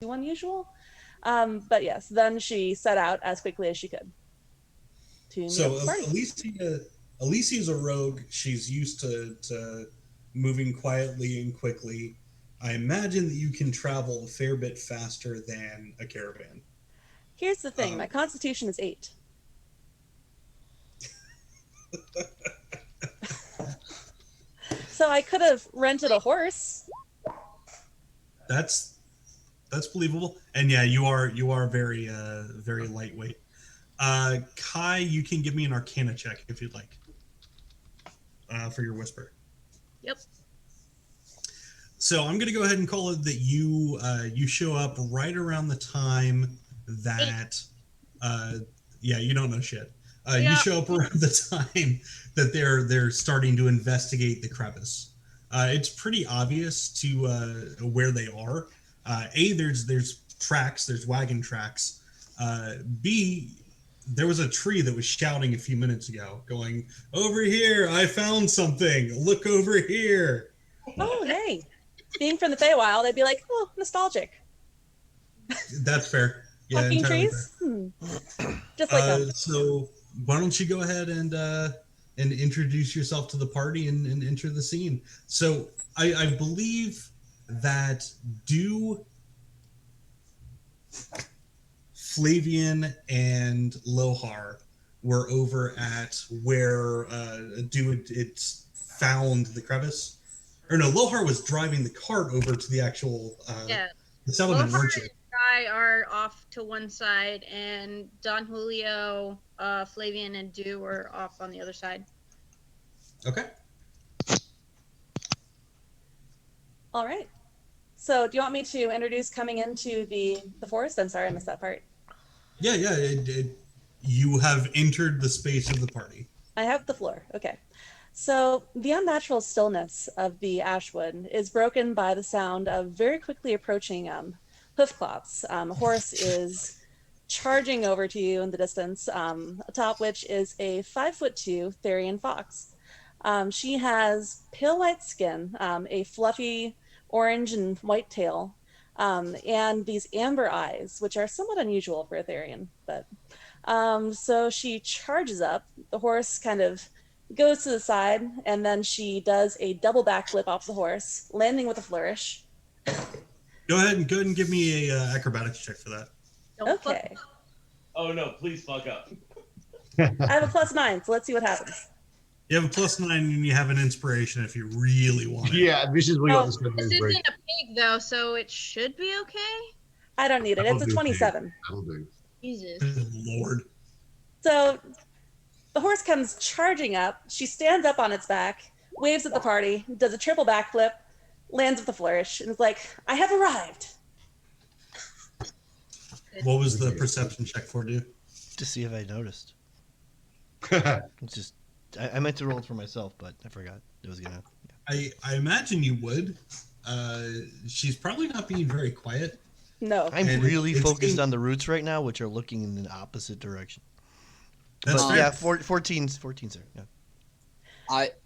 too unusual. But yes, then she set out as quickly as she could to meet up So with the party. Alicia's a rogue. She's used to moving quietly and quickly. I imagine that you can travel a fair bit faster than a caravan. Here's the thing: my Um, constitution is 8. So I could have rented a horse. that's that's believable. And yeah, you are very lightweight. Kai, you can give me an Arcana check if you'd like for your whisper. Yep. So I'm going to go ahead and call it that you show up right around the time Eight. that uh, yeah, you don't know shit. You Yeah. show up around the time that they're starting to investigate the crevice. It's pretty obvious to where they are. A, there's tracks, there's wagon tracks. B, there was a tree that was shouting a few minutes ago, going, "Over here! I found something! Look over here!" Oh, hey. Being from the Feywild, I'd be like, oh, nostalgic. That's fair. Yeah, Talking entirely fair. trees? Just like them. So why don't you go ahead and introduce yourself to the party and enter the scene? So I believe that do Flavian and Lohar were over at where do it's found the crevice. Or no, Lohar was driving the cart over to the actual Yeah. the settlement, Lohar weren't you? and Guy are off to one side, and Don Julio, Flavian, and Dew are off on the other side. Okay. All right. So do you want me to introduce coming into the forest? I'm sorry, I missed that part. Yeah, yeah. You have entered the space of the party. I have the floor. Okay. So the unnatural stillness of the ashwood is broken by the sound of very quickly approaching hoofcloths. A horse is charging over to you in the distance, atop which is a 5'2" Therian fox. She has pale white skin, a fluffy orange and white tail, and these amber eyes, which are somewhat unusual for a Therian. But so she charges up. The horse kind of goes to the side, and then she does a double backflip off the horse, landing with a flourish. Go ahead and give me a acrobatics check for that. Don't Okay. Oh no, please fuck up. I have a +9, so let's see what happens. You have a +9 and you have an inspiration if you really want it. Yeah, this is we got this good This news break. isn't a pig, though, so it should be okay. I don't need it. It's a 27. That'll do. Jesus. Good Lord. So the horse comes charging up. She stands up on its back, waves at the party, does a triple backflip, lands with a flourish, and is like, I have arrived. What was the perception check for, dude? To see if I noticed. It's just I meant to roll it for myself, but I forgot it was gonna. Yeah. I imagine you would. She's probably not being very quiet. No. I'm And really it's focused in- on the roots right now, which are looking in the opposite direction. That's But fair. yeah, 14's there. Yeah.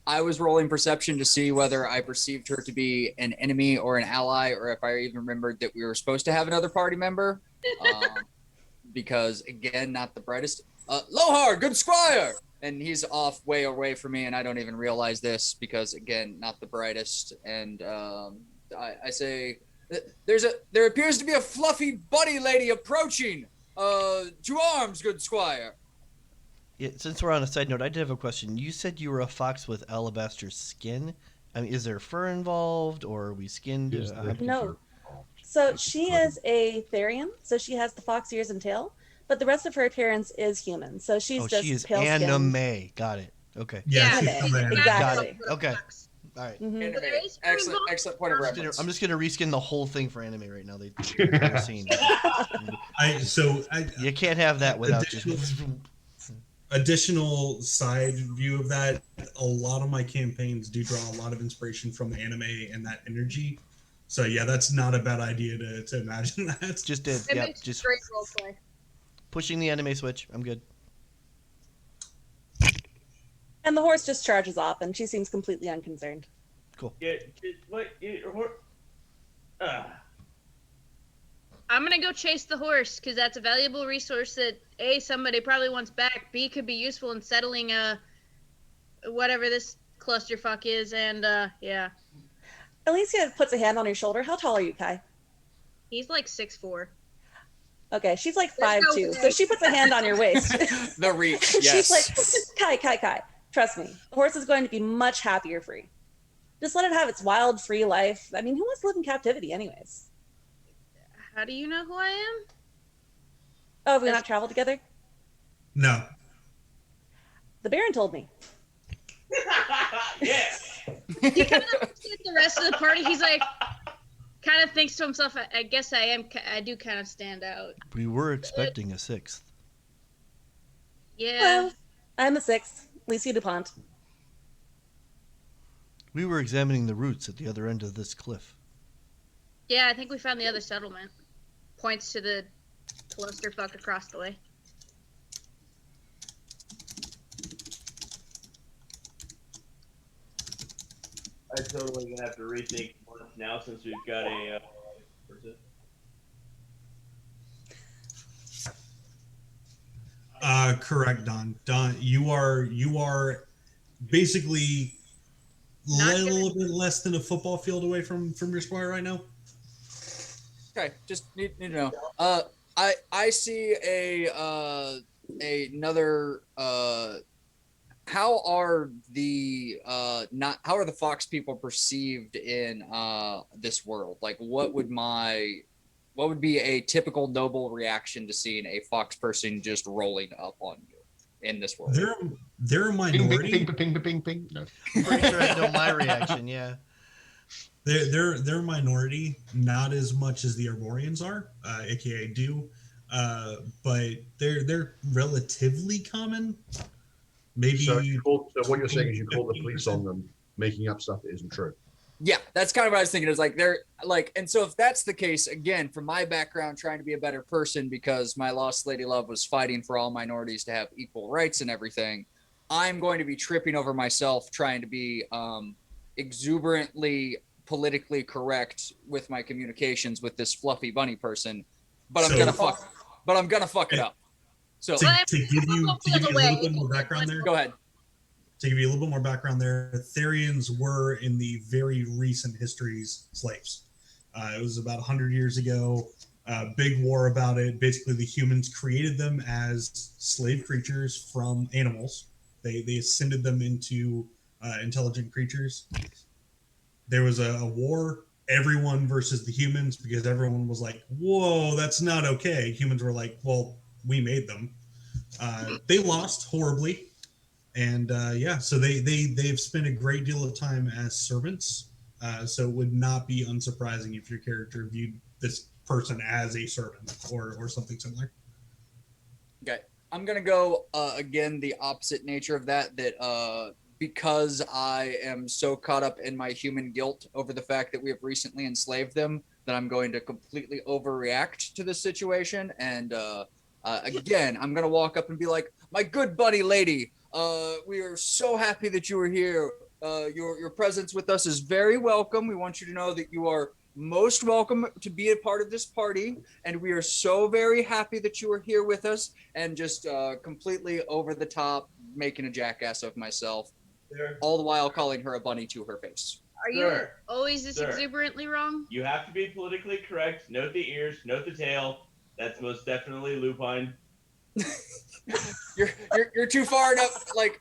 I was rolling perception to see whether I perceived her to be an enemy or an ally, or if I even remembered that we were supposed to have another party member. Because again, not the brightest. Lohar, good squire, and he's off way away from me, and I don't even realize this because again, not the brightest. And I say, there appears to be a fluffy bunny lady approaching. To arms, good squire. Yeah, since we're on a side note, I did have a question. You said you were a fox with alabaster skin. I mean, is there fur involved, or are we skinned? Is there- No. So she is a Therian, so she has the fox ears and tail, but the rest of her appearance is human. So she's Oh, just she is pale skinned. anime. Got it. Okay. Yeah, Anime, she's coming in. exactly. Got it. Okay. All right. Mhm. Anime. There is Excellent, rainbow. excellent point of reference. I'm just gonna reskin the whole thing for anime right now. They've never seen. You can't have that without just. Additional side view of that, a lot of my campaigns do draw a lot of inspiration from anime and that energy. So yeah, that's not a bad idea to imagine that. Just did. It Yeah. makes Just great roleplay. pushing the anime switch. I'm good. And the horse just charges off, and she seems completely unconcerned. Yeah, what? I'm gonna go chase the horse because that's a valuable resource that A, somebody probably wants back, B, could be useful in settling whatever this clusterfuck is, and yeah. Alicia puts a hand on your shoulder. How tall are you, Kai? He's like 6'4". Okay, she's like There's no 5'2", way. so she puts a hand on your waist. The reach, She's like, yes. Kai, trust me, the horse is going to be much happier free. Just let it have its wild, free life. I mean, who wants to live in captivity anyways? How do you know who I am? Oh, have we not traveled together? No. The Baron told me. Yeah. He kind of looks at the rest of the party. He's like, kind of thinks to himself, I guess I do kind of stand out. We were expecting a sixth. Yeah. Well, I'm the sixth, Alicia DuPont. We were examining the roots at the other end of this cliff. Yeah, I think we found the other settlement. Points to the clusterfuck across the way. I'm totally gonna have to rethink lunch now since we've got a person. Correct, Don. Don, you are basically Not a gonna- little bit less than a football field away from your squire right now. Okay, just need to know. I see another. How are the Fox people perceived in this world? Like, what would be a typical noble reaction to seeing a Fox person just rolling up on you in this world? They're a Ping, minority. ping, ping, ping, ping, ping, ping. No. Pretty sure I know my reaction, yeah. They're a minority, not as much as the Arborians are, aka do, but they're relatively common. Maybe. So what you're saying is you call the police on them making up stuff that isn't true. Yeah, that's kind of what I was thinking. Is like they're like, and so if that's the case, again, from my background, trying to be a better person because my lost lady love was fighting for all minorities to have equal rights and everything, I'm going to be tripping over myself trying to be exuberantly politically correct with my communications with this fluffy bunny person, but I'm gonna fuck it up. So To give you a little bit more background there. go ahead. To give you a little bit more background there, Therians were in the very recent histories slaves. It was about 100 years ago. Big war about it. Basically, the humans created them as slave creatures from animals. They ascended them into intelligent creatures. There was a war, everyone versus the humans, because everyone was like, whoa, that's not okay. Humans were like, well, we made them. They lost horribly. And so they've spent a great deal of time as servants. So it would not be unsurprising if your character viewed this person as a servant or something similar. Okay, I'm gonna go again the opposite nature of that. Because I am so caught up in my human guilt over the fact that we have recently enslaved them, that I'm going to completely overreact to this situation. And again, I'm gonna walk up and be like, "My good buddy, lady, we are so happy that you are here. Your presence with us is very welcome. We want you to know that you are most welcome to be a part of this party, and we are so very happy that you are here with us." And just completely over the top, making a jackass of myself, all the while calling her a bunny to her face. Are you always this exuberantly wrong? You have to be politically correct. Note the ears, note the tail. That's most definitely lupine. You're too far enough. Like,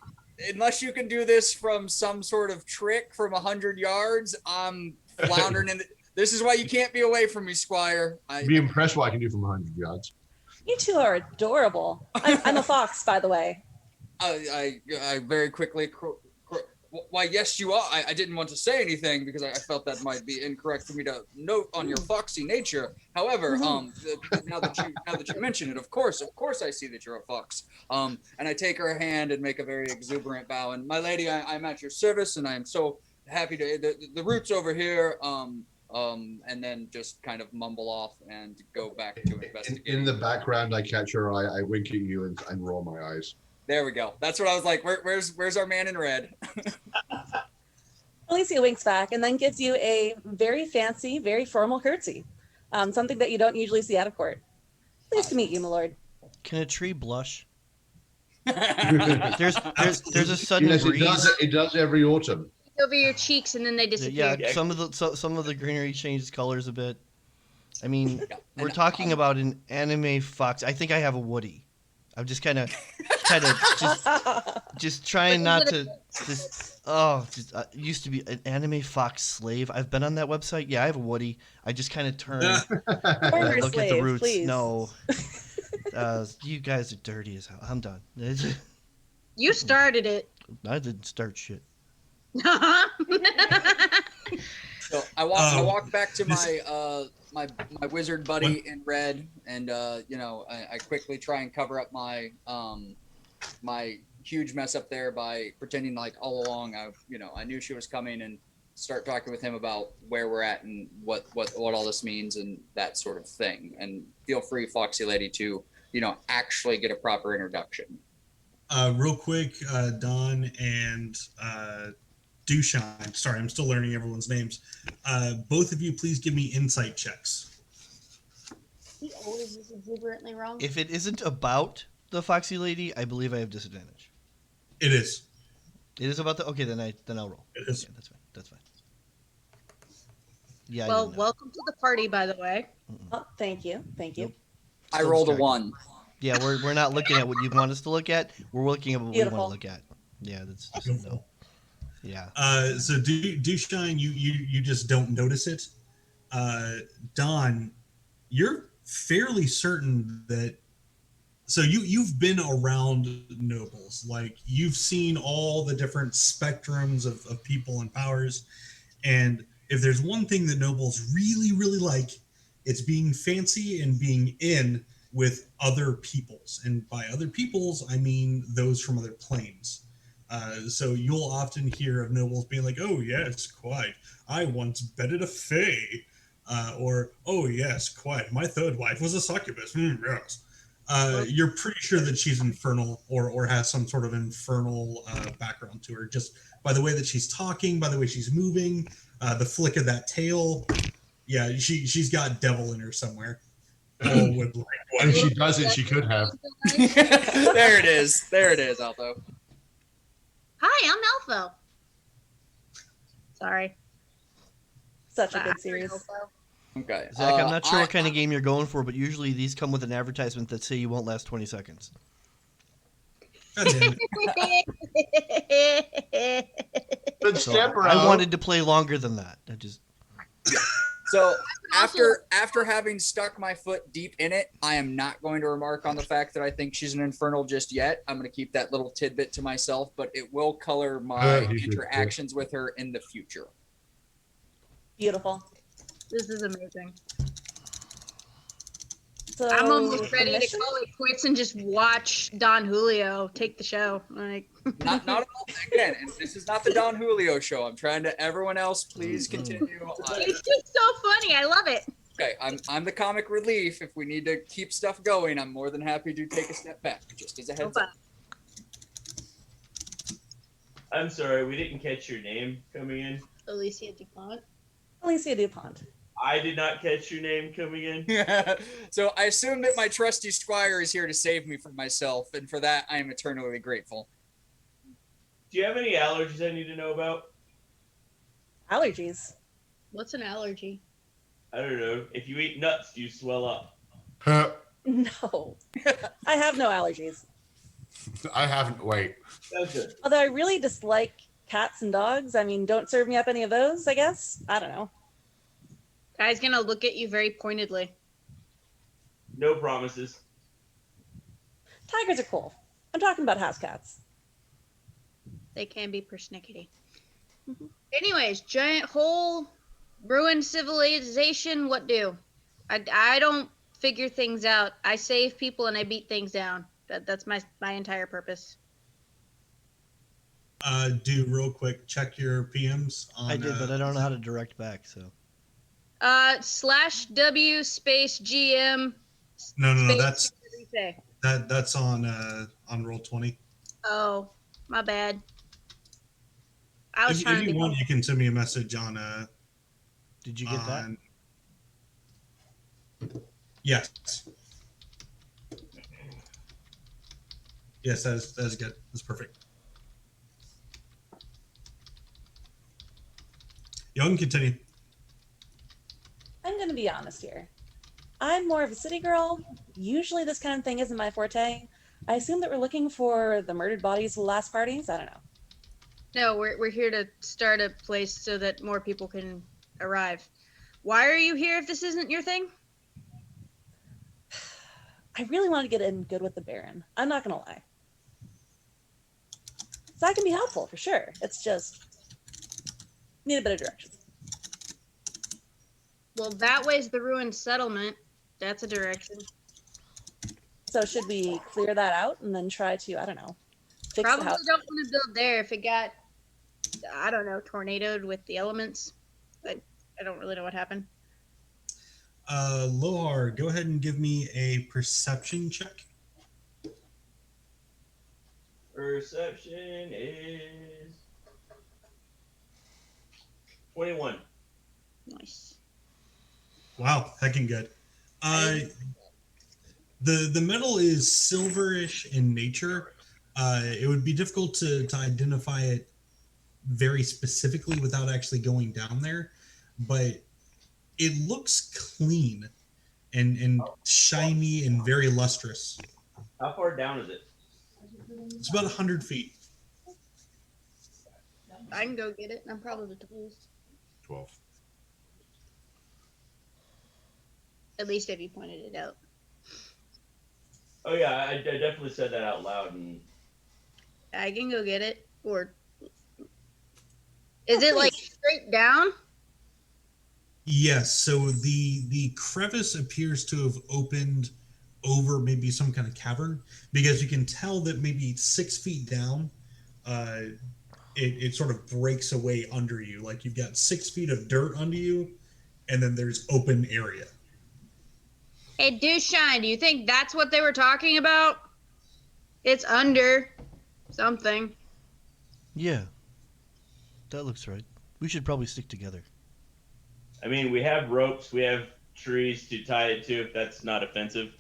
unless you can do this from some sort of trick from 100 yards, I'm floundering in. This is why you can't be away from me, Squire. Be impressed what I can do from 100 yards. You two are adorable. I'm a fox, by the way. I very quickly. Why, yes, you are. I didn't want to say anything because I felt that might be incorrect for me to note on your foxy nature. However, now that you mention it, of course, I see that you're a fox. And I take her hand and make a very exuberant bow. And my lady, I'm at your service, and I'm so happy to. The root's over here. And then just kind of mumble off and go back to investigate. In the background, I catch her eye, I wink at you and roll my eyes. There we go. That's what I was like. Where's our man in red? Alicia winks back and then gives you a very fancy, very formal curtsy. something that you don't usually see out of court. Pleased to meet you, my lord. Can a tree blush? yes, There's a sudden it breeze. does. It does every autumn. Over your cheeks and then they disappear. Yeah, some of the greenery changes colors a bit. I mean, Yeah, we're and talking about an anime fox. I think I have a Woody. I'm just kind of just trying not to used to be an anime fox slave. I've been on that website. Yeah, I have a Woody. I just kind of turn and I Former look at the slave, roots. please. No, you guys are dirty as hell. I'm done. You started it. I didn't start shit. So I walk back to my wizard buddy in red, and I quickly try and cover up my my huge mess up there by pretending like all along I knew she was coming, and start talking with him about where we're at and what all this means and that sort of thing. And feel free, Foxy Lady, to actually get a proper introduction. Real quick, Don and Dushine. Sorry, I'm still learning everyone's names. Both of you, please give me insight checks. He always is exuberantly wrong. If it isn't about the Foxy Lady, I believe I have disadvantage. It is. It is about the. Okay, then I'll roll. It is. Yeah, that's fine. Yeah. Well, welcome to the party, by the way. Oh, thank you. Nope. I Still rolled a distracted. 1. Yeah, we're not looking at what you want us to look at. We're looking at what we want Beautiful. to look at. Yeah, that's just Beautiful. no. Yeah. So Dushine, you just don't notice it. Don, you're fairly certain that. So you've been around nobles, like you've seen all the different spectrums of people and powers, and if there's one thing that nobles really, really like, it's being fancy and being in with other peoples. And by other peoples, I mean those from other planes. So you'll often hear of nobles being like, oh, yes, quite. I once bedded a fae. Or, oh, yes, quite. My third wife was a succubus. Yes. You're pretty sure that she's infernal or has some sort of infernal background to her, just by the way that she's talking, by the way she's moving, the flick of that tail. Yeah, she's got devil in her somewhere. Oh, with like, And if she doesn't, she could have. There it is. There it is, Alpha. Hi, I'm Alpha. Sorry. Such a good series. Okay. Zach, I'm not sure what kind of game you're going for, but usually these come with an advertisement that say you won't last 20 seconds. God damn it. Good So step, bro. I wanted to play longer than that. I just So after having stuck my foot deep in it, I am not going to remark on the fact that I think she's an infernal just yet. I'm going to keep that little tidbit to myself, but it will color my You should, interactions with her in the future. Beautiful. This is amazing. So I'm almost the ready to mission? call it quits and just watch Don Julio take the show. Like, Not at all, again, and this is not the Don Julio show. I'm trying to everyone else, please continue. it's just so funny. I love it. Okay, I'm the comic relief. If we need to keep stuff going, I'm more than happy to take a step back, just as a heads up. I'm sorry, we didn't catch your name coming in. Alicia DuPont. Alicia DuPont. I did not catch your name coming in. So I assume that my trusty squire is here to save me from myself, and for that I am eternally grateful. Do you have any allergies I need to know about? Allergies. What's an allergy? I don't know. If you eat nuts, do you swell up? No. I have no allergies. I haven't. Wait. Sounds good. Although I really dislike cats and dogs. I mean, don't serve me up any of those, I guess. I don't know. Guy's gonna look at you very pointedly. No promises. Tigers are cool. I'm talking about house cats. They can be persnickety. Anyways, giant hole, ruined civilization. What do? I don't figure things out. I save people and I beat things down. That's my entire purpose. Do real quick, check your PMs on. I did, but I don't know how to direct back. So /W space GM. No, space that's on Roll20. Oh, my bad. I was If trying you to want, you can send me a message on did you get that? Yes. Yes, that is good. That's perfect. You can continue. I'm going to be honest here. I'm more of a city girl. Usually this kind of thing isn't my forte. I assume that we're looking for the murdered bodies of the last parties. I don't know. No, we're here to start a place so that more people can arrive. Why are you here if this isn't your thing? I really want to get in good with the Baron. I'm not going to lie. So I can be helpful for sure. It's just need a bit of direction. Well, that way's the ruined settlement. That's a direction. So should we clear that out and then try to, I don't know, fix Probably the house? don't want to build there if it got, I don't know, tornadoed with the elements. I don't really know what happened. Lohar, go ahead and give me a perception check. Perception is 21. Nice. Wow, heckin' good. The metal is silverish in nature. It would be difficult to identify it very specifically without actually going down there, but it looks clean and shiny and very lustrous. How far down is it? It's about 100 feet. I can go get it. I'm probably the tallest. 12. At least if you pointed it out. Oh yeah, I definitely said that out loud. And I can go get it. Or is it like straight down? Yes, so the crevice appears to have opened over maybe some kind of cavern, because you can tell that maybe 6 feet down, it sort of breaks away under you. Like you've got 6 feet of dirt under you, and then there's open area. Hey, Doucheshine, do you think that's what they were talking about? It's under something. Yeah. That looks right. We should probably stick together. I mean, we have ropes, we have trees to tie it to if that's not offensive,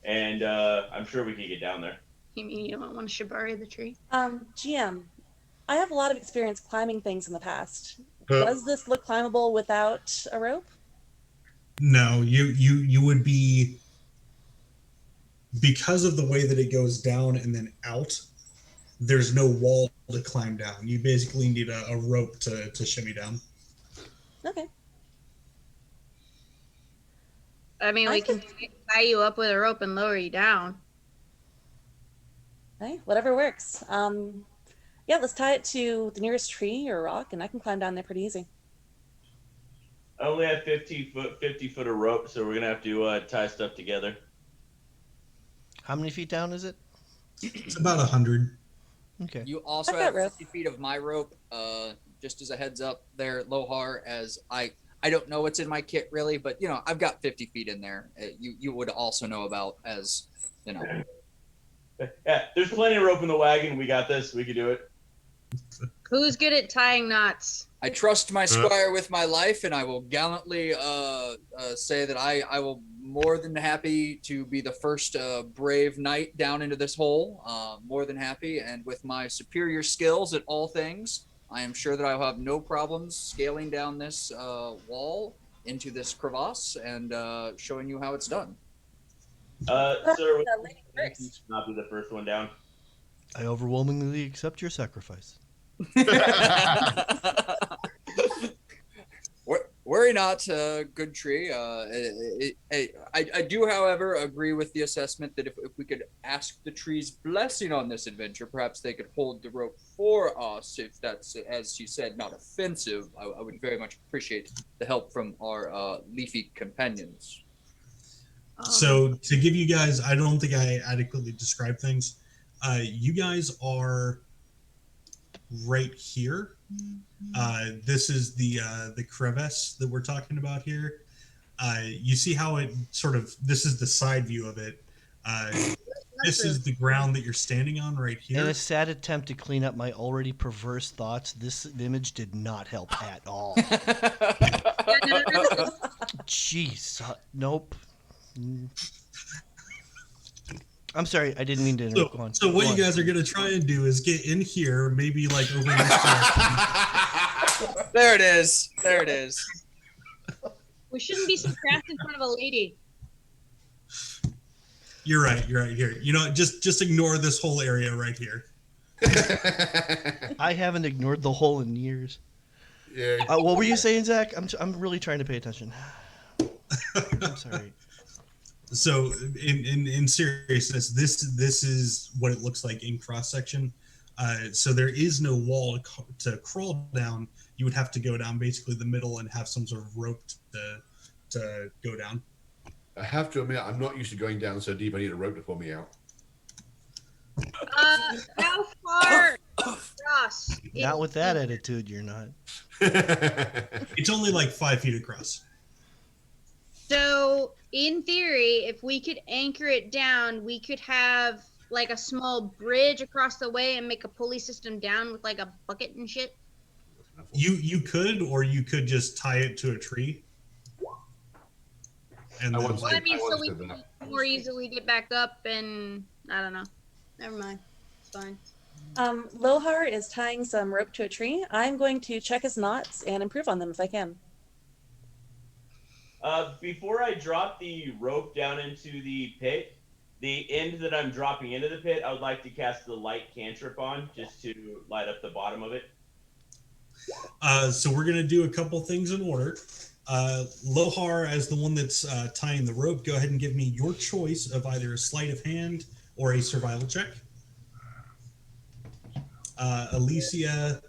and I'm sure we can get down there. You mean you don't want to shibari the tree? GM, I have a lot of experience climbing things in the past. Huh. Does this look climbable without a rope? No, you would be, because of the way that it goes down and then out, there's no wall to climb down. You basically need a rope to shimmy down. Okay. I mean, we can tie you up with a rope and lower you down. Hey, whatever works. Yeah, let's tie it to the nearest tree or rock, and I can climb down there pretty easy. I only have 50 foot of rope, so we're gonna have to tie stuff together. How many feet down is it? It's about 100. Okay. You also I've got have rope. 50 feet of my rope. Just as a heads up there, Lohar, as I don't know what's in my kit really, but you know, I've got 50 feet in there. You would also know about, as you know. Yeah, there's plenty of rope in the wagon. We got this. We can do it. Who's good at tying knots? I trust my squire with my life, and I will gallantly say that I will more than happy to be the first brave knight down into this hole. More than happy, and with my superior skills at all things, I am sure that I will have no problems scaling down this wall into this crevasse and showing you how it's done. Sir, Lady you first. should not be the first one down. I overwhelmingly accept your sacrifice. Worry not, good tree. I do, however, agree with the assessment that if we could ask the tree's blessing on this adventure, perhaps they could hold the rope for us. If that's, as you said, not offensive, I would very much appreciate the help from our leafy companions. So to give you guys, I don't think I adequately described things. You guys are right here. This is the crevice that we're talking about here. You see how it sort of, this is the side view of it. This is the ground that you're standing on right In here. a sad attempt to clean up my already perverse thoughts, this image did not help at all. Jeez. Nope. Mm. I'm sorry, I didn't mean to interrupt. Go on. So what Go you on. guys are gonna try and do is get in here, maybe like over this direction. There it is. There it is. We shouldn't be so crass in front of a lady. You're right. You're right here. You know, just ignore this whole area right here. I haven't ignored the hole in years. Yeah. What were you saying, Zach? I'm really trying to pay attention. I'm sorry. So in seriousness, this is what it looks like in cross section. So there is no wall to crawl down. You would have to go down basically the middle and have some sort of rope to go down. I have to admit, I'm not used to going down so deep. I need a rope to pull me out. How far across? Not with that attitude, you're not. It's only like 5 feet across. So, in theory, if we could anchor it down, we could have like a small bridge across the way and make a pulley system down with like a bucket and shit. You could, or you could just tie it to a tree. And I then, once Well, I did- mean, I so once we did can that. more easily get back up, and I don't know. Never mind. It's fine. Lohar is tying some rope to a tree. I'm going to check his knots and improve on them if I can. Before I drop the rope down into the pit, the end that I'm dropping into the pit, I would like to cast the light cantrip on just to light up the bottom of it. So we're gonna do a couple things in order. Lohar, as the one that's tying the rope, go ahead and give me your choice of either a sleight of hand or a survival check. Alicia,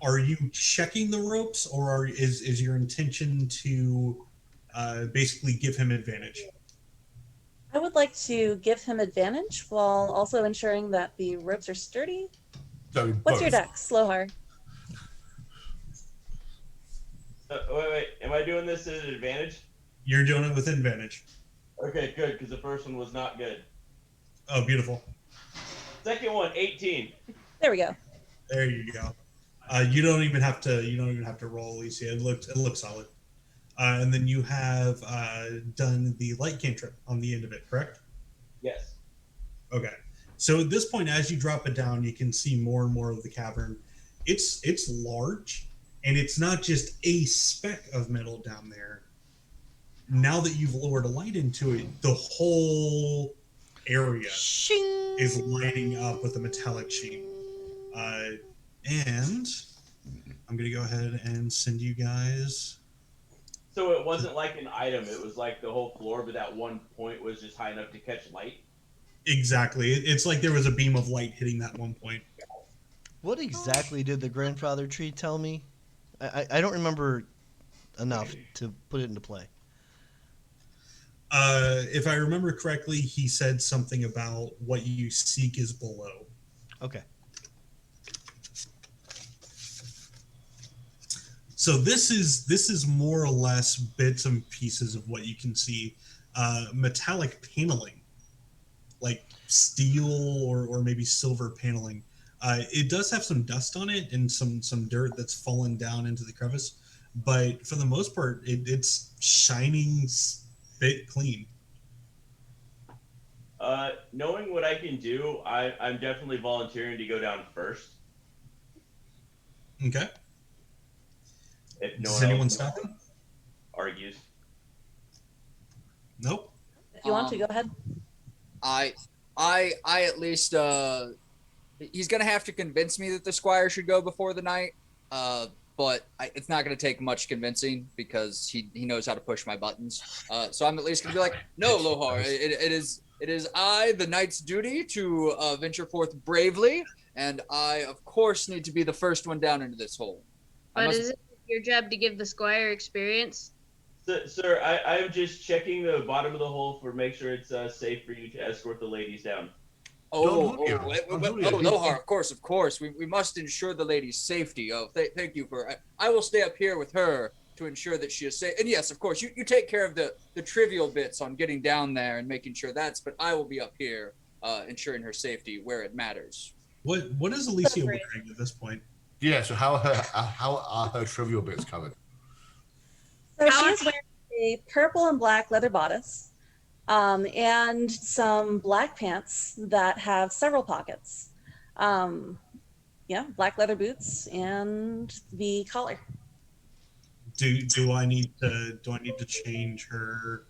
are you checking the ropes, or is your intention to basically give him advantage? I would like to give him advantage while also ensuring that the ropes are sturdy. So What's your both. dex, Lohar? Wait. Am I doing this at an advantage? You're doing it with advantage. Okay, good, because the first one was not good. Oh, beautiful. Second one, 18. There we go. There you go. You don't even have to roll, Alicia. It looked solid. And then you have done the light cantrip on the end of it, correct? Yes. Okay. So at this point, as you drop it down, you can see more and more of the cavern. It's large, and it's not just a speck of metal down there. Now that you've lowered a light into it, the whole area Shing! is lighting up with a metallic sheen. And I'm going to go ahead and send you guys. So it wasn't like an item, it was like the whole floor, but that one point was just high enough to catch light. Exactly. It's like there was a beam of light hitting that one point. What exactly did the grandfather tree tell me? I don't remember enough to put it into play. If I remember correctly, he said something about what you seek is below. Okay. So this is more or less bits and pieces of what you can see. Metallic paneling, like steel or maybe silver paneling. It does have some dust on it and some dirt that's fallen down into the crevice, but for the most part, it's shining bit clean. Knowing what I can do, I'm definitely volunteering to go down first. Okay. If no Does one anyone else stop him? argues. Nope. If you want to, go ahead. I at least he's gonna have to convince me that the squire should go before the night. But it's not gonna take much convincing because he knows how to push my buttons. So I'm at least gonna be like, no, Lohar, it is I, the knight's duty to venture forth bravely, and I of course need to be the first one down into this hole. But is it your job to give the squire experience? Sir, I'm just checking the bottom of the hole for make sure it's safe for you to escort the ladies down. Lohar, of course. We must ensure the lady's safety. Thank you for. I will stay up here with her to ensure that she is safe. And yes, of course, you take care of the trivial bits on getting down there and making sure but I will be up here ensuring her safety where it matters. What is Alicia wearing at this point? Yeah, so how are her trivial bits covered? So she is wearing a purple and black leather bodice, and some black pants that have several pockets. Yeah, black leather boots and the collar. Do I need to change her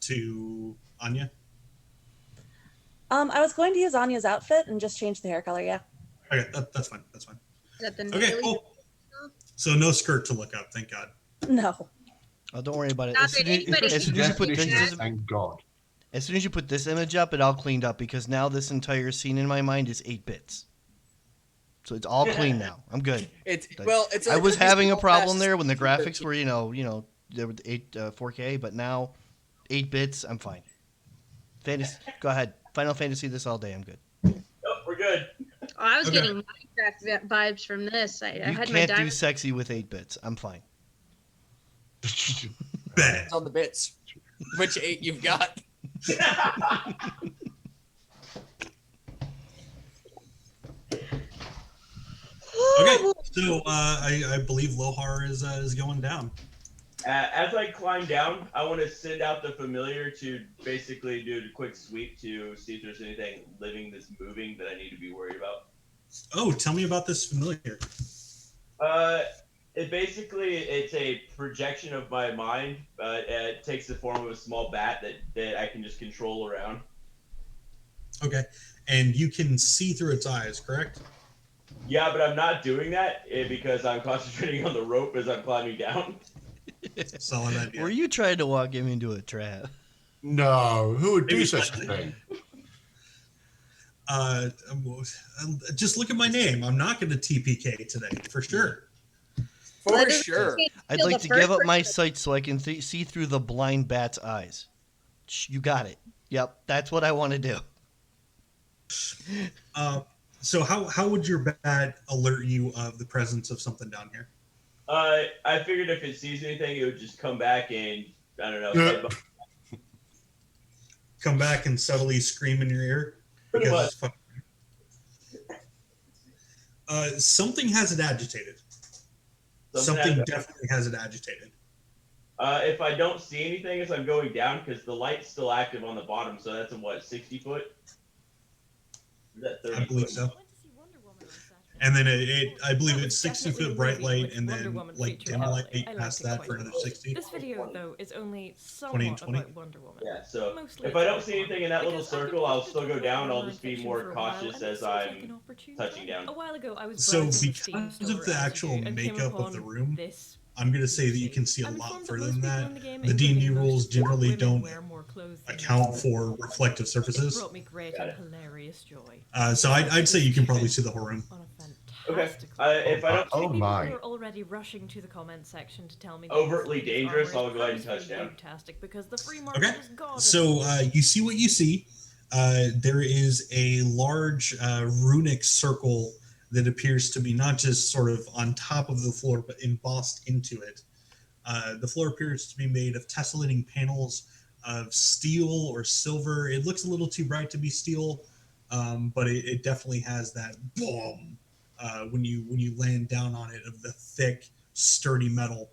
to Anya? I was going to use Anya's outfit and just change the hair color. Yeah. Okay, that's fine. That's fine. Is that the Okay, Natalie? cool. So no skirt to look up, thank God. No. Oh, don't worry about it. Not As that soon as, anybody as soon as you put Definition, this, Thank God. as soon as you put this image up, it all cleaned up because now this entire scene in my mind is 8 bits. So it's all clean now. I'm good. It's Like, well, it's. I was having a problem fast there when the graphics 13. were, there were 4K, but now 8 bits, I'm fine. Fantasy, go ahead. Final Fantasy this all day. I'm good. Nope, we're good. Oh, I was Okay. getting Minecraft vibes from this. I You had my can't do diamond. sexy with 8 bits. I'm fine. Bet. It's on the bits. Which 8 you've got? Okay, so I believe Lohar is going down. As I climb down, I want to send out the familiar to basically do a quick sweep to see if there's anything living that's moving that I need to be worried about. Oh, tell me about this familiar. It's a projection of my mind. It takes the form of a small bat that I can just control around. Okay, and you can see through its eyes, correct? Yeah, but I'm not doing that because I'm concentrating on the rope as I'm climbing down. Solid idea. Were you trying to walk him into a trap? No, who would do Maybe such a not. thing? Just look at my name. I'm not going to TPK today for sure. For sure. I'd Kill like the to give up first my person. sight so I can see through the blind bat's eyes. You got it. Yep, that's what I want to do. So how would your bat alert you of the presence of something down here? I figured if it sees anything, it would just come back and I don't know. Yeah. headbutt. Come back and subtly scream in your ear? Pretty Because much. it's fucking... something has it agitated. Something happened. definitely has it agitated. If I don't see anything as I'm going down, because the light's still active on the bottom, so that's a 60 foot? Is that 30 I believe foot? so. And then I believe it's 60 foot bright light and then like dim light past that for another 60. This video, though, is only 20 and somewhat 20. about Wonder Woman. Yeah, so Mostly if I don't it's see anything in that little because I've been circle, I'll watching still go Wonder down. Woman I'll just be fiction more for a while, cautious and it as seems like I'm an opportune touching time. down. A while ago, I was So browsing the Steam because store of the as actual you do, and came makeup of upon the room, this I'm going to say that you PC. can see a I'm lot informed further most than people that. in the game, The D&D including most rules generally women, don't wear more clothes than account men. for reflective It surfaces. brought me great Got and it. hilarious joy. So I'd say you can probably see the whole room. On a Okay. fantastic If I don't Oh People my. who are already rushing to the comment section to tell me that Overtly this game's dangerous, armor is I'll go ahead and touch purposefully down. lootastic because the free market Okay. is god. So you see what you see. There is a large runic circle that appears to be not just sort of on top of the floor, but embossed into it. The floor appears to be made of tessellating panels of steel or silver. It looks a little too bright to be steel, but it definitely has that boom when you land down on it of the thick, sturdy metal.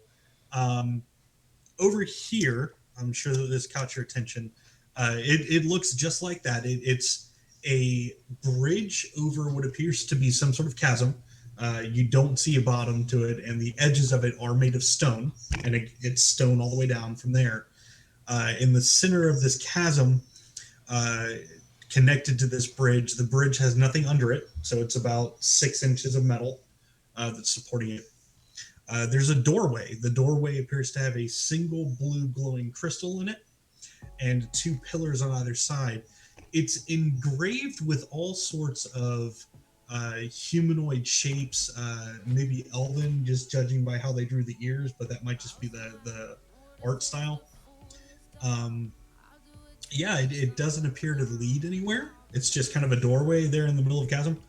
Over here, I'm sure that this caught your attention. It looks just like that. It's a bridge over what appears to be some sort of chasm. You don't see a bottom to it, and the edges of it are made of stone, and it's stone all the way down from there. In the center of this chasm, connected to this bridge, the bridge has nothing under it, so it's about 6 inches of metal that's supporting it. There's a doorway. The doorway appears to have a single blue glowing crystal in it and 2 pillars on either side. It's engraved with all sorts of humanoid shapes, maybe elven, just judging by how they drew the ears, but that might just be the art style. It doesn't appear to lead anywhere. It's just kind of a doorway there in the middle of chasm.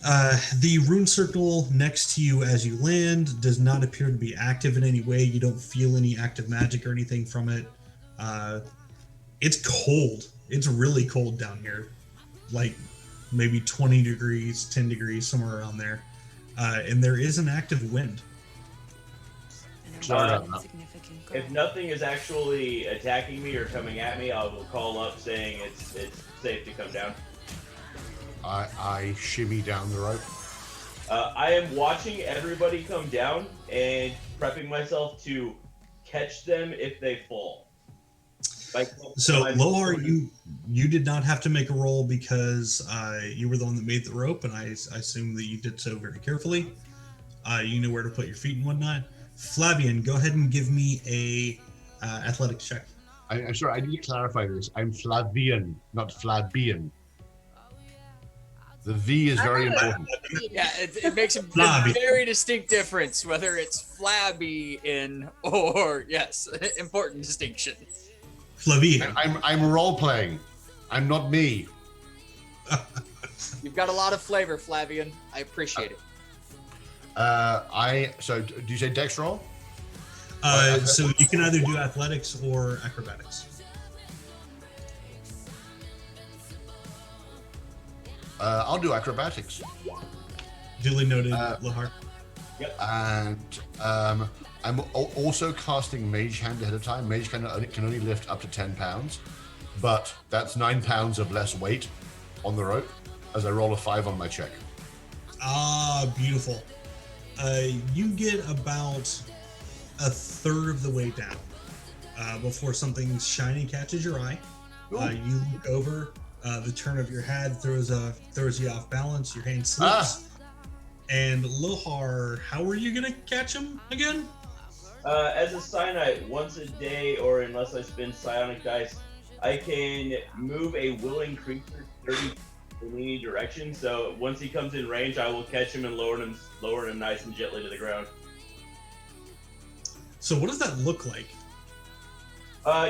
The rune circle next to you as you land does not appear to be active in any way. You don't feel any active magic or anything from it. It's cold. It's really cold down here. Like maybe 20 degrees, 10 degrees, somewhere around there. And there is an active wind. And Sorry about that. If nothing is actually attacking me or coming at me, I will call up saying it's safe to come down. I shimmy down the rope. I am watching everybody come down and prepping myself to catch them if they fall. So Lohar, you did not have to make a roll because you were the one that made the rope, and I assume that you did so very carefully. You knew where to put your feet and whatnot. Flavian, go ahead and give me a athletics check. I'm sorry, I need to clarify this. I'm Flavian, not Flabian. The V is very important. Yeah, it makes a Flabby. very distinct difference whether it's flabby in or yes, important distinction. Flavian. I'm role playing. I'm not me. You've got a lot of flavor, Flavian. I appreciate it. So do you say dex roll? So you can either do athletics or acrobatics. I'll do acrobatics. Duly noted, Lohar. And I'm also casting Mage Hand ahead of time. Mage Hand can only lift up to 10 pounds, but that's 9 pounds of less weight on the rope as I roll a 5 on my check. Ah, beautiful. You get about a third of the way down before something shiny catches your eye. You look over, the turn of your head throws you off balance, your hand slips. And Lohar, how are you gonna catch him again? As a Cyanite, once a day, or unless I spin psionic dice, I can move a willing creature 30 in any direction. So once he comes in range, I will catch him and lower him nice and gently to the ground. So what does that look like?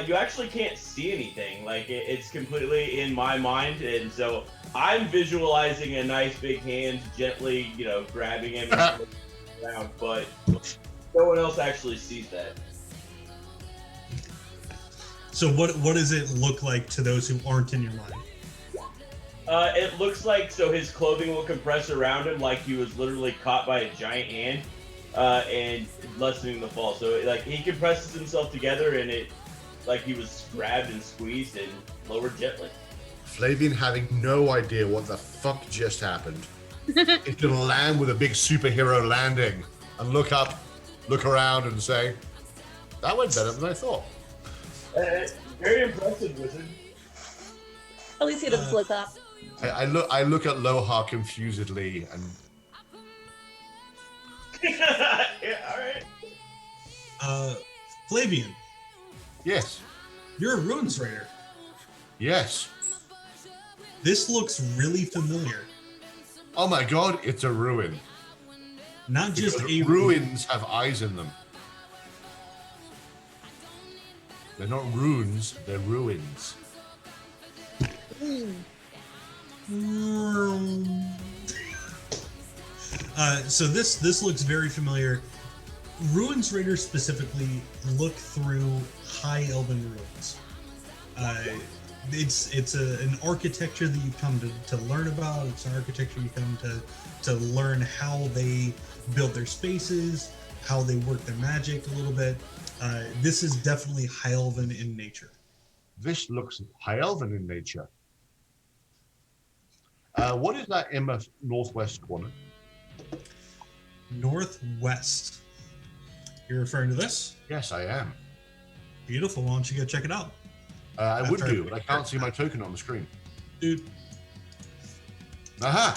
You actually can't see anything. Like it's completely in my mind, and so I'm visualizing a nice big hand gently, grabbing him and around, but no one else actually sees that. So what does it look like to those who aren't in your mind? It looks like his clothing will compress around him like he was literally caught by a giant hand, and lessening the fall. So like he compresses himself together, and it like he was grabbed and squeezed and lowered gently. Flavian, having no idea what the fuck just happened, is gonna land with a big superhero landing and look up, look around, and say, "That went better than I thought." Very impressive, wizard. At least he doesn't look up. I look at Lohar confusedly and Yeah, all right. Flavian, yes, you're a ruins raider. yes. This looks really familiar. Oh my god, it's a ruin. Not just Because a ruins have eyes in them. They're not runes, they're ruins. So this looks very familiar. Ruins Raiders specifically look through High Elven ruins. It's an architecture that you come to learn about. It's an architecture you come to learn how they build their spaces, how they work their magic a little bit. This is definitely High Elven in nature. This looks high elven in nature. What is that in the northwest corner? Northwest. You're referring to this? Yes, I am. Beautiful. Why don't you go check it out? I would After- do, but I can't see my token on the screen. Dude, Aha!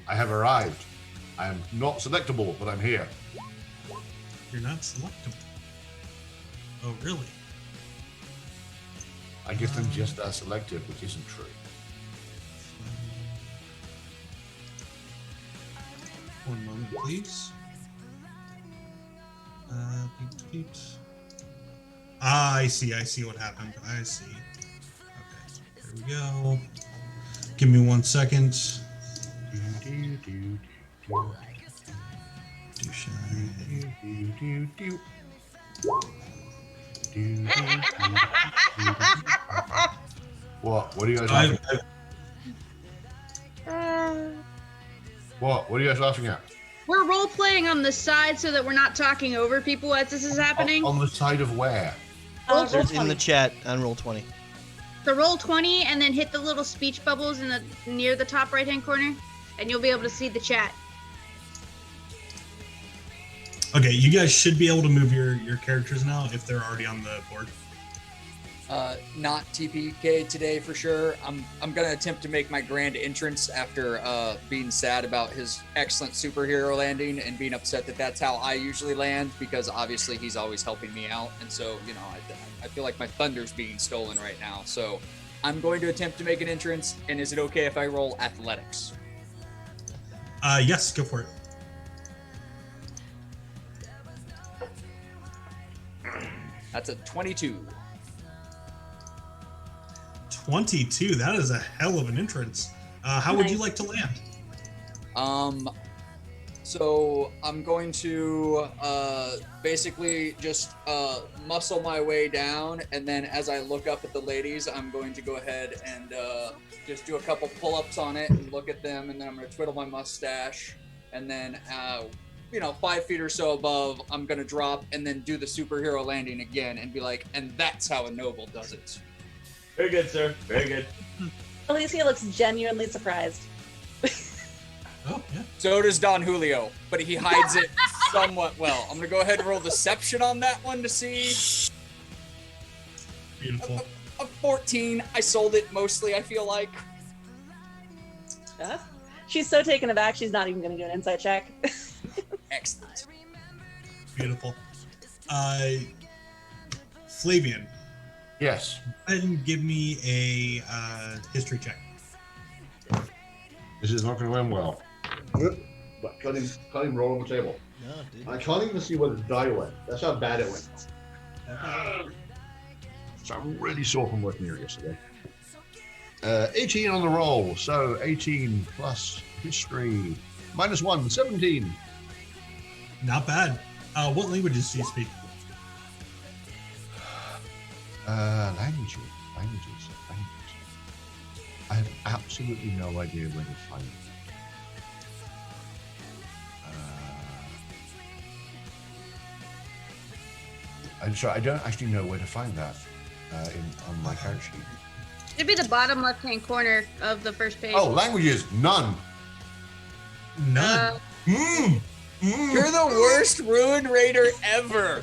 I have arrived. I am not selectable, but I'm here. you're not selectable. Oh, really? I guess I'm just as selective, which isn't true. One moment, please. Peep, peep. Ah, I see what happened. I see. Okay, there we go. Give me 1 second. Do shine. What? What are you guys laughing at? What? What are you guys laughing at? We're role playing on the side so that we're not talking over people as this is happening. On the side of where? Roll There's in the 20. chat on roll 20. So roll 20 and then hit the little speech bubbles in the near the top right hand corner, and you'll be able to see the chat. Okay, you guys should be able to move your characters now if they're already on the board. Not TPK today for sure. I'm gonna attempt to make my grand entrance after being sad about his excellent superhero landing and being upset that that's how I usually land, because obviously he's always helping me out, and so I feel like my thunder's being stolen right now. So I'm going to attempt to make an entrance. And is it okay if I roll athletics? Yes, go for it. That's a 22. 22. That is a hell of an entrance. How would you like to land? So I'm going to basically just muscle my way down, and then as I look up at the ladies, I'm going to go ahead and just do a couple pull-ups on it and look at them, and then I'm going to twiddle my mustache, and then 5 feet or so above, I'm going to drop and then do the superhero landing again and be like, and that's how a noble does it. Very good, sir. Very good. Alicia looks genuinely surprised. Oh, yeah. So does Don Julio, but he hides it somewhat well. I'm going to go ahead and roll deception on that one to see. Beautiful. A 14. I sold it mostly, I feel like. Yeah. She's so taken aback, she's not even going to do an insight check. Excellent. Beautiful. Flavian, Yes. go ahead and give me a history check. This is not going to end well. But can't even roll on the table. No, dude. I can't even see where the die went. That's how bad it went. So I'm really sore from working here yesterday. 18 on the roll. So 18 plus history. -1, 17. Not bad. What languages do you speak? Languages. I have absolutely no idea where to find it. I'm sorry, I don't actually know where to find that on my character sheet. It'd be the bottom left-hand corner of the first page. Oh, languages, none. None. You're the worst Ruin Raider ever.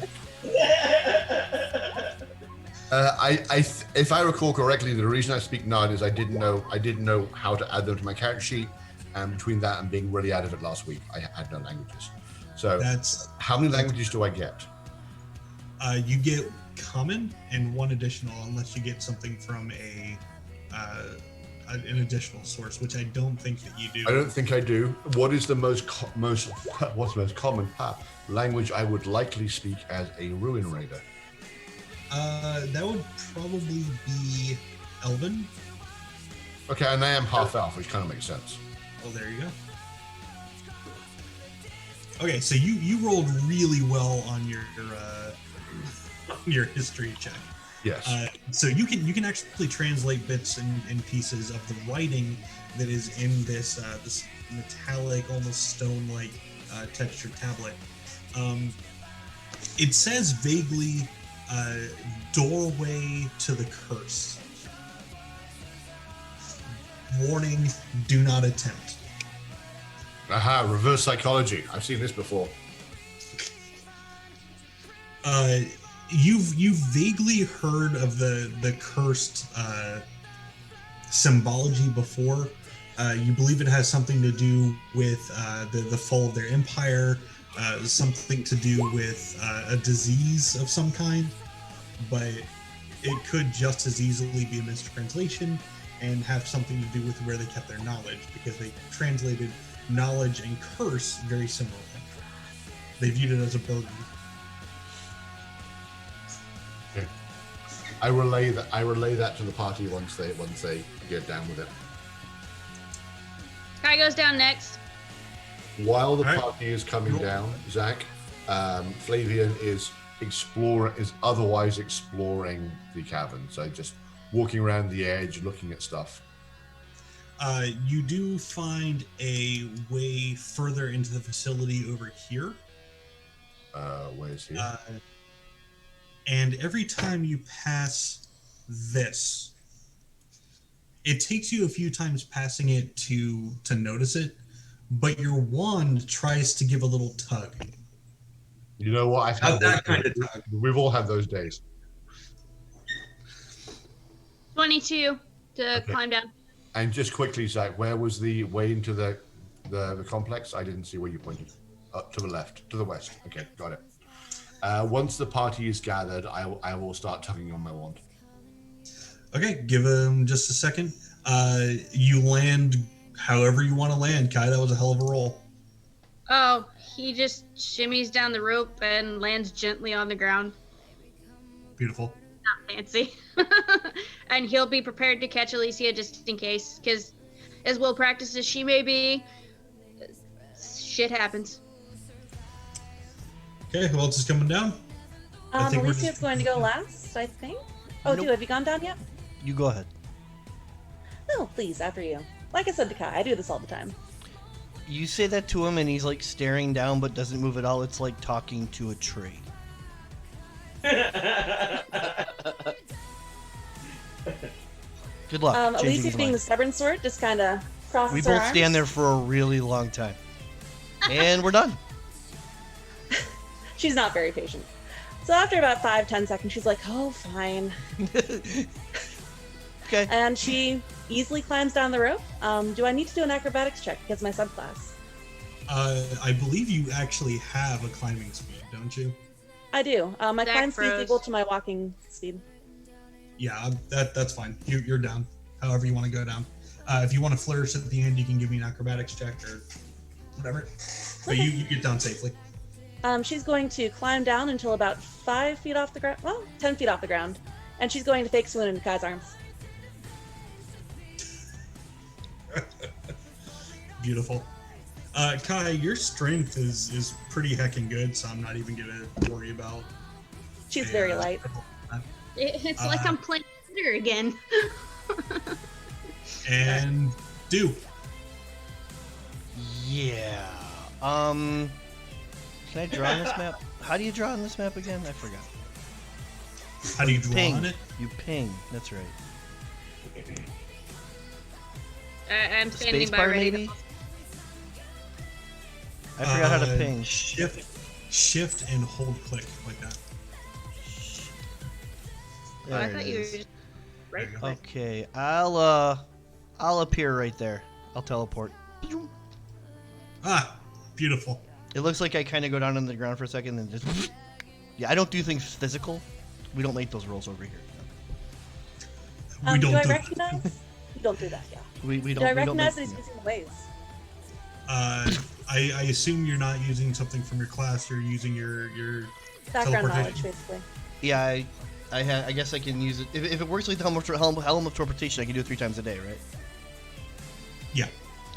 If I recall correctly, the reason I speak none is I didn't know how to add them to my character sheet, and between that and being really out of it last week, I had no languages. So That's how many languages do I get? you get common and 1 additional unless you get something from an additional source, which I don't think that you do. I don't think I do. What is the what's the most common language I would likely speak as a Ruin Raider? That would probably be Elven. Okay, and I am half elf, which kind of makes sense. Oh, there you go. Okay, so you rolled really well on your history check. Yes. So you can actually translate bits and pieces of the writing that is in this this metallic, almost stone-like textured tablet. It says vaguely, doorway to the curse. Warning, do not attempt. Aha, reverse psychology. I've seen this before. You've vaguely heard of the cursed symbology before. You believe it has something to do with the fall of their empire, something to do with a disease of some kind, but it could just as easily be a mistranslation and have something to do with where they kept their knowledge, because they translated knowledge and curse very similarly. They viewed it as a burden. Okay. I relay that to the party once they get down with it. Kai goes down next. While the All right. party is coming down, Zach, Flavian is otherwise exploring the cavern. So just walking around the edge, looking at stuff. You do find a way further into the facility over here. Where's here? And every time you pass this, it takes you a few times passing it to notice it, but your wand tries to give a little tug. You know what? I've had Not that those kind of days. tug. We've all had those days. 22 to Okay. climb down. And just quickly, Zach, where was the way into the complex? I didn't see where you pointed. Up to the left, to the west. Okay, got it. Once the party is gathered, I will start tugging on my wand. Okay, give him just a second. You land however you want to land, Kai. That was a hell of a roll. Oh, he just shimmies down the rope and lands gently on the ground. Beautiful. Not fancy. And he'll be prepared to catch Alicia just in case, because as well practiced as she may be, shit happens. Okay, who else is coming down? I think we're Alicia's just- going to go last, I think. Oh, Nope. Dew, have you gone down yet? You go ahead. No, please, after you. Like I said to Kai, I do this all the time. You say that to him, and he's like staring down, but doesn't move at all. It's like talking to a tree. Good luck. changing Alicia's his being mind. the stubborn sort, just kind of crosses We her both arms. stand there for a really long time, and we're done. She's not very patient. So after about 5-10 seconds, she's like, oh, fine. Okay. And she easily climbs down the rope. Do I need to do an acrobatics check because my subclass? I believe you actually have a climbing speed, don't you? I do. My Zach climb speed is froze. equal to my walking speed. Yeah, that's fine. You're down. However you want to go down. If you want to flourish at the end, you can give me an acrobatics check or whatever. But Okay. you get down safely. She's going to climb down until about 5 feet off the ground. Well, 10 feet off the ground. And she's going to fake swoon into Kai's arms. Beautiful. Kai, your strength is pretty heckin' good, so I'm not even gonna worry about. She's very light. It's like I'm playing Twitter again. And do. Yeah. Can I draw on this map? How do you draw on this map again? I forgot. How do you draw Ping. on it? You ping. That's right. I'm The standing space by bar, ready maybe? to... I forgot how to ping. Shift and hold click like that. Oh, I There thought it you were is. just right you go. click. Okay, I'll appear right there. I'll teleport. Ah, beautiful. It looks like I kind of go down on the ground for a second and just. Yeah, I don't do things physical. We don't make those rolls over here. We don't do I do recognize? You don't do that, yeah. We don't. Do I we don't recognize make, that he's using the waves? I assume you're not using something from your class. You're using your Background knowledge, teleportation. basically. Yeah, I guess I can use it if it works like the helm of teleportation. I can do it 3 times a day, right? Yeah.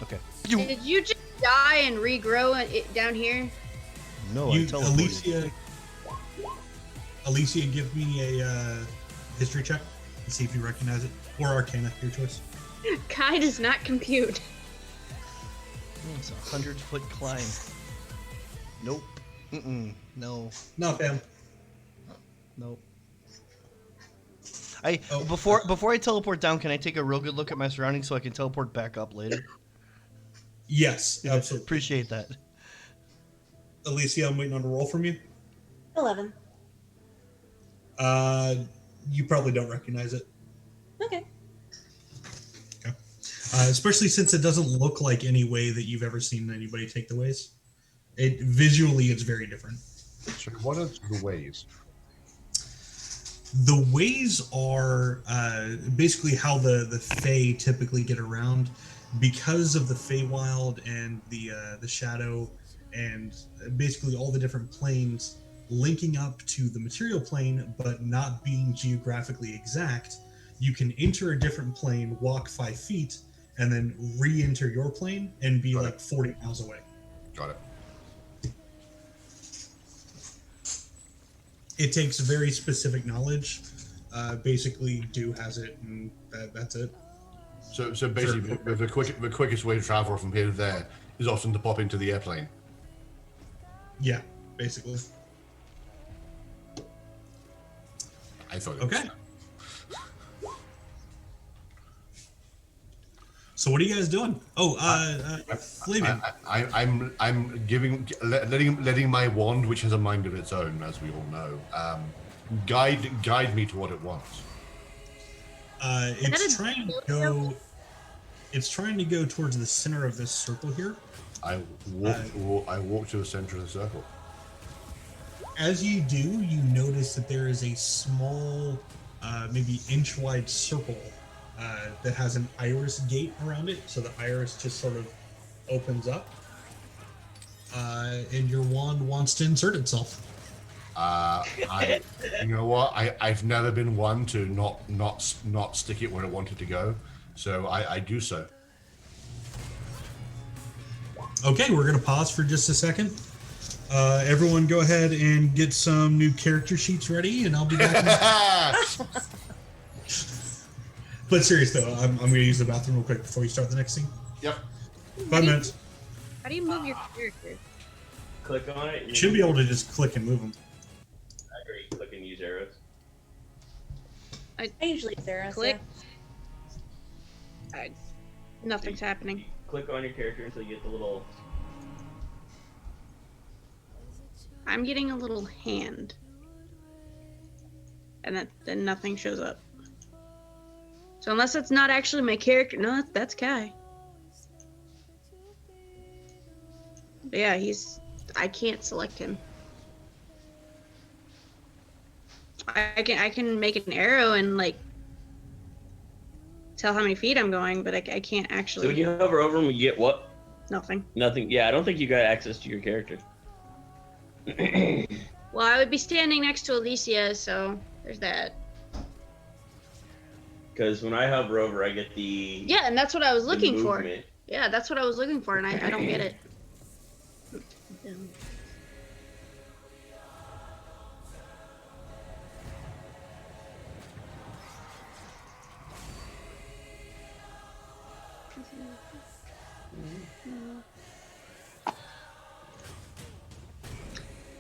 Okay. Did you just die and regrow it down here? No, I You, teleported. Alicia, give me a history check and see if you recognize it, or Arcana, your choice. Kai does not compute. It's a 100-foot climb. Nope. No. No, fam. Nope. I Oh. before I teleport down, can I take a real good look at my surroundings so I can teleport back up later? Yes, absolutely. Appreciate that. Alicia, I'm waiting on a roll from you. 11. You probably don't recognize it. Okay. Okay. Especially since it doesn't look like any way that you've ever seen anybody take the ways. It visually, it's very different. So what are the ways? The ways are basically how the Fae typically get around, because of the Feywild and the Shadow, and basically all the different planes linking up to the material plane, but not being geographically exact. You can enter a different plane, walk 5 feet, and then re-enter your plane and be Got like 40 miles away. Got it. It takes very specific knowledge. Basically, Do has it, and that's it. So basically, the quickest way to travel from here to there is often to pop into the airplane. Yeah, basically. I thought. Okay. So what are you guys doing? Oh, Flavian. I'm letting my wand, which has a mind of its own, as we all know, guide me to what it wants. It's trying to go. It's trying to go towards the center of this circle here. I walk to the center of the circle. As you do, you notice that there is a small, maybe inch-wide circle that has an iris gate around it. So the iris just sort of opens up, and your wand wants to insert itself. You know what? I've never been one to not stick it where it wanted to go, so I do so. Okay, we're gonna pause for just a second. Everyone, go ahead and get some new character sheets ready, and I'll be back. But serious though, I'm gonna use the bathroom real quick before you start the next scene. Yep. 5 minutes. How do you move your character? Click on it. You should be able to just click and move them. I agree. Click and use arrows. I usually use arrows. Click. Nothing's happening. Click on your character until you get the little. I'm getting a little hand. And then nothing shows up. So unless it's not actually my character, no, that's Kai. But yeah, I can't select him. I can make an arrow and like tell how many feet I'm going, but I can't actually. So when you hover over him, you get what? Nothing. Nothing. Yeah, I don't think you got access to your character. Well, I would be standing next to Alicia, so there's that. Because when I hover over, I get the. Yeah, and that's what I was looking for. movement. Yeah, that's what I was looking for, and I don't get it.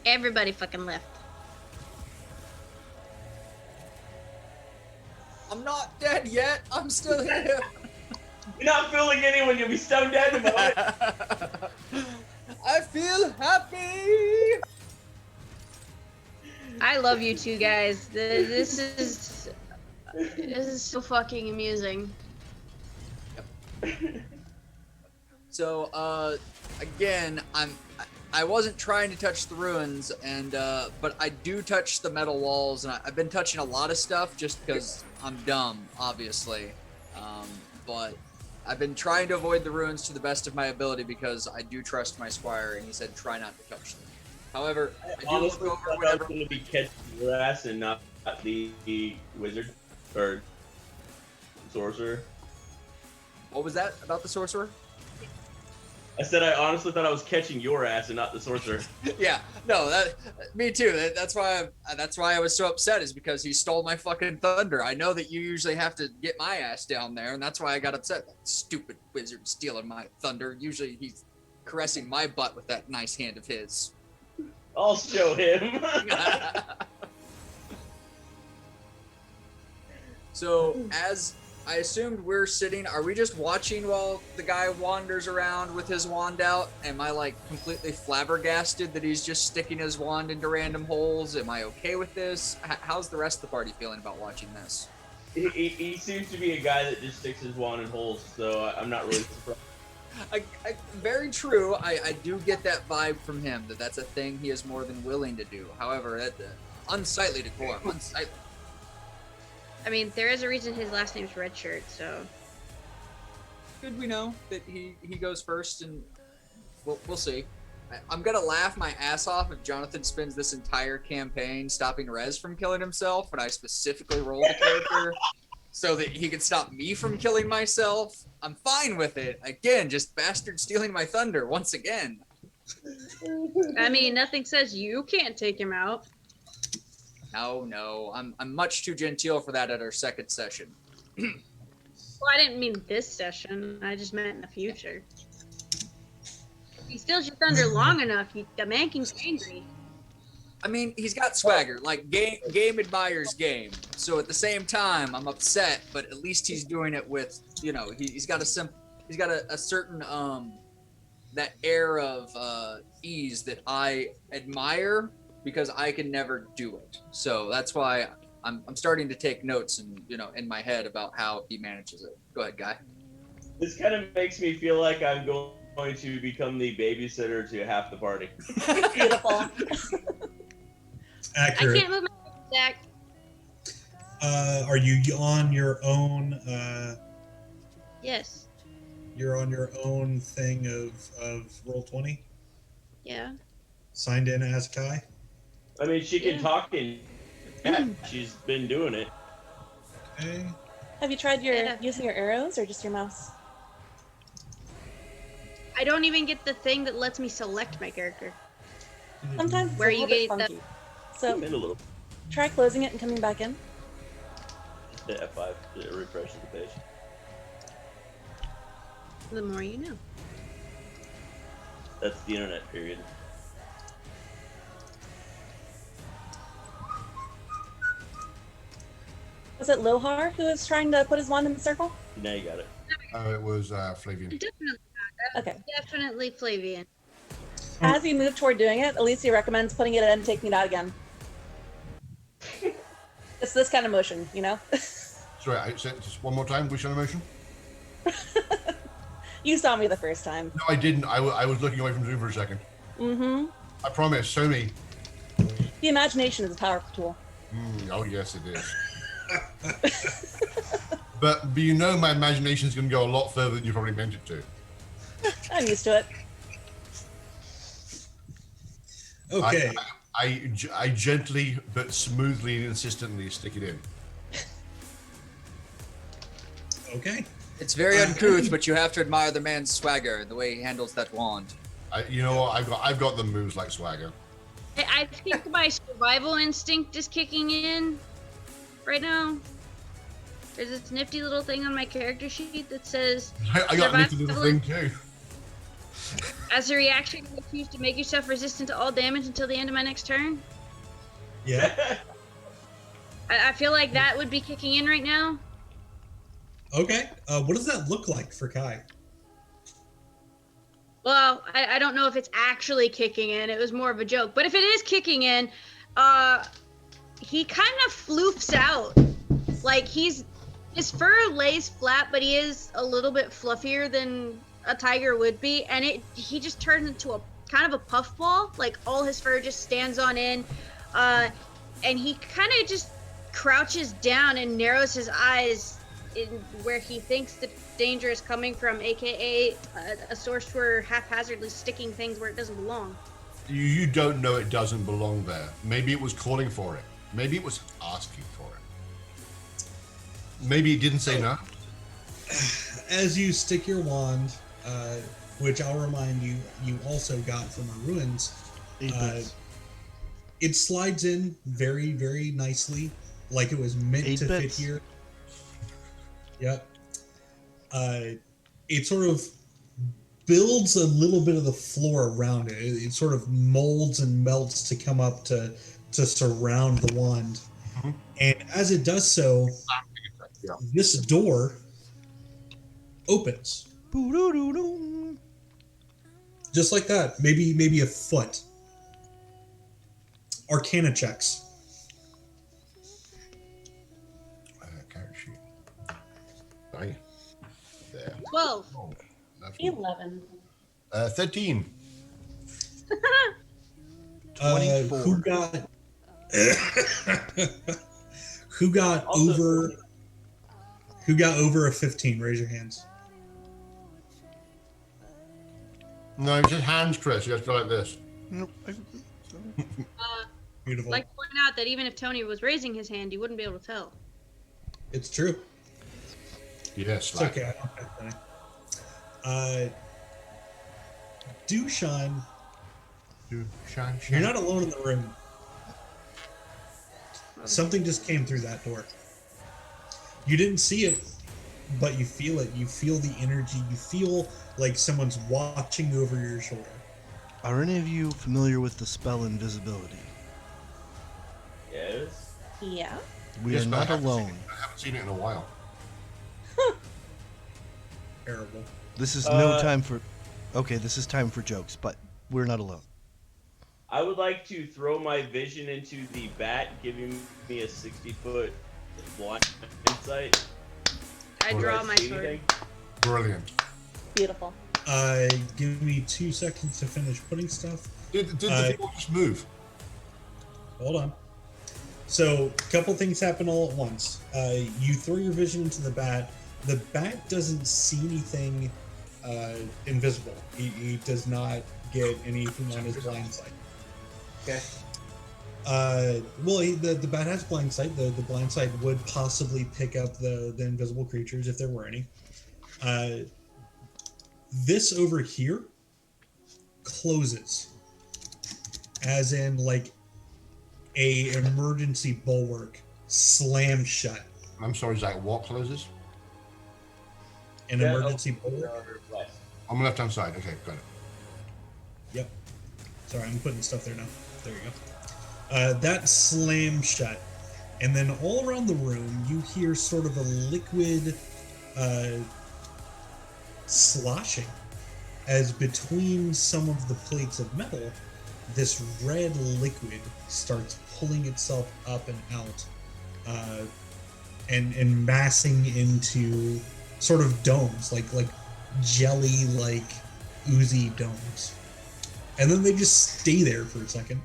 Everybody fucking left. I'm not dead yet. I'm still here. You're not fooling anyone. You'll be stone dead in a moment. I feel happy. I love you two guys. This is so fucking amusing. So, again, I wasn't trying to touch the ruins, but I do touch the metal walls, and I've been touching a lot of stuff just because I'm dumb, obviously. But I've been trying to avoid the ruins to the best of my ability because I do trust my squire, and he said try not to touch them. However, I do Honestly, look over I whenever. was going to be catching your ass and not the wizard or sorcerer. What was that about the sorcerer? I said I honestly thought I was catching your ass and not the sorcerer. Yeah, no, me too. That's why I was so upset, is because he stole my fucking thunder. I know that you usually have to get my ass down there, and that's why I got upset. That stupid wizard stealing my thunder. Usually he's caressing my butt with that nice hand of his. I'll show him. So, as I assumed we're sitting, are we just watching while the guy wanders around with his wand out? Am I like completely flabbergasted that he's just sticking his wand into random holes? Am I okay with this? How's the rest of the party feeling about watching this? He seems to be a guy that just sticks his wand in holes, so I'm not really surprised. Very true. I do get that vibe from him, that's a thing he is more than willing to do. However, unsightly decorum, unsightly. I mean, there is a reason his last name's Redshirt, so. Good we know that he goes first, and we'll see. I'm gonna laugh my ass off if Jonathan spends this entire campaign stopping Rez from killing himself, when I specifically rolled a character so that he could stop me from killing myself. I'm fine with it. Again, just bastard stealing my thunder once again. I mean, nothing says you can't take him out. No, I'm much too genteel for that at our second session. Well, I didn't mean this session. I just meant in the future. He steals your thunder long enough, the man can get angry. I mean, he's got swagger. Like game admires game. So at the same time, I'm upset, but at least he's doing it with, you know, he's got a certain that air of ease that I admire because I can never do it. So that's why I'm starting to take notes and, you know, in my head about how he manages it. Go ahead, Guy. This kind of makes me feel like I'm going to become the babysitter to half the party. Beautiful. Accurate. I can't move my stack. Are you on your own? Yes. You're on your own thing of Roll20? Yeah. Signed in as Kai? I mean, she can Yeah. talk and yeah, she's been doing it. Okay. Have you tried using your arrows or just your mouse? I don't even get the thing that lets me select my character. Sometimes it's Where a you little bit get the- funky. So In a little. try closing it and coming back in. The F5 to refresh the page. The more you know. That's the internet period. Was it Lohar who was trying to put his wand in the circle? Now you got it. It was Flavian. Definitely, Okay. definitely Flavian. As you move toward doing it, Alicia recommends putting it in and taking it out again. It's this kind of motion, you know? Sorry, I said just one more time. Which animation? You saw me the first time. No, I didn't. I was looking away from Zoom for a second. Mm-hmm. I promise, Sony. The imagination is a powerful tool. Oh, yes, it is. but you know my imagination is going to go a lot further than you probably meant it to. I'm used to it. Okay. I gently but smoothly and insistently stick it in. Okay. It's very uncouth, but you have to admire the man's swagger and the way he handles that wand. You know what? I've got the moves like swagger. I think my survival instinct is kicking in right now. There's this nifty little thing on my character sheet that says, I got a nifty little thing too. as a reaction, you choose to make yourself resistant to all damage until the end of my next turn. Yeah. I feel like that would be kicking in right now. Okay. What does that look like for Kai? Well, I don't know if it's actually kicking in. It was more of a joke. But if it is kicking in, he kind of floofs out. Like his fur lays flat, but he is a little bit fluffier than a tiger would be, and he just turns into a kind of a puffball. Like all his fur just stands on end, and he kind of just crouches down and narrows his eyes in where he thinks the danger is coming from, aka a source for haphazardly sticking things where it doesn't belong. You don't know it doesn't belong there. Maybe it was calling for it. Maybe it was asking for it. Maybe it didn't say no. As you stick your wand, which I'll remind you, you also got from the ruins, it slides in very, very nicely, like it was meant to fit here. Yep. It sort of builds a little bit of the floor around it. It sort of molds and melts to come up to surround the wand. Mhm. And as it does so, Yeah. this door opens. Just like that. Maybe a foot. Arcana checks. Character sheet. Right. There. 12. Oh, that's 11. 13. 24. Who got who got Also- over a 15? Raise your hands. No, it's just hands, Chris. You have to go like this. Beautiful. Like to point out that even if Tony was raising his hand, you wouldn't be able to tell. It's true. Yes. It's okay. I don't have any. Dushan, you're not alone in the room. Something just came through that door. You didn't see it but you feel it. You feel the energy. You feel like someone's watching over your shoulder. Are any of you familiar with the spell invisibility? Yes. Yeah. We Yes, are but not alone. I haven't seen it in a while. Terrible. This is no time for. Okay, this is time for jokes, but we're not alone. I would like to throw my vision into the bat, giving me a 60-foot blind sight. I Or draw I my see sword. anything? Brilliant. Beautiful. Give me 2 seconds to finish putting stuff. Did the people just move? Hold on. So, a couple things happen all at once. You throw your vision into the bat. The bat doesn't see anything invisible. He does not get anything on his blind sight. Okay. The bat has blind sight. The blind sight would possibly pick up the invisible creatures if there were any. This over here closes, as in like a emergency bulwark slams shut. I'm sorry, Zach. What closes? An emergency bulwark. West. On the left-hand side. Okay, got it. Yep. Sorry, I'm putting stuff there now. There you go. That slams shut, and then all around the room you hear sort of a liquid sloshing, as between some of the plates of metal, this red liquid starts pulling itself up and out, and massing into sort of domes, like jelly, like oozy domes, and then they just stay there for a second.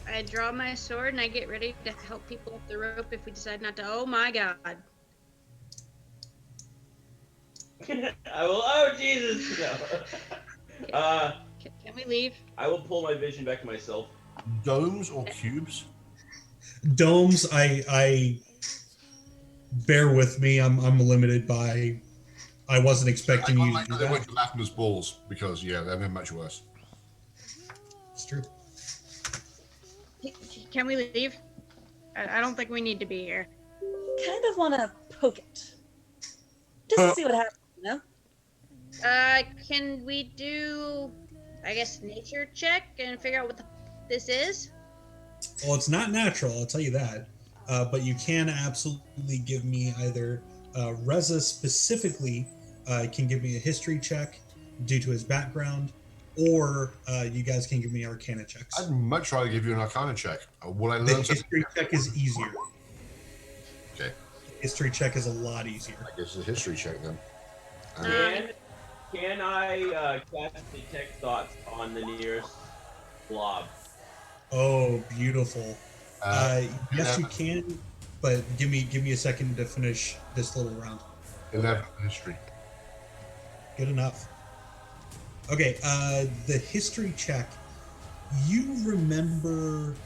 I draw my sword and I get ready to help people up the rope if we decide not to. Oh my god. I will. Oh Jesus! No. Can we leave? I will pull my vision back to myself. Domes or cubes? Domes, I bear with me. I'm limited by. I wasn't expecting you to do They that. went to Laughter's balls because they've been much worse. It's true. Can we leave? I don't think we need to be here. Kind of want to poke it. Just to see what happens, you know? Can we do, I guess, nature check and figure out what this is? Well, it's not natural, I'll tell you that. But you can absolutely give me either Reza specifically can give me a history check due to his background, or you guys can give me Arcana checks. I'd much rather give you an Arcana check. Will I The learn something? history check is easier. Okay, History check is a lot easier. I guess it's a history check then. Can I cast detect thoughts on the nearest blob? Oh, beautiful. Yes, you yeah. can, but give me a second to finish this little round. 11 history. Good enough. Okay, the history check. You remember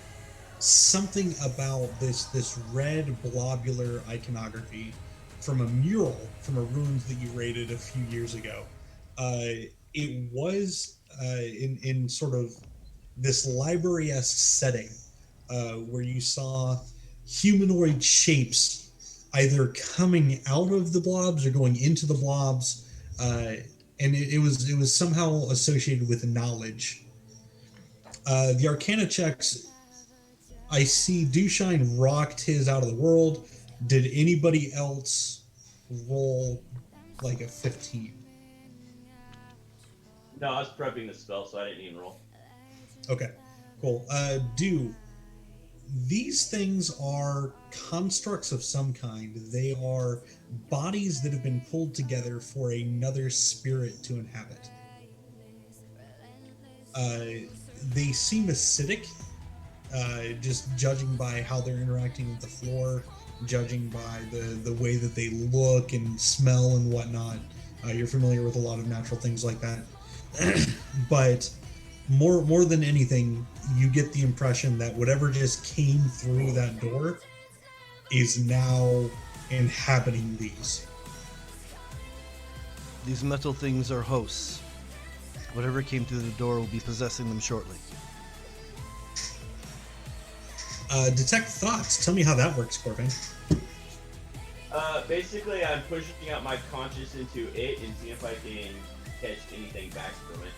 something about this red blobular iconography from a mural from a ruins that you raided a few years ago. It was in sort of this library-esque setting where you saw humanoid shapes either coming out of the blobs or going into the blobs, and it was somehow associated with knowledge. The Arcana checks, I see Dushine rocked his out of the world. Did anybody else roll like a 15? No, I was prepping the spell, so I didn't even roll. Okay, cool. These things are constructs of some kind. They are bodies that have been pulled together for another spirit to inhabit. They seem acidic, just judging by how they're interacting with the floor, judging by the way that they look and smell and whatnot. You're familiar with a lot of natural things like that. But more than anything, you get the impression that whatever just came through that door is now inhabiting these. These metal things are hosts. Whatever came through the door will be possessing them shortly. Detect thoughts. Tell me how that works, Corbin. Basically, I'm pushing out my conscious into it and seeing if I can catch anything back from it.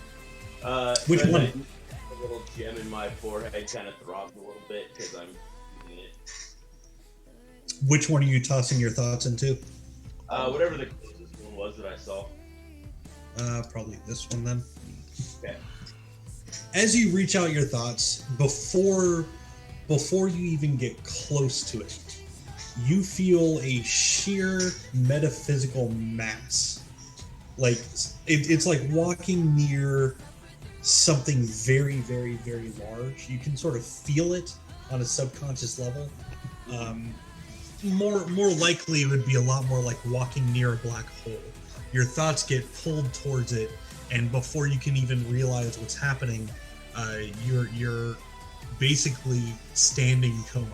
Which so one? A little gem in my forehead kind of throbs a little bit because I'm using it. Which one are you tossing your thoughts into? Whatever the closest one was that I saw. Probably this one then. Okay. As you reach out your thoughts, before you even get close to it, you feel a sheer metaphysical mass. Like it's like walking near something very, very, very large. You can sort of feel it on a subconscious level. More likely, it would be a lot more like walking near a black hole. Your thoughts get pulled towards it, and before you can even realize what's happening, you're basically standing coma.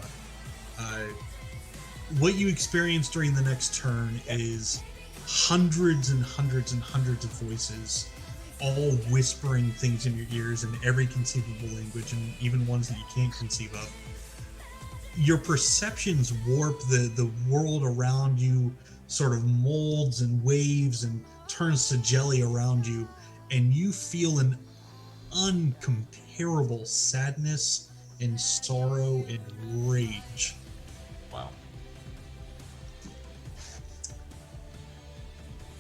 What you experience during the next turn is hundreds and hundreds and hundreds of voices, all whispering things in your ears in every conceivable language, and even ones that you can't conceive of. Your perceptions warp, the world around you sort of molds and waves and turns to jelly around you, and you feel an uncomparable sadness and sorrow and rage. Wow.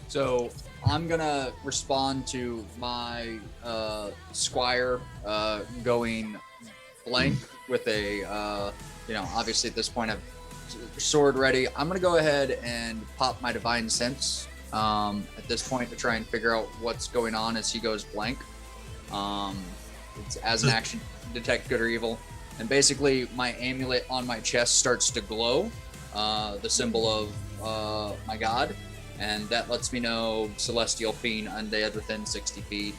So I'm gonna respond to my squire going blank with a obviously at this point I've sword ready. I'm gonna go ahead and pop my divine sense at this point to try and figure out what's going on as he goes blank. It's as an action, detect good or evil, and basically my amulet on my chest starts to glow, the symbol of my god. And that lets me know Celestial Fiend, Undead within 60 feet,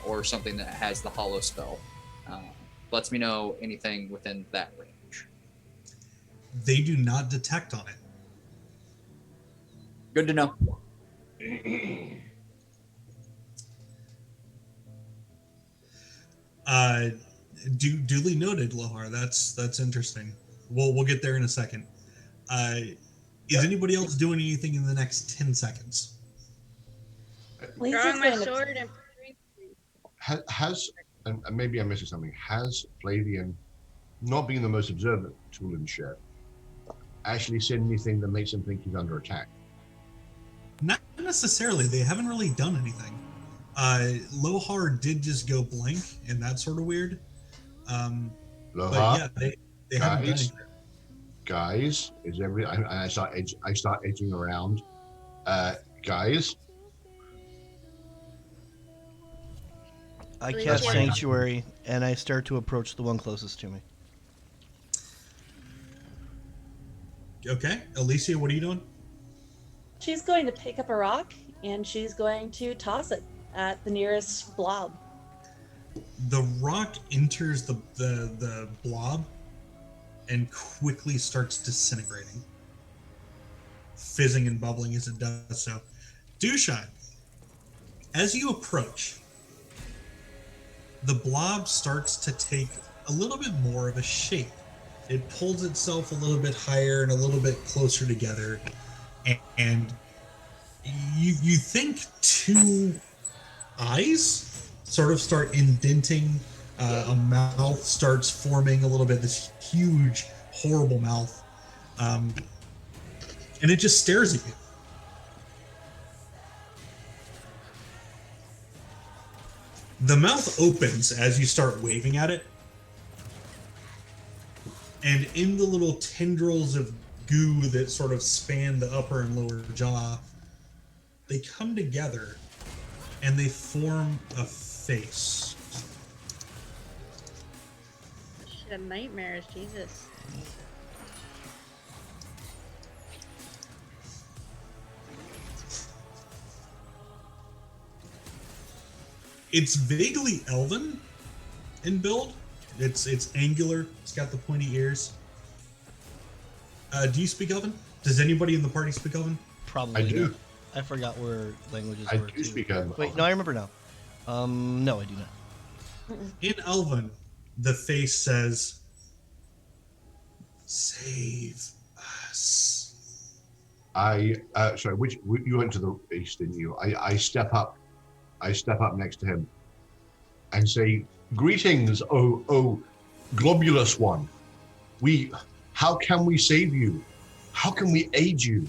or something that has the Hollow spell. Lets me know anything within that range. They do not detect on it. Good to know. Duly noted, Lohar. That's interesting. We'll get there in a second. Is anybody else doing anything in the next 10 seconds? Lisa's Drawing my going to- sword and Has and maybe I'm missing something. Has Flavian, not being the most observant tool in ship, actually seen anything that makes him think he's under attack? Not necessarily. They haven't really done anything. Lohar did just go blank, and that's sort of weird. Lohar, But yeah, they haven't done anything. guys, I start edging around. Guys, I Please cast do. Sanctuary, and I start to approach the one closest to me. Okay, Alicia, what are you doing? She's going to pick up a rock and she's going to toss it at the nearest blob. The rock enters the blob and quickly starts disintegrating, fizzing and bubbling as it does so. Dushan, as you approach, the blob starts to take a little bit more of a shape. It pulls itself a little bit higher and a little bit closer together, and you think two eyes sort of start indenting, a mouth starts forming a little bit, this huge, horrible mouth, and it just stares at you. The mouth opens as you start waving at it, and in the little tendrils of goo that sort of span the upper and lower jaw, they come together and they form a face. shit of nightmares, Jesus. It's vaguely elven in build. It's angular. It's got the pointy ears. Do you speak Elven? Does anybody in the party speak Elven? Probably. I do. not. I forgot where languages I were. do too. speak Elven. Wait, no, I remember now. No, I do not. In Elven, the face says, "Save us." Sorry, you went to the east, didn't you? I step up next to him and say, "Greetings, oh, globulous one. How can we save you? How can we aid you?"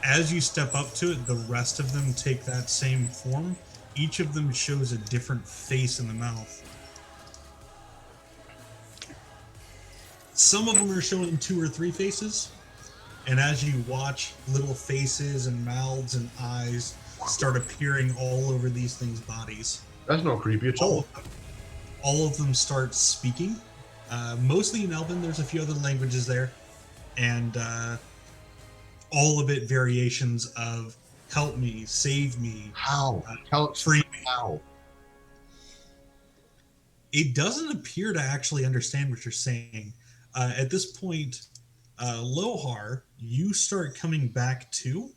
As you step up to it, the rest of them take that same form. Each of them shows a different face in the mouth. Some of them are showing 2 or 3 faces, and as you watch, little faces and mouths and eyes start appearing all over these things' bodies. That's not creepy at all. All of them start speaking, mostly in Elven. There's a few other languages there, and all of it variations of "help me," "save me," How? Tell us "free me." how. It doesn't appear to actually understand what you're saying. At this point, Lohar, you start coming back to,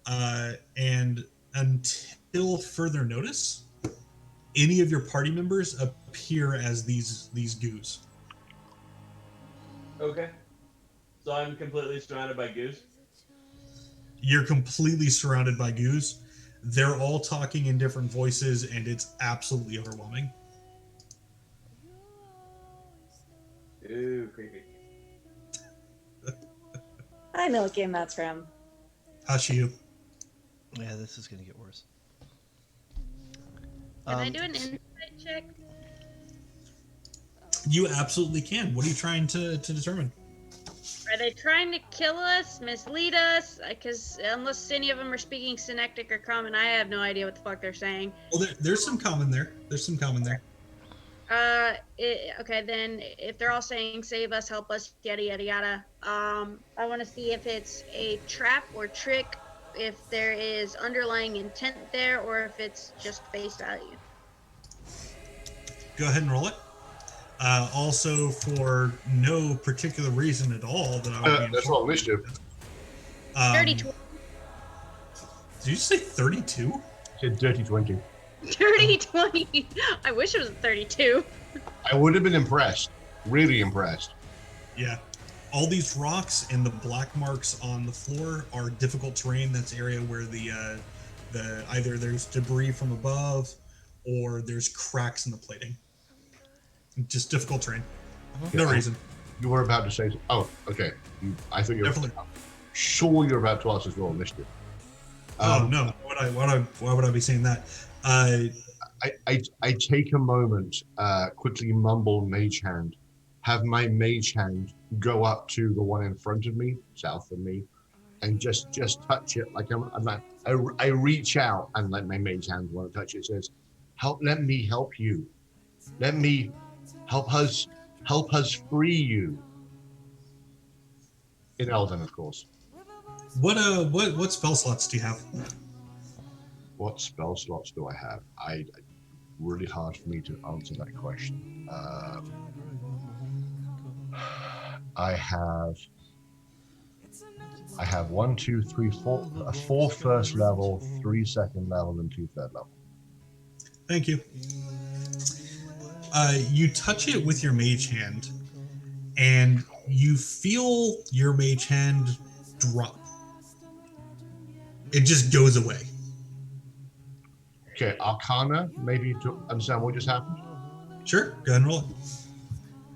and until further notice, any of your party members appear as these goos. Okay. So I'm completely surrounded by goose. You're completely surrounded by goos. They're all talking in different voices, and it's absolutely overwhelming. Ooh, creepy. I know what game that's from. Hush you. Yeah, this is gonna get worse. Can I do an insight check? You absolutely can. What are you trying to determine? Are they trying to kill us, mislead us? Because unless any of them are speaking Synectic or Common, I have no idea what the fuck they're saying. Well, there's some common there. Okay, then if they're all saying save us, help us, yada yada yada, I want to see if it's a trap or trick, if there is underlying intent there, or if it's just face value. Go ahead and roll it. Also, for no particular reason at all that I would be That's wrong, Mister. 32. Did you say 32? Said dirty 20. 30-20. I wish it was a 32. I would have been impressed. Really impressed. Yeah. All these rocks and the black marks on the floor are difficult terrain. That's area where the either there's debris from above or there's cracks in the plating. Just difficult terrain. No reason. You were about to say. Oh, okay. I thought you were. Definitely. Sure, you're about to ask as well, Mister. Oh no! Why would I be saying that? I take a moment, quickly mumble mage hand, have my mage hand go up to the one in front of me, south of me, and just touch it like I reach out and let my mage hand want to touch it. It says, let me help you. Let me help us free you. In Elven, of course. What spell slots do you have? What spell slots do I have? Really hard for me to answer that question. I have 1, 2, 3, 4, 4 first level, 3 second level, and 2 third level. Thank you. You touch it with your mage hand, and you feel your mage hand drop. It just goes away. Okay, Arcana, maybe to understand what just happened. Sure, go ahead and roll it.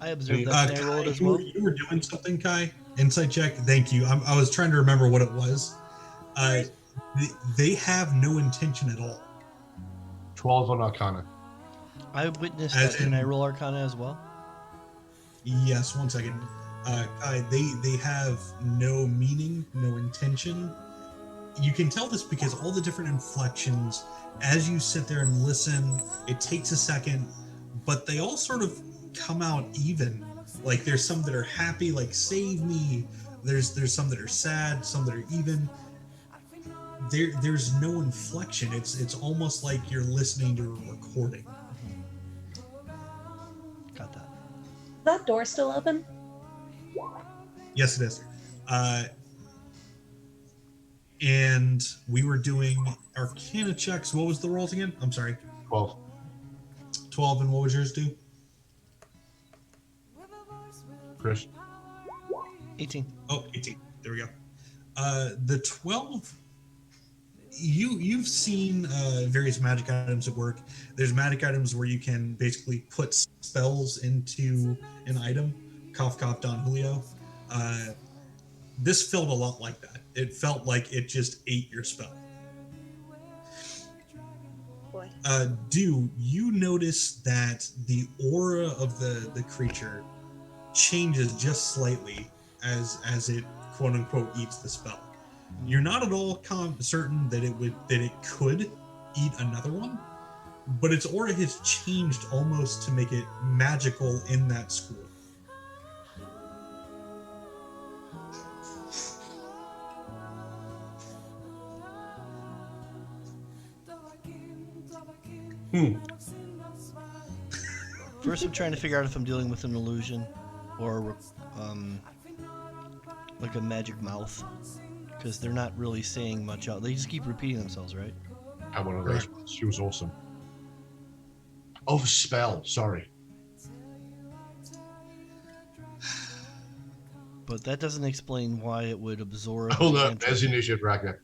I observed that and I rolled as well. You were doing something, Kai. Insight check. Thank you. I was trying to remember what it was. They have no intention at all. 12 on Arcana. I witnessed that. Can I roll Arcana as well? Yes, 1 second. Kai, they have no meaning, no intention. You can tell this because all the different inflections, as you sit there and listen, it takes a second, but they all sort of come out even. Like there's some that are happy, like save me. There's some that are sad, some that are even. There's no inflection. It's almost like you're listening to a recording. Got that. Is that door still open? Yes, it is. And we were doing Arcana checks. What was the rolls again? I'm sorry. 12. 12, and what was yours, do? Chris? 18. Oh, 18. There we go. The 12. You've seen various magic items at work. There's magic items where you can basically put spells into an item. Cough, cough, Don Julio. This felt a lot like that. It felt like it just ate your spell. Boy. Do you notice that the aura of the creature changes just slightly as it quote unquote eats the spell? You're not at all certain that it could eat another one, but its aura has changed almost to make it magical in that school. First, I'm trying to figure out if I'm dealing with an illusion or like a magic mouth, because they're not really saying much out. They just keep repeating themselves, right? Had one of those. She was awesome. Oh, spell. Sorry. But that doesn't explain why it would absorb. Oh, the look, cantrip. there's the initiative tracker.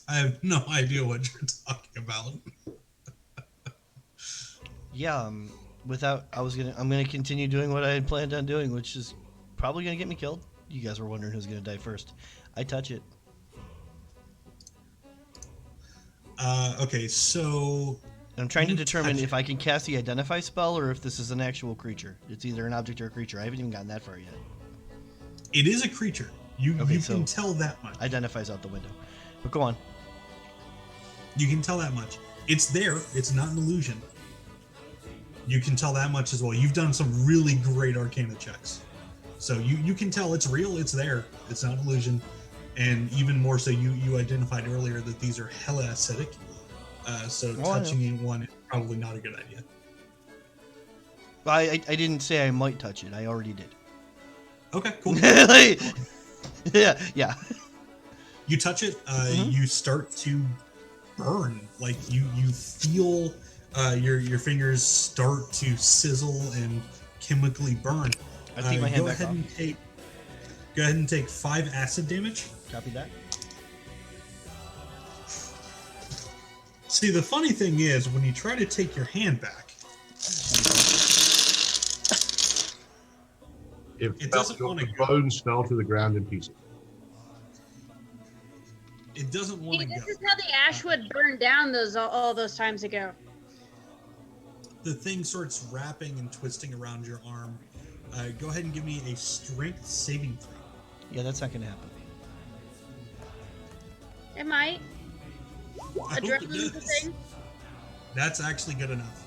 I have no idea what you're talking about. Yeah, I'm gonna continue doing what I had planned on doing, which is probably gonna get me killed. You guys were wondering who's gonna die first. I touch it. Okay, so And I'm trying to You determine touch if I can cast the identify spell or if this is an actual creature. It's either an object or a creature. I haven't even gotten that far yet. it is a creature. You Okay, you so- can tell that much. Identifies out the window. But go on. You can tell that much. It's there. It's not an illusion. You can tell that much as well. You've done some really great Arcana checks. So you can tell it's real. It's there. It's not an illusion. And even more so, you identified earlier that these are hella acidic. So Oh, I know. touching one is probably not a good idea. I didn't say I might touch it. I already did. Okay, cool. Like, yeah. You touch it, Mhm. you start to burn. Like you feel your fingers start to sizzle and chemically burn. I take my hand go back ahead off. and take go ahead and take 5 acid damage. Copy that. See, the funny thing is when you try to take your hand back, It doesn't wanna the go. bones fell to the ground in pieces. it doesn't want See, to this go. is how the Ashwood burned down all those times ago. The thing starts wrapping and twisting around your arm. Go ahead and give me a strength saving throw. Yeah, that's not gonna happen. It might. I hope it Adrenaline's a does. thing. That's actually good enough,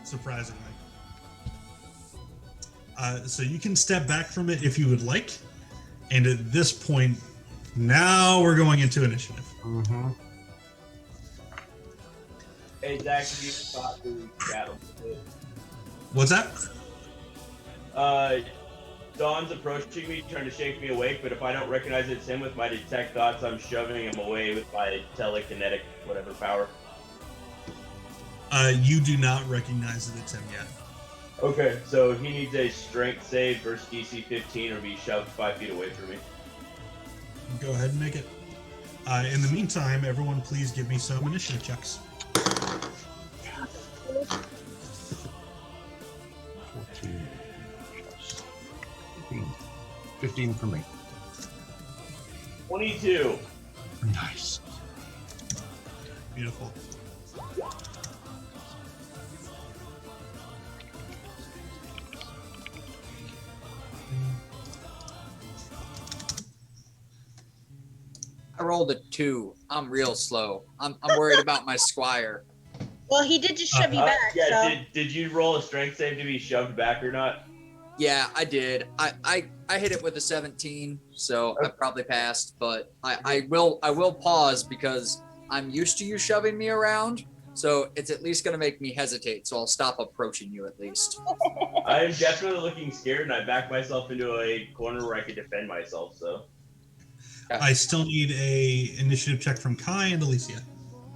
surprisingly. So you can step back from it if you would like. And at this point, now we're going into initiative. Mm-hmm. Hey, Zach, if you thought through battle. What's that? Dawn's approaching me, trying to shake me awake, but if I don't recognize it's him with my detect thoughts, I'm shoving him away with my telekinetic whatever power. You do not recognize that it's him yet. Okay, so he needs a strength save versus DC 15 or be shoved 5 feet away from me. Go ahead and make it. In the meantime, everyone please give me some initiative checks. 14 plus 15 for me. 22. Nice. Beautiful. I rolled a 2. I'm real slow. I'm worried about my squire. Well, he did just shove you back. Yeah, so. did you roll a strength save to be shoved back or not? Yeah, I did. I hit it with a 17, so I probably passed. But I will pause because I'm used to you shoving me around, so it's at least gonna make me hesitate. So I'll stop approaching you at least. I am definitely looking scared, and I backed myself into a corner where I could defend myself. So I still need a initiative check from Kai and Alicia.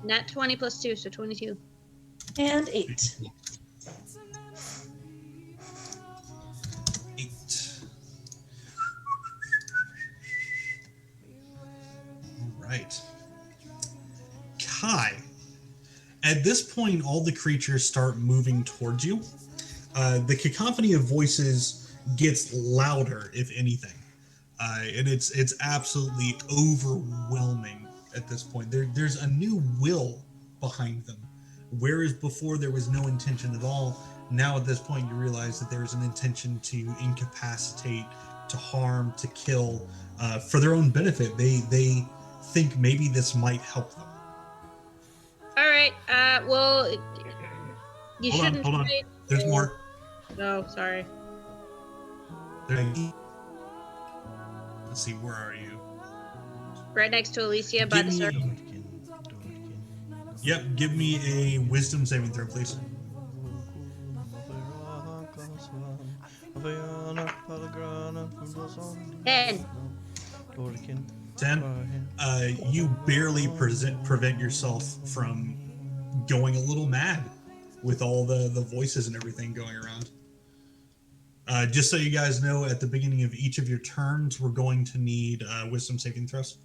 Nat 20 plus 2, so 22. And 8. 8. right. Kai. At this point, all the creatures start moving towards you. The cacophony of voices gets louder, if anything. And it's absolutely overwhelming at this point. There's a new will behind them. Whereas before there was no intention at all, now at this point you realize that there's an intention to incapacitate, to harm, to kill, for their own benefit. They think maybe this might help them. All right. Well, you Hold on, shouldn't. hold on. trade- There's more. Oh, sorry. Let's see, where are you? Right next to Alicia by Give the me, circle. yep, give me a wisdom saving throw, please. Ten. 10. You barely prevent yourself from going a little mad with all the voices and everything going around. Just so you guys know, at the beginning of each of your turns, we're going to need wisdom saving throws.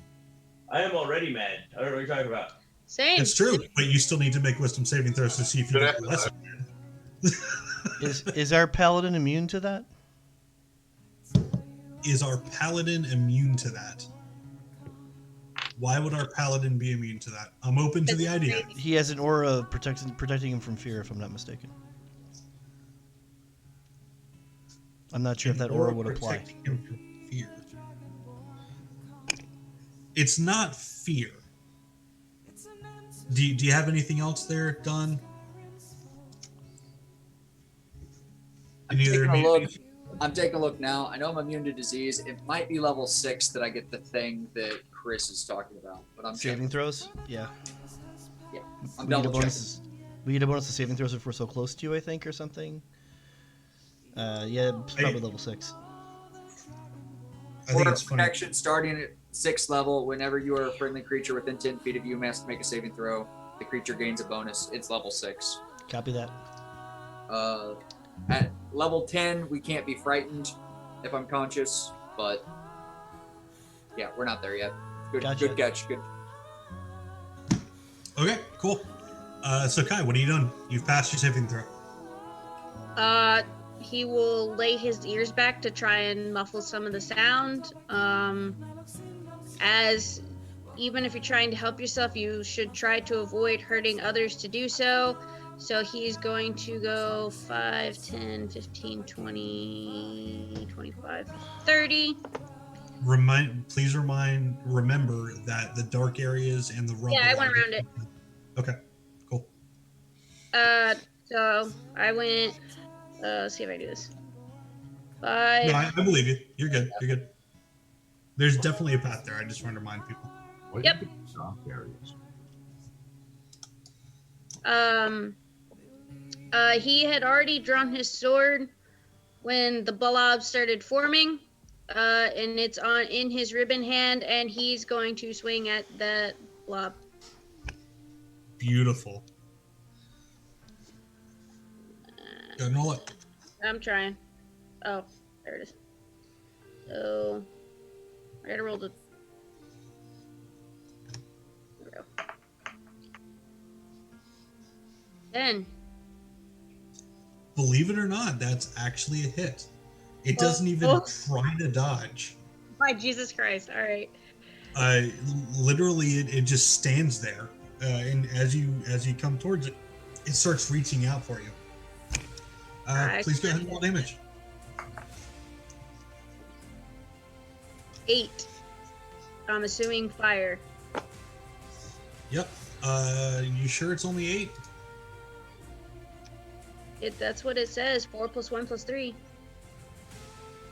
I am already mad. I don't know what you're talking about. Same. It's true, but you still need to make wisdom saving throws to see if you get less mad. Is our paladin immune to that? Is our paladin immune to that? Why would our paladin be immune to that? I'm open to the idea. He has an aura protecting him from fear, if I'm not mistaken. I'm not sure if that aura would apply. Protecting him from fear. It's not fear. Do you have anything else there, Don? I'm taking a look now. I know I'm immune to disease. It might be level 6 that I get the thing that Chris is talking about, but I'm Saving checking. throws? Yeah. Yeah, I'm We get a double bonus. checking. We get a bonus to saving throws if we're so close to you, I think, or something. Yeah, it's probably level 6. I think Order it's of funny. protection starting at 6th level. Whenever you are a friendly creature within 10 feet of you, must make a saving throw. The creature gains a bonus. It's level 6. Copy that. At level 10, we can't be frightened if I'm conscious, but yeah, we're not there yet. Good, Gotcha. good catch. Good. Okay, cool. So Kai, what are you doing? You've passed your saving throw. He will lay his ears back to try and muffle some of the sound. As even if you're trying to help yourself, you should try to avoid hurting others to do so. So he's going to go 5, 10, 15, 20, 25, 30. Remember that the dark areas and the rubble. Yeah, I went around it. Okay, cool. So I went, let's see if I do this. 5. No, I believe you. You're good. You're good. There's definitely a path there. I just want to remind people. What Yep. dark areas? He had already drawn his sword when the blob started forming, and it's in his ribbon hand, and he's going to swing at the blob. Beautiful. Go Nola. I'm trying. Oh, there it is. So I gotta roll the. There we go. 10. Believe it or not, that's actually a hit. It doesn't even try to dodge. My Jesus Christ! All right. Literally, it just stands there, and as you come towards it, it starts reaching out for you. Please go ahead and roll damage. 8. I'm assuming fire. Yep. You sure it's only 8? That's what it says. 4 + 1 + 3.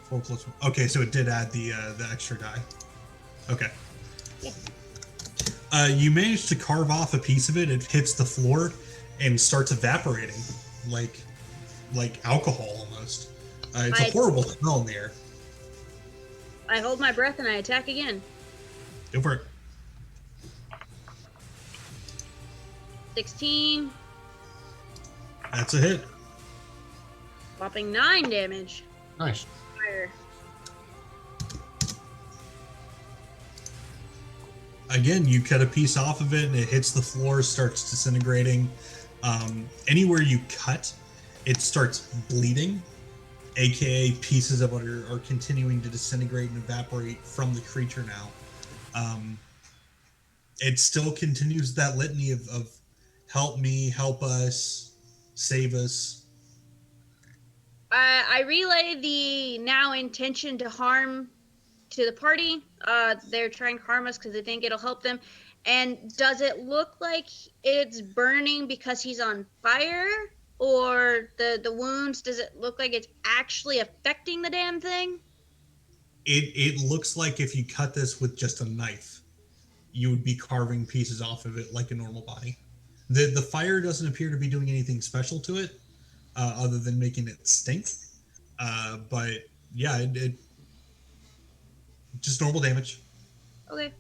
4 plus 1. Okay, so it did add the extra die. Okay. Yeah. You managed to carve off a piece of it. It hits the floor and starts evaporating, like alcohol almost. It's a horrible smell in the air. I hold my breath and I attack again. Go for it. 16. That's a hit. Whopping 9 damage. Nice. Fire. Again, you cut a piece off of it and it hits the floor, starts disintegrating. Anywhere you cut, it starts bleeding, aka pieces of it are continuing to disintegrate and evaporate from the creature now. It still continues that litany of help me, help us, save us. I relay the now intention to harm to the party. They're trying to harm us because they think it'll help them. And does it look like it's burning because he's on fire? Or the wounds, does it look like it's actually affecting the damn thing? It looks like if you cut this with just a knife, you would be carving pieces off of it like a normal body. The fire doesn't appear to be doing anything special to it, other than making it stink. But yeah, it just normal damage. Okay.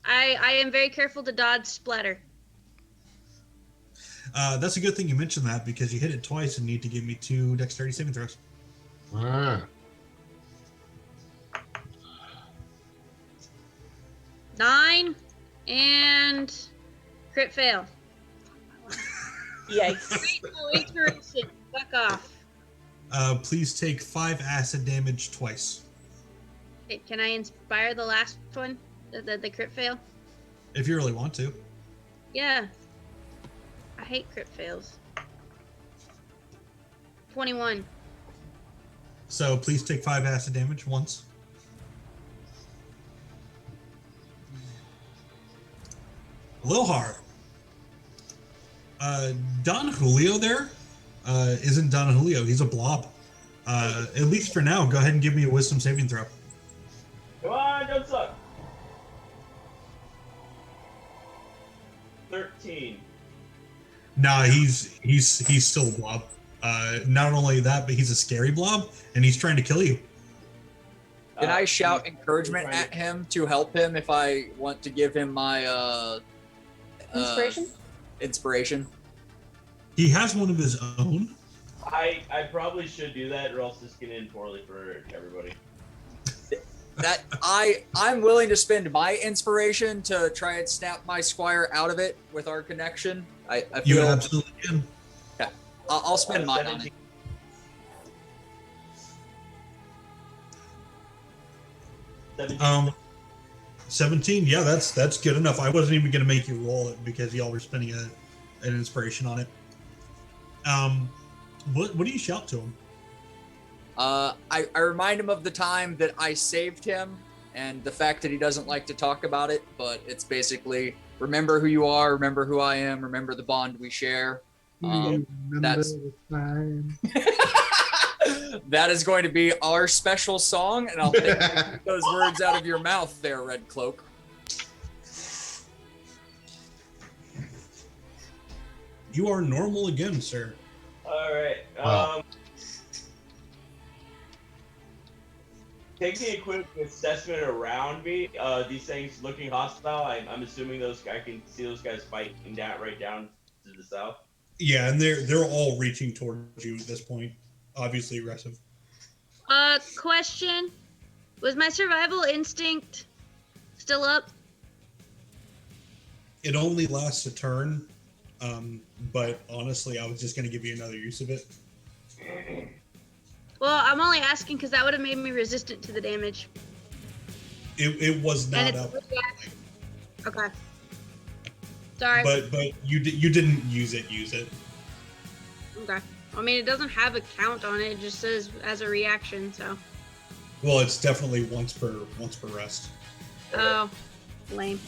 I am very careful to dodge splatter. That's a good thing you mentioned that because you hit it twice and need to give me 2 dexterity saving throws. Ah. 9 and crit fail. Yikes. Great, no inspiration. Fuck off. Please take 5 acid damage twice. Okay, can I inspire the last one? The crit fail? If you really want to. Yeah. I hate crit fails. 21. So please take 5 acid damage once. A little hard. Don Julio there isn't Don Julio. He's a blob. At least for now, go ahead and give me a wisdom saving throw. Come on, don't suck. 13. Nah, he's still a blob. Not only that, but he's a scary blob, and he's trying to kill you. Can I shout encouragement at him to help him if I want to give him my Inspiration? inspiration? He has one of his own. I probably should do that, or else this can end poorly for everybody. That I'm willing to spend my inspiration to try and snap my squire out of it with our connection. I You feel absolutely can. I'll spend mine on it. 17. 17. Yeah, that's good enough. I wasn't even gonna make you roll it because y'all were spending an inspiration on it. What do you shout to him? I remind him of the time that I saved him and the fact that he doesn't like to talk about it, but it's basically remember who you are, remember who I am, remember the bond we share. That's that is going to be our special song, and I'll take those words out of your mouth there, Red Cloak. You are normal again, sir. All right. Wow. Taking a quick assessment around me. These things looking hostile. I'm assuming I can see those guys fighting down right down to the south. Yeah, and they're all reaching towards you at this point. Obviously aggressive. Question. Was my survival instinct still up? It only lasts a turn, but honestly, I was just going to give you another use of it. Well, I'm only asking because that would have made me resistant to the damage. It was And not it's up, okay. Sorry. but you didn't use it. Okay. I mean, it doesn't have a count on it. It just says as a reaction. So. Well, it's definitely once per rest. Oh, lame.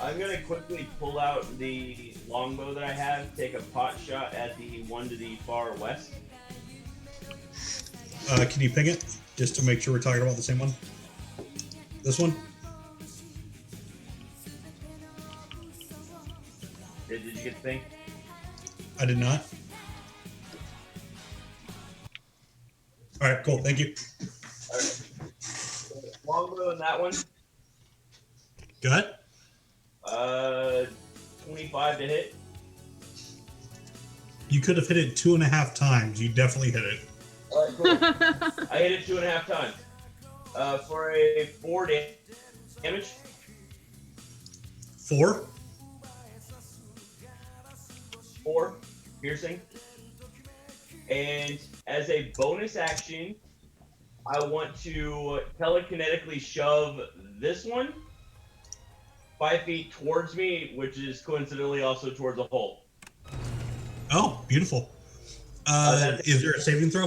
I'm gonna quickly pull out the longbow that I have, take a pot shot at the one to the far west. Can you ping it just to make sure we're talking about the same one? This one? Did you get the thing? I did not. All right, cool. Thank you. All right. Longbow in that one. Go ahead. 25 to hit. You could have hit it 2.5 times. You definitely hit it. All right, cool. I hit it 2.5 times. For a 4 damage. 4. 4 piercing. And as a bonus action, I want to telekinetically shove this one 5 feet towards me, which is coincidentally also towards a hole. Oh, beautiful. That's Is there a saving throw?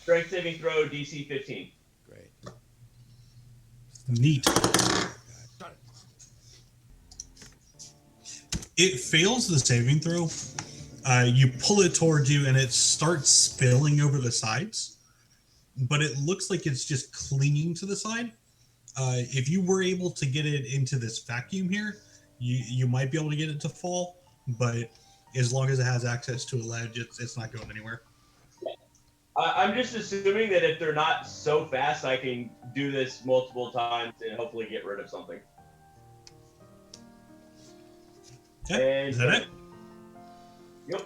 strength saving throw, DC 15. Great. Neat. It fails the saving throw. You pull it towards you, and it starts spilling over the sides, but it looks like it's just clinging to the side. If you were able to get it into this vacuum here, you might be able to get it to fall, but as long as it has access to a ledge, it's not going anywhere. I'm just assuming that if they're not so fast, I can do this multiple times and hopefully get rid of something. Okay, And is that it? Yep.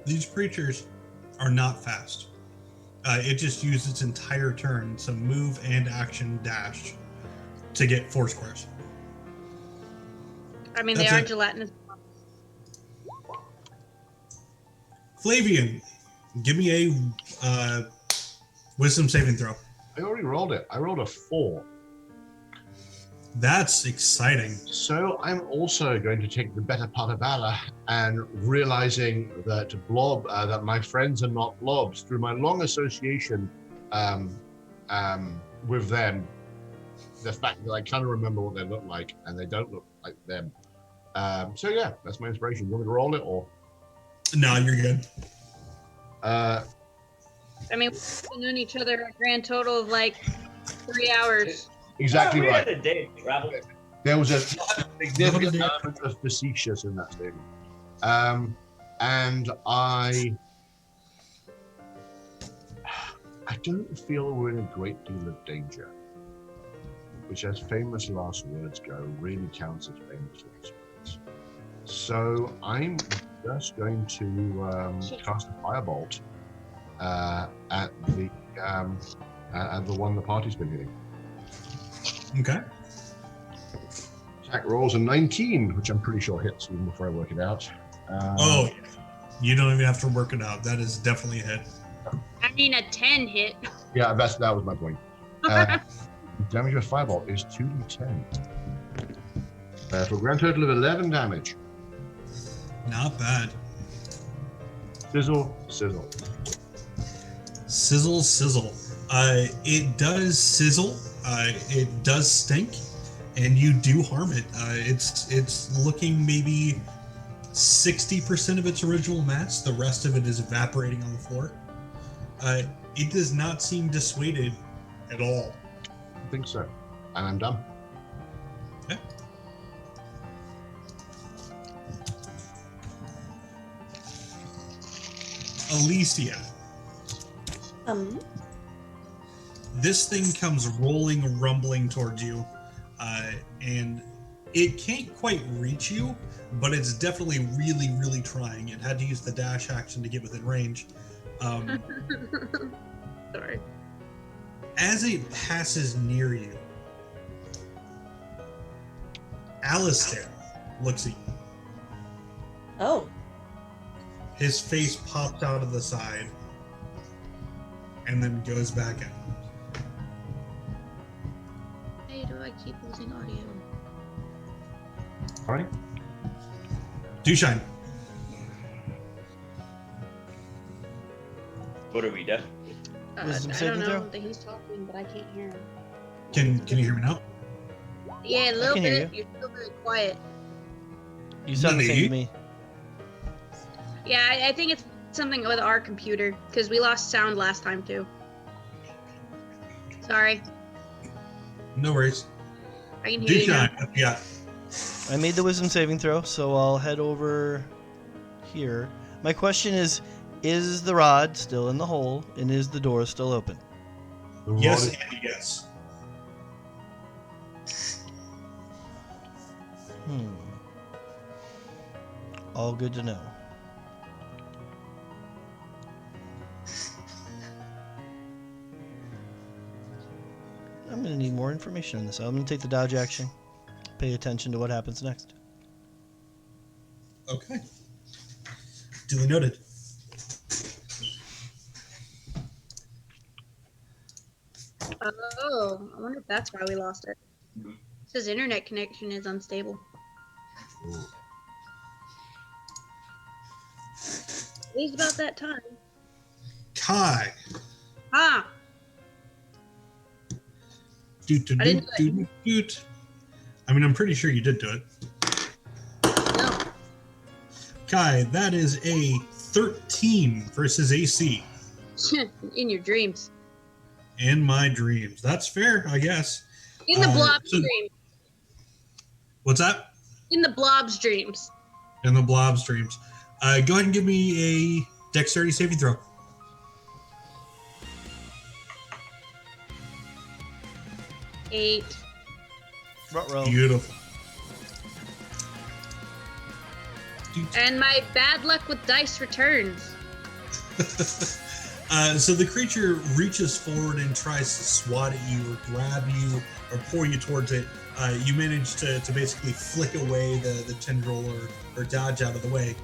These creatures are not fast. It just used its entire turn, so move and action dash, to get 4 squares. I mean, That's they are it. gelatinous. Flavian, give me a wisdom saving throw. I already rolled it. I rolled a 4. That's exciting. So I'm also going to take the better part of valor and realizing that that my friends are not blobs through my long association with them. The fact that I kind of remember what they look like and they don't look like them. So yeah, that's my inspiration. You want me to roll it or? No, you're good. Uh, I mean, we've known each other a grand total of like 3 hours. exactly we right. had a day to travel. There was a significant element of facetious in that statement. And I don't feel we're in a great deal of danger, which, as famous last words go, really counts as famous last words. So I'm just going to cast a firebolt at the one the party's been hitting. Okay. Attack rolls a 19, which I'm pretty sure hits even before I work it out. Oh, you don't even have to work it out. That is definitely a hit. I mean, a 10 hit. Yeah, that was my point. Damage with firebolt is 2d10. For a grand total of 11 damage. Not bad. Sizzle, sizzle. Sizzle, sizzle. It does sizzle. It does stink, and you do harm it. It's looking maybe 60% of its original mass. The rest of it is evaporating on the floor. It does not seem dissuaded at all. I think so. And I'm done. Okay. Alicia. This thing comes rolling, rumbling towards you, and it can't quite reach you, but it's definitely really, really trying. It had to use the dash action to get within range. Sorry. As it passes near you, Alistair looks at you. Oh, His face pops out of the side and then goes back out. Hey, do I keep losing audio? All right. Dushine. What are we, deaf? Wisdom I saving don't know throw? that he's talking, but I can't hear him. Can you hear me now? Yeah, a little can hear bit. You're still very quiet. You sound the same to Nani? me. Yeah, I think it's something with our computer because we lost sound last time too. Sorry, No worries. I can hear you now. Dushine, yeah. I made the wisdom saving throw, so I'll head over here. My question is the rod still in the hole, and is the door still open? The rod Yes is- and yes. All good to know. I'm gonna need more information on this. I'm gonna take the dodge action. Pay attention to what happens next. Okay. Duly noted. Oh, I wonder if that's why we lost it. It says internet connection is unstable. It's about that time. Kai. Ah, Doot, doot, I didn't doot, doot, doot. I mean, I'm pretty sure you did do it. no. Kai, that is a 13 versus AC. In your dreams. In my dreams. That's fair, I guess. In the blob's so- dreams. What's that? In the blob's dreams. In the blob's dreams. Go ahead and give me a dexterity saving throw. Eight. Ruh-roh. Beautiful. And my bad luck with dice returns. So the creature reaches forward and tries to swat at you or grab you or pull you towards it. You manage to basically flick away the tendril or dodge out of the way.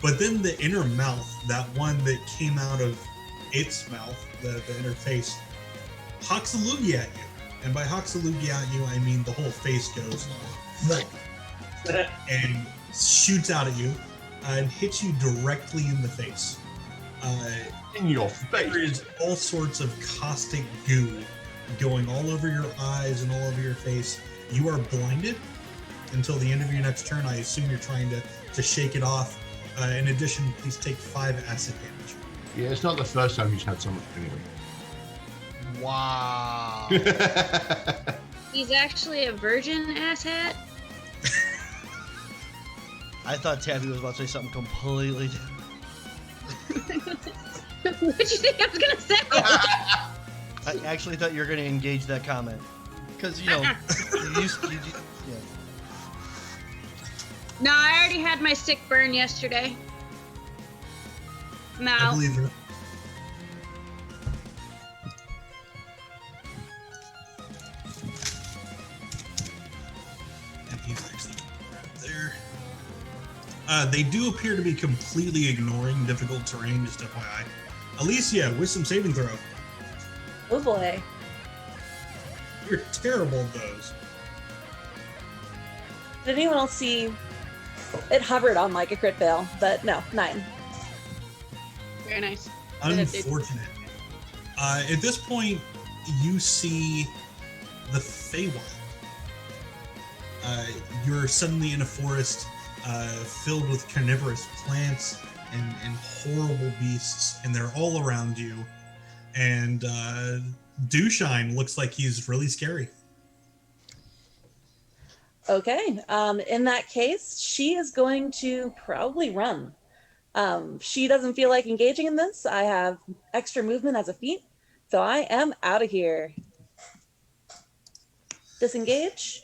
But then the inner mouth, that one that came out of its mouth, the inner face, hawks a loogie at you. And by hawks a loogie at you, I mean the whole face goes and shoots out at you and hits you directly in the face. In your face. There is all sorts of caustic goo going all over your eyes and all over your face. You are blinded until the end of your next turn. I assume you're trying to shake it off. In addition, please take 5 acid damage. Yeah, it's not the first time he's had someone anyway. Wow. He's actually a virgin asshat. I thought Tabby was about to say something completely different. What'd you think I was gonna say? I actually thought you were going to engage that comment. Because, you yeah. No, I already had my sick burn yesterday. I Now, believe it. And he's actually right there. They do appear to be completely ignoring difficult terrain, just FYI. Alicia, wisdom saving throw. Oh boy. You're terrible at those. Did anyone else see? It hovered on like a crit fail, but no, 9. very nice. Unfortunate. At this point, you see the Feywild. You're suddenly in a forest filled with carnivorous plants and horrible beasts, and they're all around you. And Dewshine looks like he's really scary. Okay. In that case, she is going to probably run. She doesn't feel like engaging in this. I have extra movement as a feat, so I am out of here. Disengage.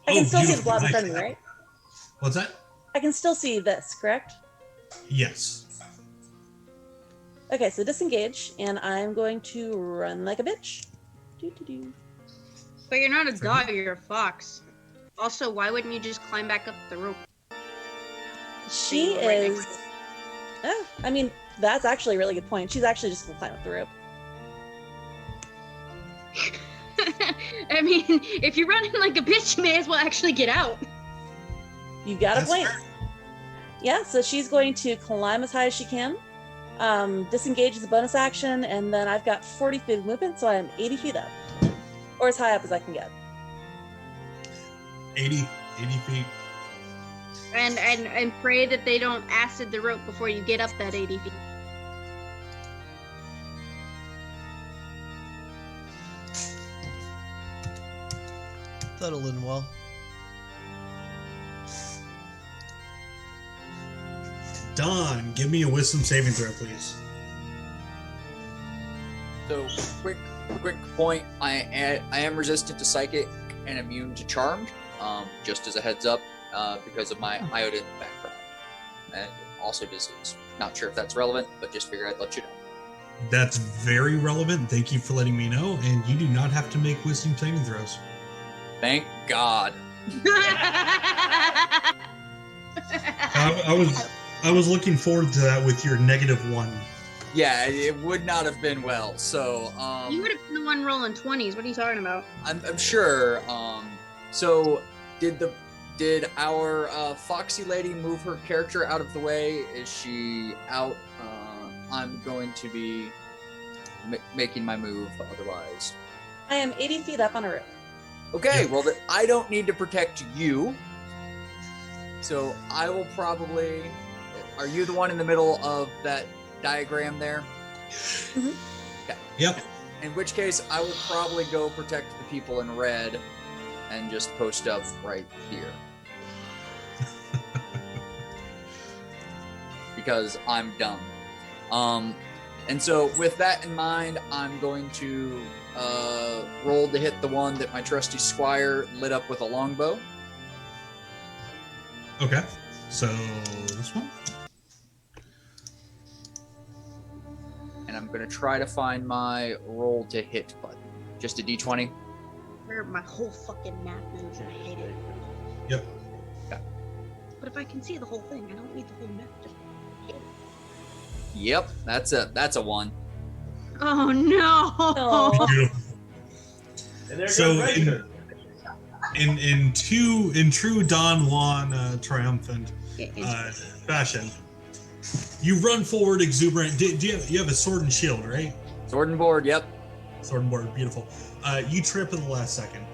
I can still see the blob in front of me, right? What's that? I can still see this, correct? Yes. Okay, so disengage, and I'm going to run like a bitch. Doo-doo-doo. But you're not a dog, you're a fox. Also, why wouldn't you just climb back up the rope? She you were right is. next I mean, that's actually a really good point. She's actually just gonna climb up the rope. I mean, if you're running like a bitch, you may as well actually get out. You got a That's point. fair. Yeah, so she's going to climb as high as she can. Disengage is a bonus action, and then I've got 40 feet of movement, so I'm 80 feet up. Or as high up as I can get. 80 feet. And pray that they don't acid the rope before you get up that 80 feet. That'll end well. Don, give me a wisdom saving throw, please. So, quick point. I am resistant to psychic and immune to charmed. Just as a heads up, because of my Iodine background, and also disease. Not sure if that's relevant, but just figure I'd let you know. That's very relevant. Thank you for letting me know. And you do not have to make wisdom saving throws. Thank God. I was looking forward to that with your -1. Yeah, it would not have been well. So You would have been the one rolling 20s. What are you talking about? I'm sure. So did our Foxy lady move her character out of the way? Is she out? I'm going to be making my move otherwise. I am 80 feet up on a roof. Okay, well, I don't need to protect you. So I will probably... Are you the one in the middle of that diagram there? Mhm. Okay. Yep. In which case, I will probably go protect the people in red and just post up right here. Because I'm dumb. And so with that in mind, I'm going to roll to hit the one that my trusty squire lit up with a longbow. Okay. So this one. And I'm going to try to find my roll to hit button. Just a d20. Where my whole fucking map moves, and I hate it. Yep. Okay. But if I can see the whole thing, I don't need the whole map. Just hit it. Yep, that's a 1. Oh no! Oh. Beautiful. And there So goes Racer. in true Don Juan triumphant fashion, you run forward exuberant. Do you have a sword and shield, right? Sword and board, yep. Sword and board, beautiful. You trip at the last second,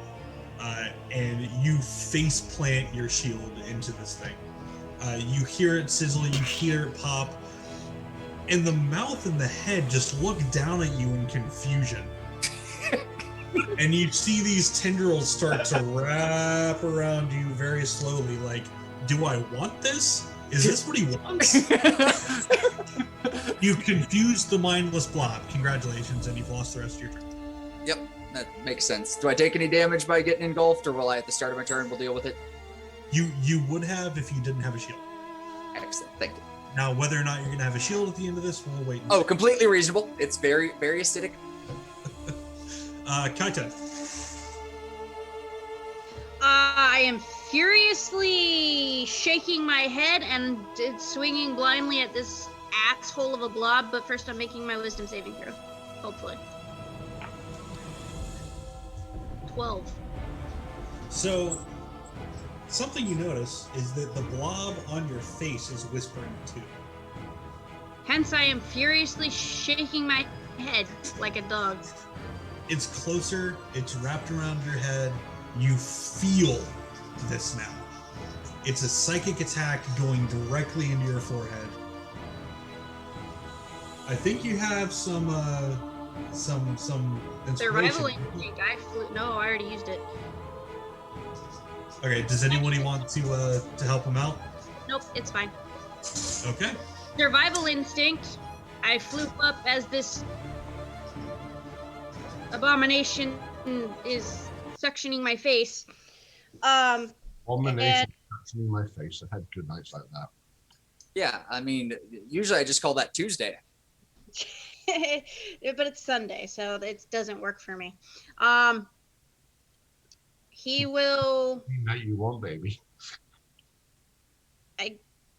and you face plant your shield into this thing. You hear it sizzle, you hear it pop, and the mouth and the head just look down at you in confusion. And you see these tendrils start to wrap around you very slowly, like, do I want this? Is this what he wants? You've confused the mindless blob. Congratulations, and you've lost the rest of your turn. Yep, that makes sense. Do I take any damage by getting engulfed, or will I at the start of my turn we'll deal with it? You would have if you didn't have a shield. Excellent, thank you. Now, whether or not you're going to have a shield at the end of this, we'll wait and Oh, see. completely reasonable. It's very, very acidic. Kaita. I am furiously shaking my head and swinging blindly at this asshole of a blob, but first I'm making my wisdom saving throw. Hopefully. 12. So, something you notice is that the blob on your face is whispering too. Hence, I am furiously shaking my head like a dog. It's closer, it's wrapped around your head. You feel this now. It's a psychic attack going directly into your forehead. I think you have some inspiration. Survival instinct. No, I already used it. Okay, does anybody want to help him out? Nope, it's fine. Okay. Survival instinct. I flew up as this abomination is suctioning my face. Abomination touching my face. I've had good nights like that. Yeah, I mean, usually I just call that Tuesday. But it's Sunday, so it doesn't work for me. He will Now you want, baby.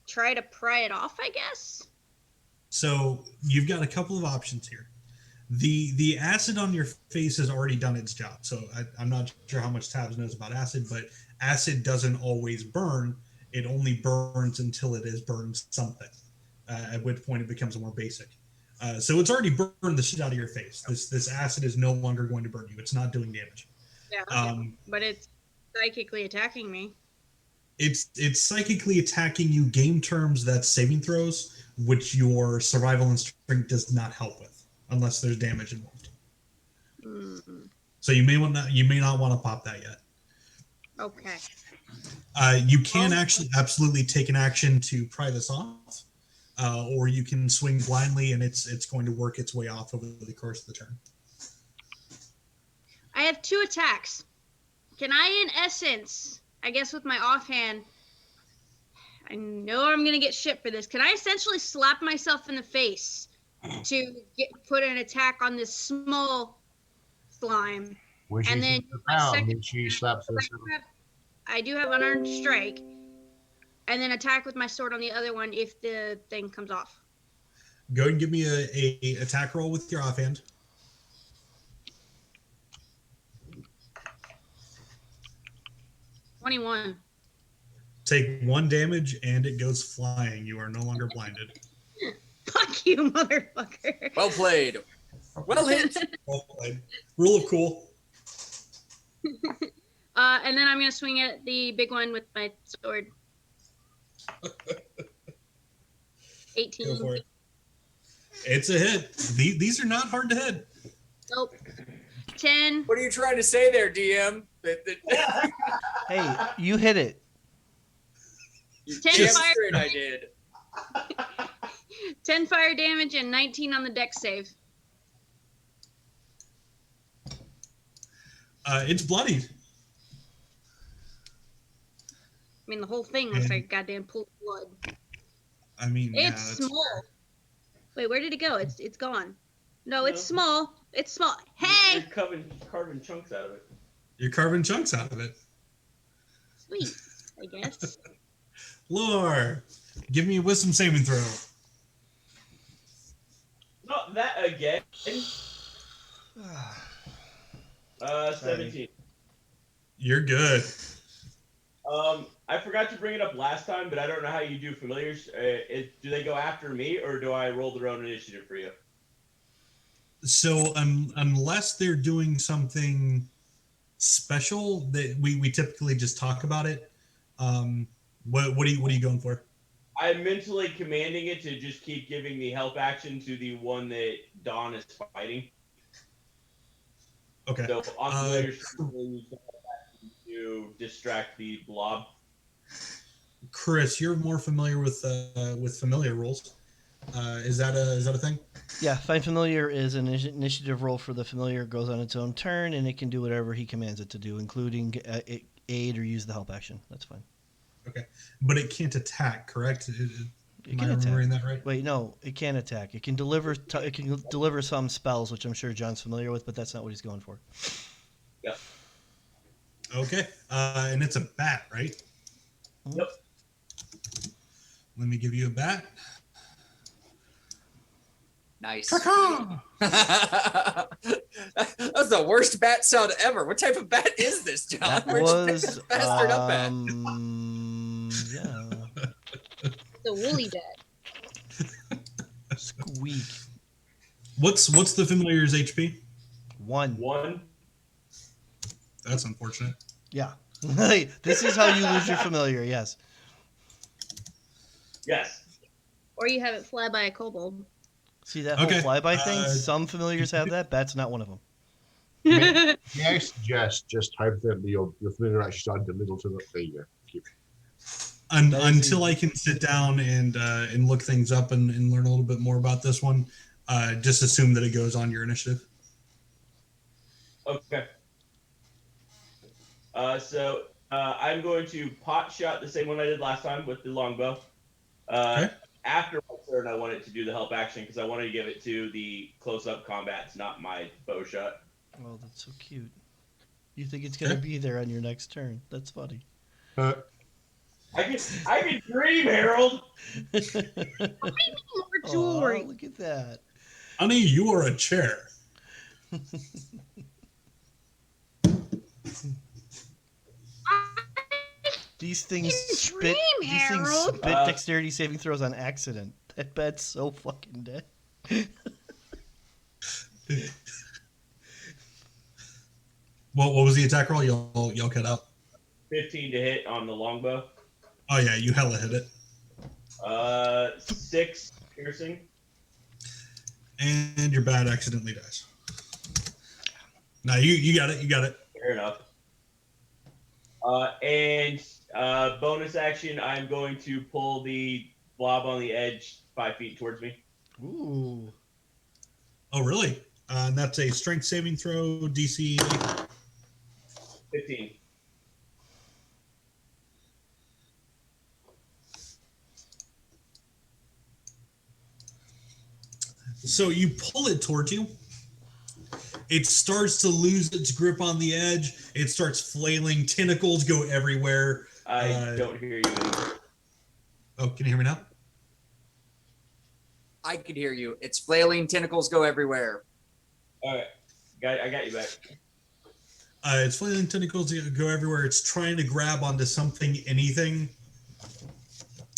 try to pry it off, I guess. So you've got a couple of options here. The acid on your face has already done its job. So I'm not sure how much Tabs knows about acid, but acid doesn't always burn. It only burns until it has burned something, at which point it becomes more basic. So it's already burned the shit out of your face. This acid is no longer going to burn you. It's not doing damage. Yeah, but it's psychically attacking me. It's psychically attacking you. Game terms, that's saving throws, which your survival instinct does not help with, unless there's damage involved. Mm, So you may not want to pop that yet. okay. You can actually absolutely take an action to pry this off, or you can swing blindly, and it's going to work its way off over the course of the turn. I have 2 attacks. Can I, in essence, I guess with my offhand, I know I'm going to get shit for this. Can I essentially slap myself in the face to put an attack on this small slime. When she And then hits the my ground, second then she slaps attack, herself. I do have unarmed strike, and then attack with my sword on the other one if the thing comes off. Go ahead and give me a attack roll with your offhand. 21. Take 1 damage and it goes flying. You are no longer blinded. Fuck you, motherfucker. Well played. Well hit. Well played. Rule of cool. And then I'm gonna swing at the big one with my sword. 18. Go for it. It's a hit. These are not hard to hit. Nope. 10. What are you trying to say there, DM? Hey, you hit it. You 10 damn fire. straight I did. 10 fire damage and 19 on the dex save. It's bloodied. I mean, the whole thing looks like a goddamn pool of blood. I mean, yeah, It's that's small. Wait, where did it go? It's gone. No, it's No. small. It's small. Hey! You're carving chunks out of it. You're carving chunks out of it. Sweet, I guess. Lore, give me a wisdom saving throw. Not that again. 17. You're good. I forgot to bring it up last time, but I don't know how you do familiars. Do they go after me, or do I roll their own initiative for you? So unless they're doing something special, that we typically just talk about it. What are you going for? I'm mentally commanding it to just keep giving the help action to the one that Dawn is fighting. Okay. So on familiars, to distract the blob. Chris, you're more familiar with familiar rules. Is that a thing? Yeah, Find Familiar is an initiative roll for the familiar. It goes on its own turn, and it can do whatever he commands it to do, including aid or use the help action. That's fine. Okay, but it can't attack, correct? It Am can I remembering attack. that right? Wait, no, it can attack. It can deliver. It can deliver some spells, which I'm sure John's familiar with, but that's not what he's going for. Yep. Okay, and it's a bat, right? Yep. Let me give you a bat. Nice. That's the worst bat sound ever. What type of bat is this, John? That Where'd you pick was this bastard up at? yeah. The woolly bat. Squeak. What's the familiar's HP? 1. 1. That's unfortunate. Yeah. This is how you lose your familiar. Yes. Yes. Or you have it fly by a kobold. See that Okay, whole flyby thing? uh, Some familiars have that. Bat's not one of them. May I suggest, just hypothetically, your familiar actually started to little to the. There you go. Keep it. That is Until easy. I can sit down and look things up and learn a little bit more about this one, just assume that it goes on your initiative. Okay. So I'm going to pot shot the same one I did last time with the longbow. Okay. After my turn, I want it to do the help action because I wanted to give it to the close-up combats, not my bow shot. Oh, that's so cute. You think it's gonna Okay. be there on your next turn? That's funny. I can dream, Harold. More Aw, jewelry. look at that. Honey, you are a chair. These things Dream, spit. These things Harold. spit dexterity saving throws on accident. That bat's so fucking dead. What was the attack roll? Y'all cut out. 15 to hit on the longbow. Oh yeah, you hella hit it. 6 piercing. And your bat accidentally dies. Now you got it. You got it. Fair enough. And bonus action, I'm going to pull the blob on the edge 5 feet towards me. Ooh. Oh really? And that's a strength saving throw, DC. 15. So you pull it towards you. It starts to lose its grip on the edge. It starts flailing. Tentacles go everywhere. I don't hear you anymore. Oh, can you hear me now? I could hear you. Its flailing tentacles go everywhere. All right, I got you back. Its flailing tentacles go everywhere. It's trying to grab onto something, anything.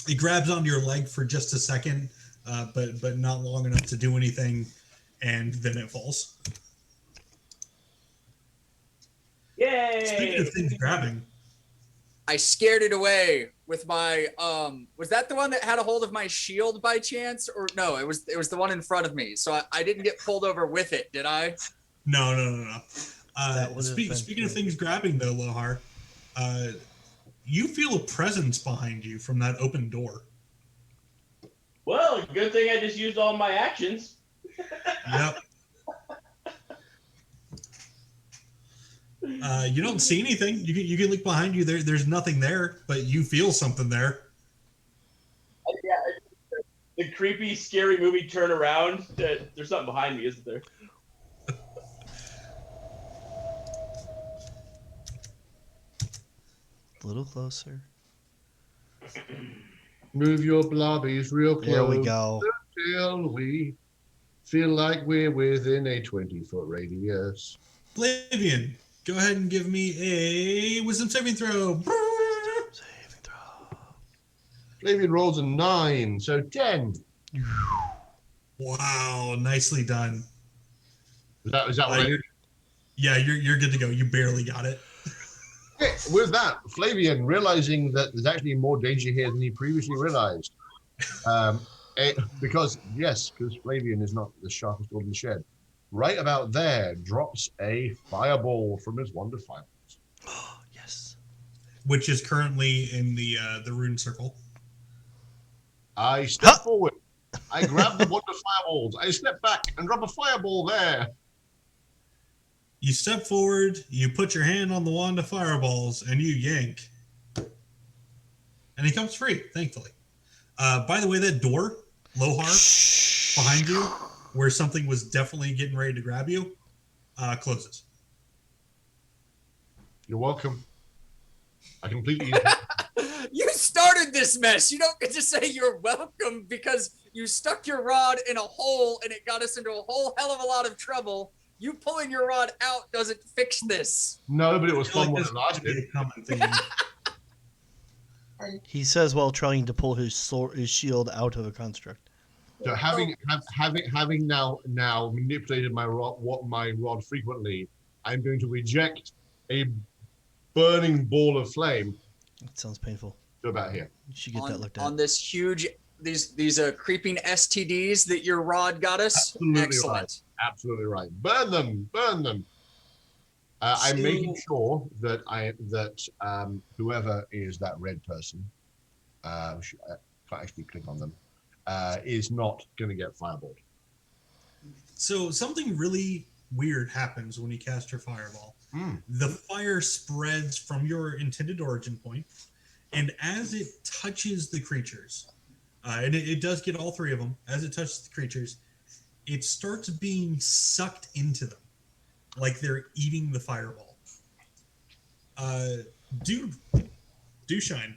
It grabs onto your leg for just a second, but not long enough to do anything, and then it falls. Yay! Speaking of things grabbing, I scared it away with my was that the one that had a hold of my shield by chance? Or no, it was the one in front of me. So I didn't get pulled over with it, did I? no. Speaking of things grabbing, though, Lohar, you feel a presence behind you from that open door. Well, good thing I just used all my actions. Yep. You don't see anything. You can look behind you. There's nothing there, but you feel something there. Yeah, the creepy, scary movie turn around. There's something behind me, isn't there? A little closer. Move your blobbies real close. There we go. Until we feel like we're within a 20-foot radius. Flavian, go ahead and give me a wisdom saving throw. Saving throw. Flavian rolls a 9, so 10. Wow, nicely done. Is that what I did? Yeah, you're good to go. You barely got it. Okay, with that, Flavian, realizing that there's actually more danger here than he previously realized, because Flavian is not the sharpest tool in the shed, right about there drops a fireball from his wand of fireballs. Yes. Which is currently in the rune circle. I step forward. I grab the wand of fireballs. I step back and drop a fireball there. You step forward, you put your hand on the wand of fireballs, and you yank. And he comes free, thankfully. By the way, that door, Lohar, behind you, where something was definitely getting ready to grab you, closes. You're welcome. I completely... You started this mess. You don't get to say you're welcome because you stuck your rod in a hole and it got us into a whole hell of a lot of trouble. You pulling your rod out doesn't fix this. No, but it was fun when this it lasted. a common thing. He says while trying to pull his shield out of a construct. So having now manipulated my rod frequently, I'm going to reject a burning ball of flame. That sounds painful. To about here. You should get that looked at. On this huge, these creeping STDs that your rod got us. Absolutely Excellent. right. Absolutely right. Burn them. Burn them. I'm making sure that whoever is that red person, I can't actually click on them, is not going to get fireballed. So something really weird happens when you cast your fireball. The fire spreads from your intended origin point, and as it touches the creatures, and it does get all three of them, as it touches the creatures, it starts being sucked into them, like they're eating the fireball. Dewshine,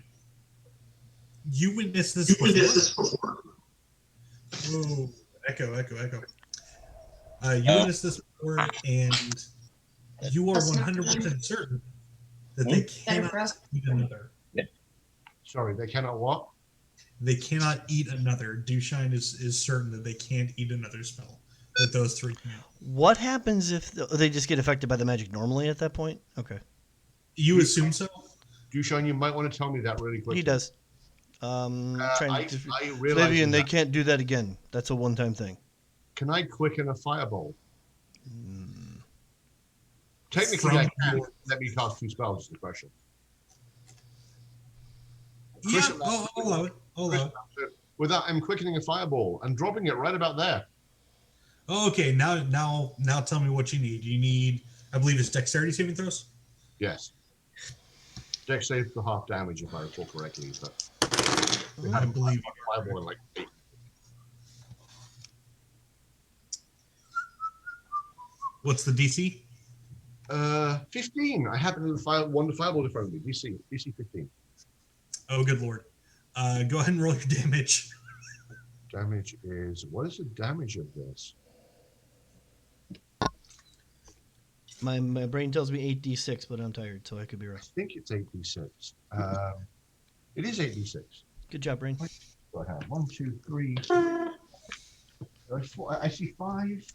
you witnessed this before. Oh, echo. You witnessed this before, and you are 100% certain that they cannot eat another. Sorry, they cannot what? They cannot eat another. Dewshine is certain that they can't eat another spell. That those three can. What happens if they just get affected by the magic normally at that point? Okay. You assume so? Dewshine, you might want to tell me that really quickly. He does. I realize Flavian, they can't do that again. That's a one-time thing. Can I quicken a fireball? Technically, I can. Let me cast 2 spells is the question. Yeah, I'll allow it. Without I'm quickening a fireball and dropping it right about there. Oh, okay, now tell me what you need. You need, I believe it's dexterity saving throws? Yes. Dex save for half damage if I recall correctly, but I believe fireball in like 8. What's the DC? 15. I happen to have one fireball in front of me. DC 15. Oh, good lord. Go ahead and roll your damage. Damage is, what is the damage of this? My brain tells me 8d6, but I'm tired, so I could be wrong. I think it's 8d6. It is 8d6. Good job, brain. What do I have? 1, 2, 3. I see 5.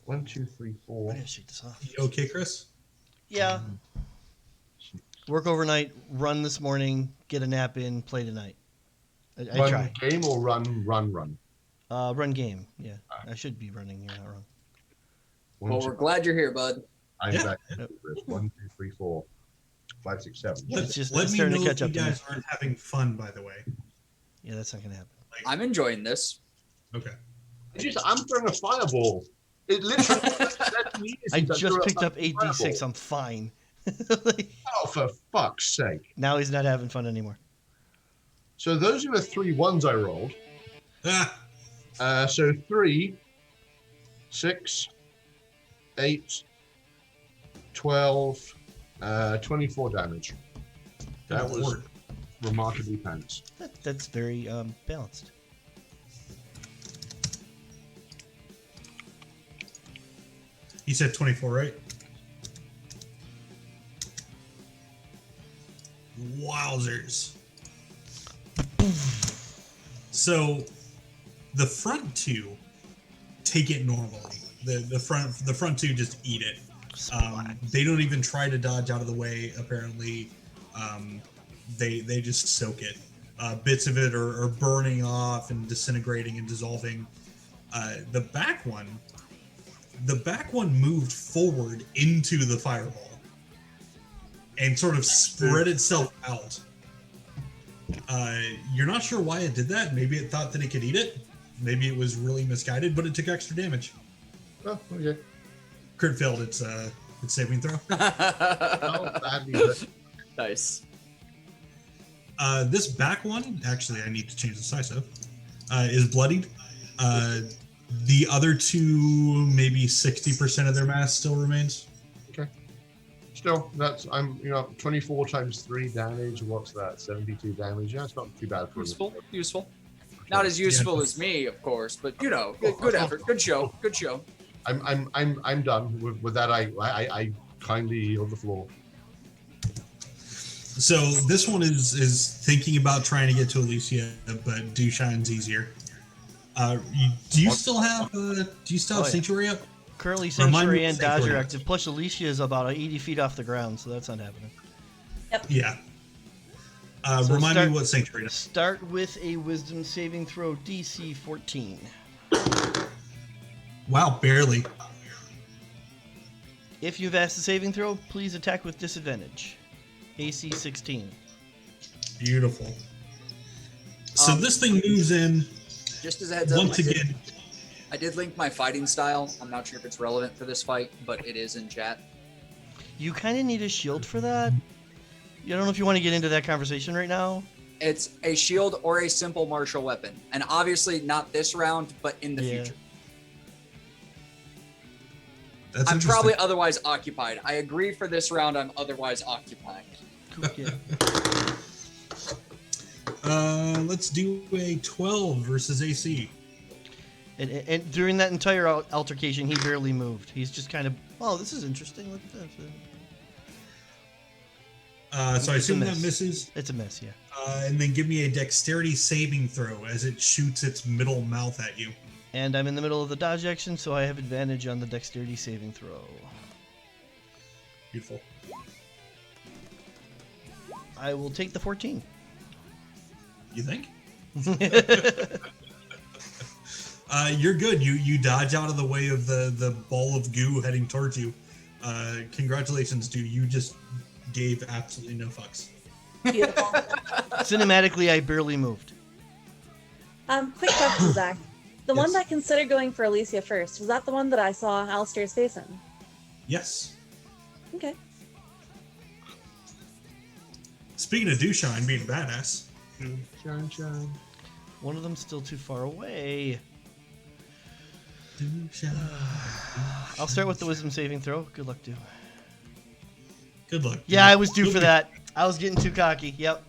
1, 2, 3, I 4. gotta shake this off. You okay, Chris? Yeah. Work overnight, run this morning, get a nap in, play tonight. I Run try. game or run? Run game. Yeah, I should be running. You're not wrong. Well, we're glad you're here, bud. I'm Yeah. back. 1, 2, 3, 4, 5, 6, 7. It's just Let me starting know to if catch you up to me. guys aren't having fun, by the way. Yeah, that's not gonna happen. I'm enjoying this. Okay. I'm throwing a fireball. It literally. I just picked up 8d6. I'm fine. Like, Oh, for fuck's sake! now he's not having fun anymore. So those are the 3 ones I rolled. Ah, So 3, 6, 8, 12, 24 damage. That good was lord. remarkably pants. That's very balanced. You said 24, right? Wowzers. So the front two take it normally. The front two just eat it. They don't even try to dodge out of the way. Apparently, they just soak it. Bits of it are burning off and disintegrating and dissolving. The back one moved forward into the fireball and sort of spread itself out. You're not sure why it did that. Maybe it thought that it could eat it. Maybe it was really misguided, but it took extra damage. Oh, okay. Crit failed its saving throw. Oh, badly hurt. Nice. This back one, actually, I need to change the size of, is bloodied. The other two, maybe 60% of their mass still remains. Okay. Still, I'm 24 times 3 damage. What's that? 72 damage. Yeah, it's not too bad for Useful. Not as useful as me, of course, but good effort, good show. I'm done with that. I kindly yield the floor. So this one is thinking about trying to get to Alicia, but Dushine's easier. Do you still have Sanctuary up? Currently, Remind me Sanctuary what and Dodge Sanctuary are is. active. Plus, Alicia is about 80 feet off the ground, so that's not happening. Yeah. So Remind me what Sanctuary is. Start with a Wisdom saving throw, DC 14. Wow, barely. If you've asked the saving throw, please attack with disadvantage. AC 16. Beautiful. So this thing moves in Just as a heads up, once again. I did link my fighting style. I'm not sure if it's relevant for this fight, but it is in chat. You kind of need a shield for that. I don't know if you want to get into that conversation right now. It's a shield or a simple martial weapon, and obviously not this round, but in the future. That's I'm interesting. probably otherwise occupied. I agree for this round. I'm otherwise occupied. Cool, yeah. Let's do a 12 versus AC. And during that entire altercation, he barely moved. He's just kind of, oh, this is interesting. Look at that. So I It's a assume that miss. misses. It's a mess, yeah. And then give me a dexterity saving throw as it shoots its middle mouth at you. And I'm in the middle of the dodge action, so I have advantage on the dexterity saving throw. Beautiful. I will take the 14. You think? You're good. You dodge out of the way of the ball of goo heading towards you. Congratulations, dude. You just gave absolutely no fucks. Beautiful. Cinematically, I barely moved. Quick question, Zach. The one Yes. that considered going for Alicia first, was that the one that I saw Alistair's face in? Yes. Okay. Speaking of Dushan being badass, Shine. One of them's still too far away. I'll start with the wisdom saving throw. Good luck, dude. Good luck. Yeah, I was due for that. I was getting too cocky. Yep.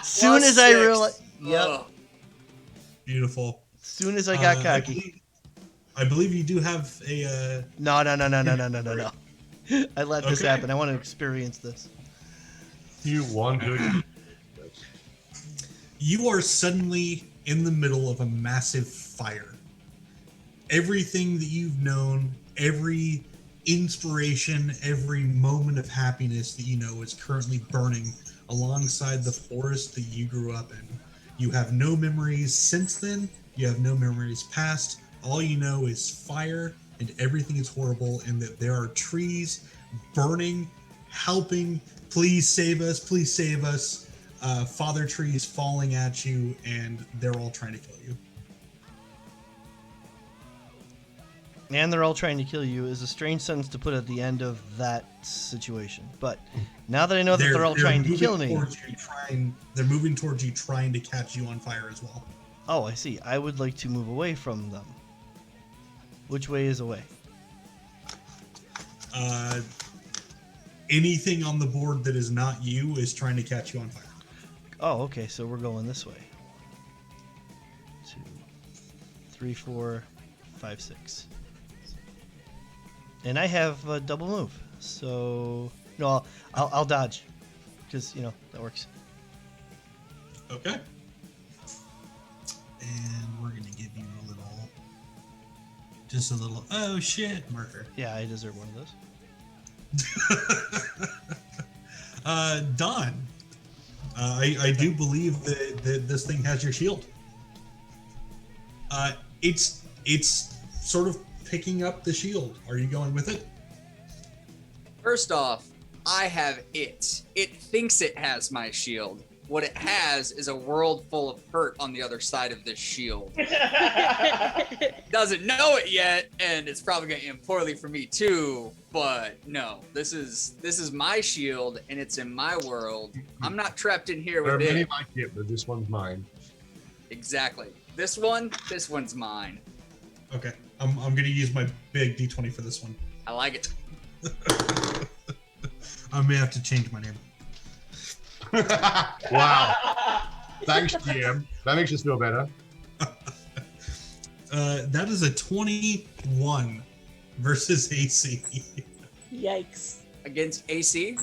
Soon as I realized. Yep. Ugh. Beautiful. Soon as I got cocky. I believe you do have a. No. I let this happen. I want to experience this. You want to? You are suddenly in the middle of a massive fire. Everything that you've known, every inspiration, every moment of happiness that you know is currently burning alongside the forest that you grew up in. You have no memories since then. You have no memories past. All you know is fire, and everything is horrible, and that there are trees burning, helping. Please save us. Please save us. Father trees falling at you, and they're all trying to kill you. And they're all trying to kill you is a strange sentence to put at the end of that situation. But now that I know that they're all trying to kill me. They're moving towards you, trying to catch you on fire as well. Oh, I see. I would like to move away from them. Which way is away? Anything on the board that is not you is trying to catch you on fire. Oh, okay. So we're going this way. 2, 3, 4, 5, 6. And I have a double move. So no, I'll dodge, because that works. Okay. And we're gonna give you just a little oh shit marker. Yeah, I deserve one of those. Don, I do believe that this thing has your shield. It's sort of picking up the shield. Are you going with it? First off, I have it. It thinks it has my shield. What it has is a world full of hurt on the other side of this shield. Doesn't know it yet, and it's probably going to end poorly for me too. But no, this is my shield, and it's in my world. I'm not trapped in here There are with many it. like it, but this one's mine. Exactly. This one's mine. Okay, I'm gonna use my big D20 for this one. I like it. I may have to change my name. Wow. Thanks, GM. That makes us feel better. That is a 21 versus AC. Yikes. Against AC?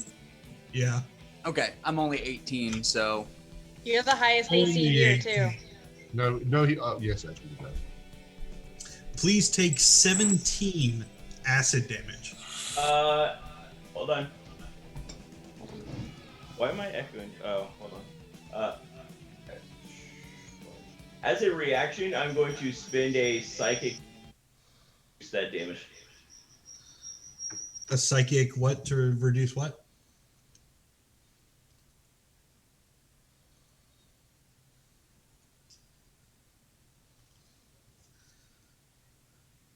Yeah. Okay, I'm only 18, so You're the highest AC Only here 18. too. No, yes, actually, he does. Please take 17 acid damage. Hold on. Why am I echoing? Oh, hold on. As a reaction, I'm going to spend a psychic to reduce that damage. A psychic what to reduce what?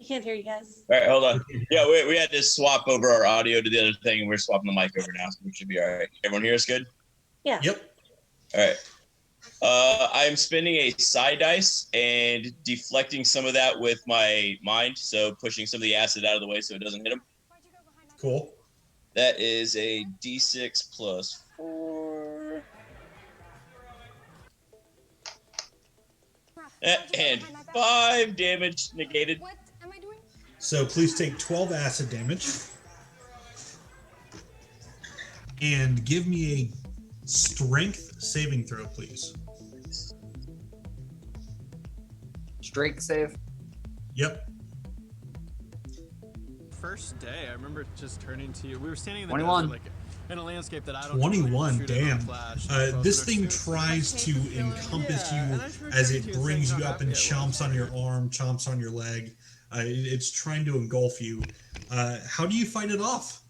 I can't hear you guys. All right, hold on. Yeah, we had to swap over our audio to the other thing, and we're swapping the mic over now, so we should be all right. Everyone hear us good? Yeah. Yep. All right. I'm spending a side dice and deflecting some of that with my mind, so pushing some of the acid out of the way so it doesn't hit him. Cool. That is a D6 plus 4. And 5 damage negated. What am I doing? So please take 12 acid damage. And give me a strength saving throw, please. strength save. Yep. First day, I remember just turning to you. We were standing in the 21. desert, like in a landscape that I don't 21, shoot it on damn. flash. This thing tries to encompass you as it brings you up and chomps on your arm, chomps on your leg. It's trying to engulf you. How do you fight it off?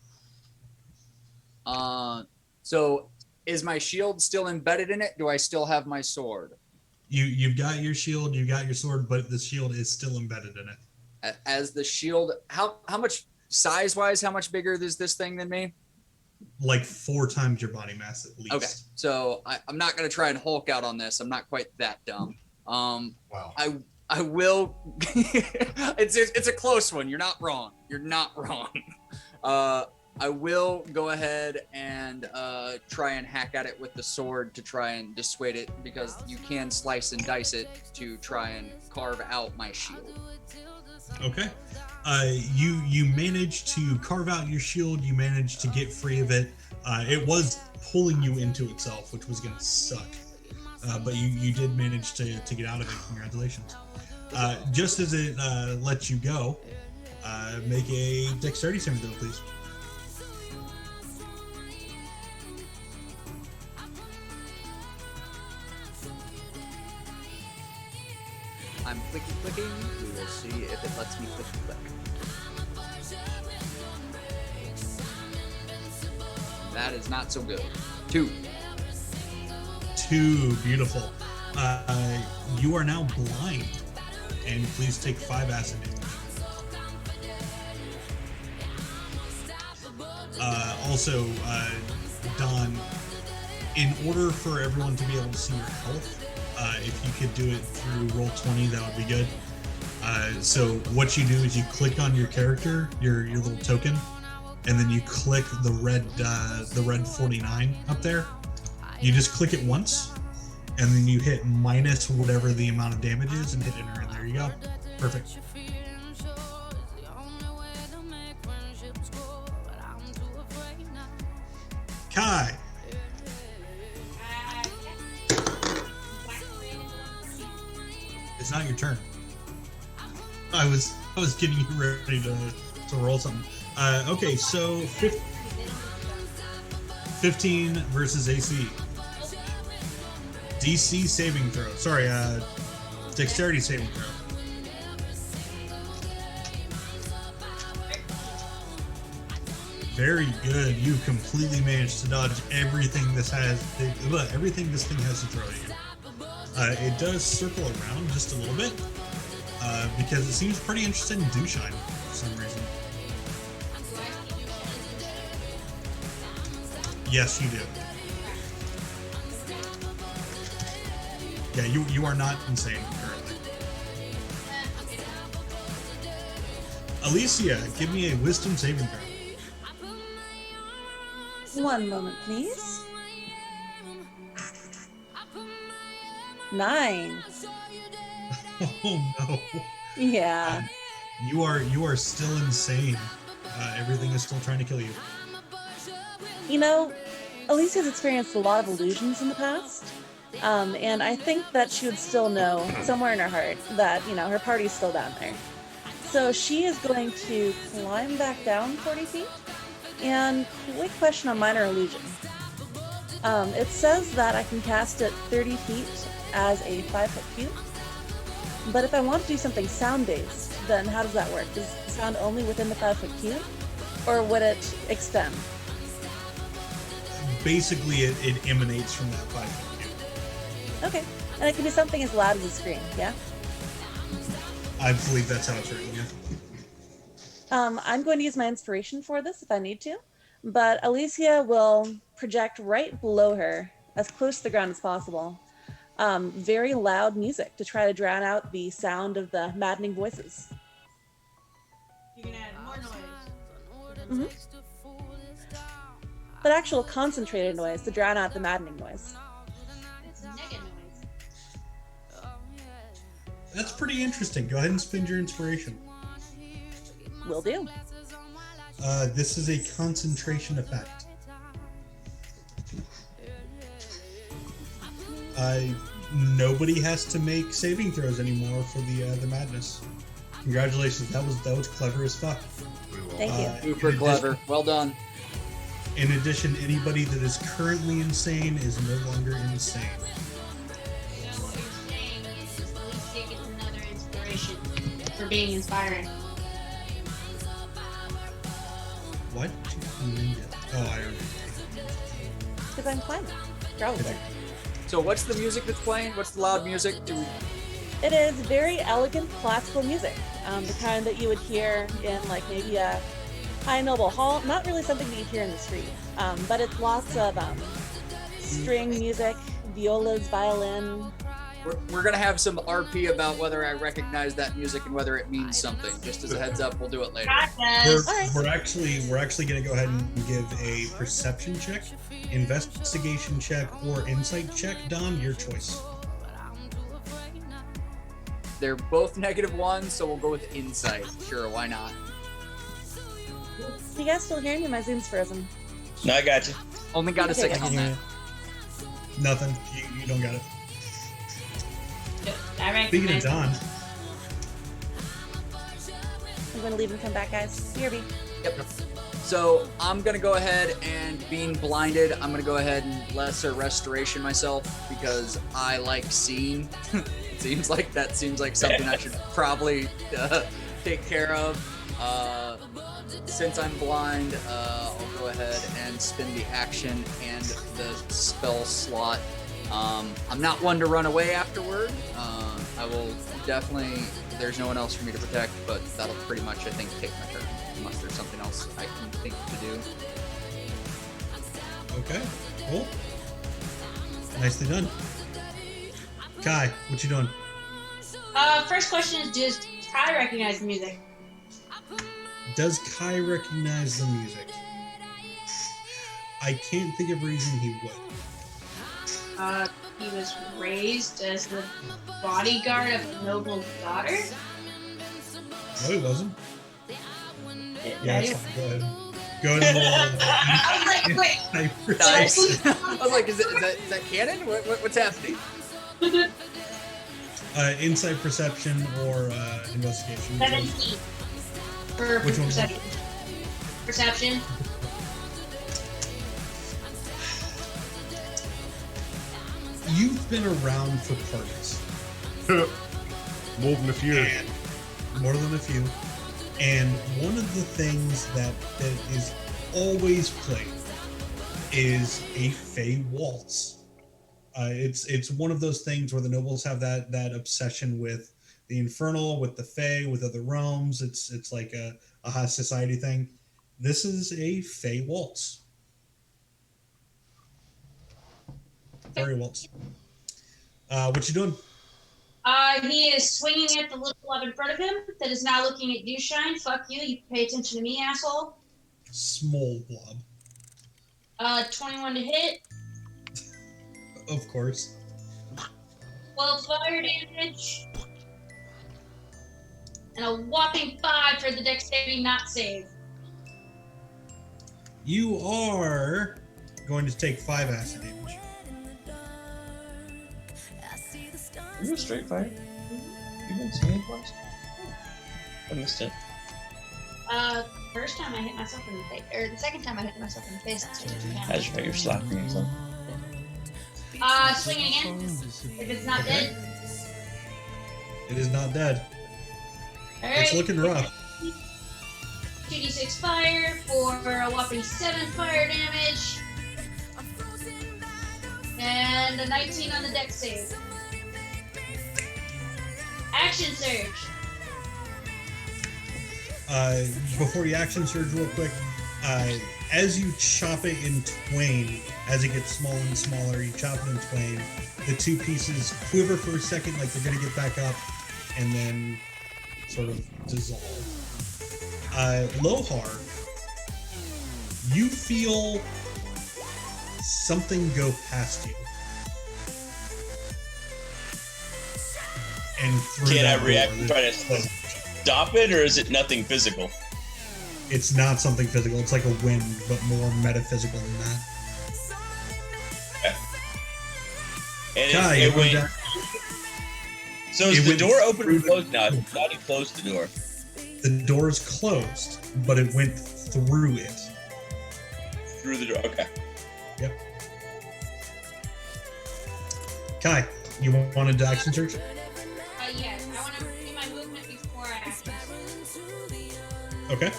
So is my shield still embedded in it? Do I still have my sword? You've got your shield, you've got your sword, but the shield is still embedded in it. As the shield, how much size-wise, how much bigger is this thing than me? Like 4 times your body mass at least. Okay, so I'm not going to try and Hulk out on this. I'm not quite that dumb. Wow. I will. it's a close one. You're not wrong. You're not wrong. I will go ahead and try and hack at it with the sword to try and dissuade it, because you can slice and dice it to try and carve out my shield. Okay. You managed to carve out your shield. You managed to get free of it. It was pulling you into itself, which was going to suck. But you did manage to get out of it. Congratulations. Just as it lets you go, make a dexterity saving throw, please. I'm clicking. We will see if it lets me click. That is not so good. 2. Beautiful. You are now blind, and please take 5 acid damage. Also, Don, in order for everyone to be able to see your health, if you could do it through Roll20, that would be good. So what you do is you click on your character, your little token, and then you click the red 49 up there. You just click it once, and then you hit minus whatever the amount of damage is and hit enter, and there you go. Perfect. Kai. It's not your turn. I was getting you ready to roll something. Okay, so 15 versus AC. DC saving throw. Sorry, dexterity saving throw. Very good. You completely managed to dodge everything this thing has to throw at you. It does circle around just a little bit, because it seems pretty interested in Dewshine for some reason. Yes, you do. Yeah, you are not insane currently. Alicia, give me a wisdom saving throw. 1 moment, please. 9. Oh no. Yeah. You are still insane. Everything is still trying to kill you. You know, Alicia's experienced a lot of illusions in the past. And I think that she would still know somewhere in her heart that, her party's still down there. So she is going to climb back down 40 feet. And quick question on minor illusion. It says that I can cast it 30 feet as a 5-foot cube. But if I want to do something sound-based, then how does that work? Does the sound only within the 5-foot cube? Or would it extend? Basically, it emanates from that 5-foot cube. Okay. And it can be something as loud as a scream, yeah? I believe that's how it's written, yeah. I'm going to use my inspiration for this if I need to, but Alicia will project right below her, as close to the ground as possible, very loud music to try to drown out the sound of the maddening voices. You can add more noise. Mm-hmm. But actual concentrated noise to drown out the maddening noise. It's negative noise. That's pretty interesting. Go ahead and spend your inspiration. Will do. This is a concentration effect. Nobody has to make saving throws anymore for the madness. Congratulations, that was clever as fuck. Thank you. Super clever. Well done. In addition, anybody that is currently insane is no longer insane. You know what you're saying is Alicia gets another inspiration for being inspiring. What? Oh, I remember. Because I'm climbing. Probably. So what's the music that's playing? What's the loud music? It is very elegant classical music. The kind that you would hear in like maybe a high noble hall. Not really something that you hear in the street. But it's lots of string music, violas, violin, we're gonna have some RP about whether I recognize that music and whether it means something. Just as a heads up, we'll do it later. We're actually gonna go ahead and give a perception check, investigation check, or insight check. Don, your choice. They're both -1, so we'll go with insight. Sure, why not? You guys still hearing me? My Zoom's frozen. No, I got you. Only got a 6 on that. Nothing. You don't got it. I Speaking of recognize Don, I'm going to leave and come back, guys. BRB. Yep. So I'm gonna go ahead and being blinded, I'm gonna go ahead and lesser restoration myself because I like seeing. It seems like something I should probably take care of. Since I'm blind, I'll go ahead and spend the action and the spell slot. I'm not one to run away afterward. I will definitely. There's no one else for me to protect, but that'll pretty much, I think, take my turn. Unless there's something else I can think to do. okay, cool. Nicely done. Kai, what you doing? First question is, does Kai recognize the music? Does Kai recognize the music? I can't think of a reason he would. He was raised as the bodyguard of a noble's daughter. No, he wasn't. Yeah, he- it's fine. Go ahead. Go ahead and roll. I was like, wait. Nice. I was like, is that canon? What's happening? Insight, perception, or investigation. 17. For Which one? perception. Perception. You've been around for parties. More than a few. And more than a few. And one of the things that is always played is a Fey waltz. It's one of those things where the nobles have that obsession with the infernal, with the Fey, with other realms. It's like a high society thing. This is a Fey waltz. Fairy waltz. What you doing? He is swinging at the little blob in front of him that is now looking at Dewshine. Fuck you. You pay attention to me, asshole. Small blob. 21 to hit. Of course. 12 fire damage. And a whopping 5 for the dexterity not save. You are going to take 5 acid damage. Are you a straight fire? You've been seeing it twice? I missed it. First time I hit myself in the face, or the second time I hit myself in the face. I just figured you're slapping yourself. Swinging again. If it's not dead. It is not dead. Alright. It's looking rough. 2d6 fire for a whopping 7 fire damage. And a 19 on the dex save. Action surge. Before you action surge real quick, as you chop it in twain, as it gets smaller and smaller, you chop it in twain, the two pieces quiver for a second like they're going to get back up, and then sort of dissolve. Lohar, you feel something go past you. And through Can that I react door, and try to stop it, or is it nothing physical? It's not something physical. It's like a wind, but more metaphysical than that. And Kai, it went. down. So is it the went door open or through closed now? I thought he closed the door. The door is closed, but it went through it. Through the door. Okay. Yep. Kai, you wanted to action search? Yes, I want to do my movement before I action. Okay.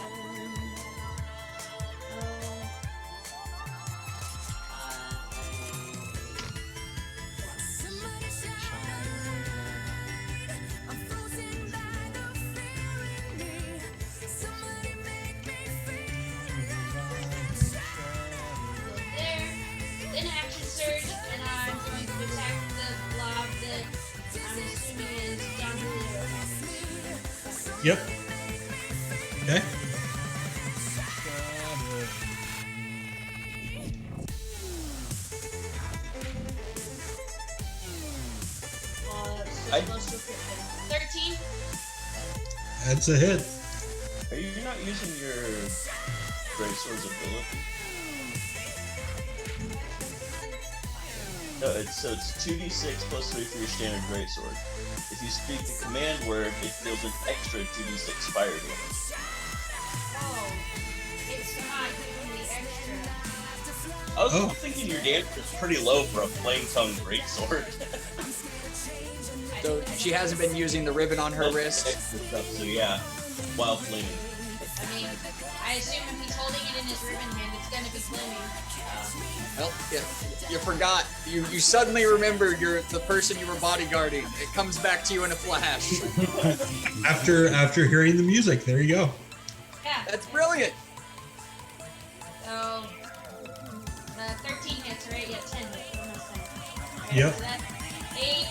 There, then action surge, and I'm going to attack the blob that Yep. Okay. So close to a crit there. 13. That's a hit. Are you not using your greatsword's ability? No, it's 2d6 plus 3 for your standard greatsword. If you speak the command word, it deals an extra 2d6 fire damage. Oh, it's not giving me extra. I was thinking your damage was pretty low for a flame tongue greatsword. So she hasn't been using the ribbon on her wrist. Extra stuff, so yeah, while flaming. I mean, I assume if he's holding it in his ribbon hand, it's gonna be flaming. Well, yeah, you forgot. You suddenly remembered you're the person you were bodyguarding. It comes back to you in a flash. After hearing the music, there you go. Yeah. That's brilliant. So, 13 hits, right? Yeah, 10 hits. Almost 10. Okay, Yep. So that's 8.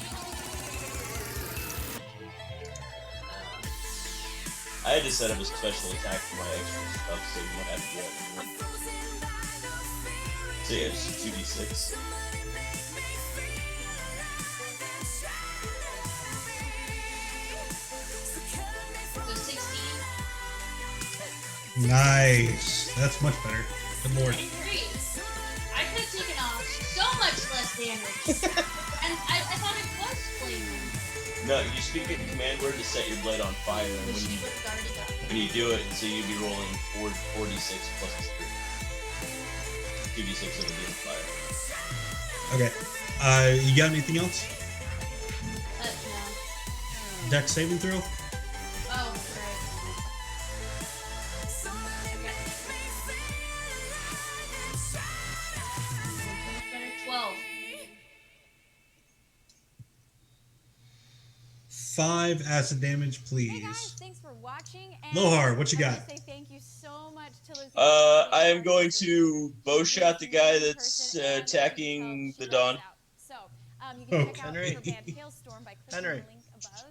I had to set up a special attack for my extra stuff, so you might have to do that. So yeah, it's 2d6. So 16. Nice. That's much better. Good lord. Great. I could have taken off so much less damage. And I thought it was flaming. No, you speak a command word to set your blade on fire, and Which he would have already done. when you do it, so you'd be rolling 4d6 plus 3. 2d6 of it being fire. Okay. You got anything else? No. Dex saving throw? Oh, right. Okay. So much better. 12. 5 acid damage, Hey guys, please. thanks for watching. And Lohar, what you I got? wanna say thank you so much to Lizzie. I am going to bow shot the guy that's attacking the Dawn. So, you can check out Henry. her band Hailstorm by clicking Henry. the link above.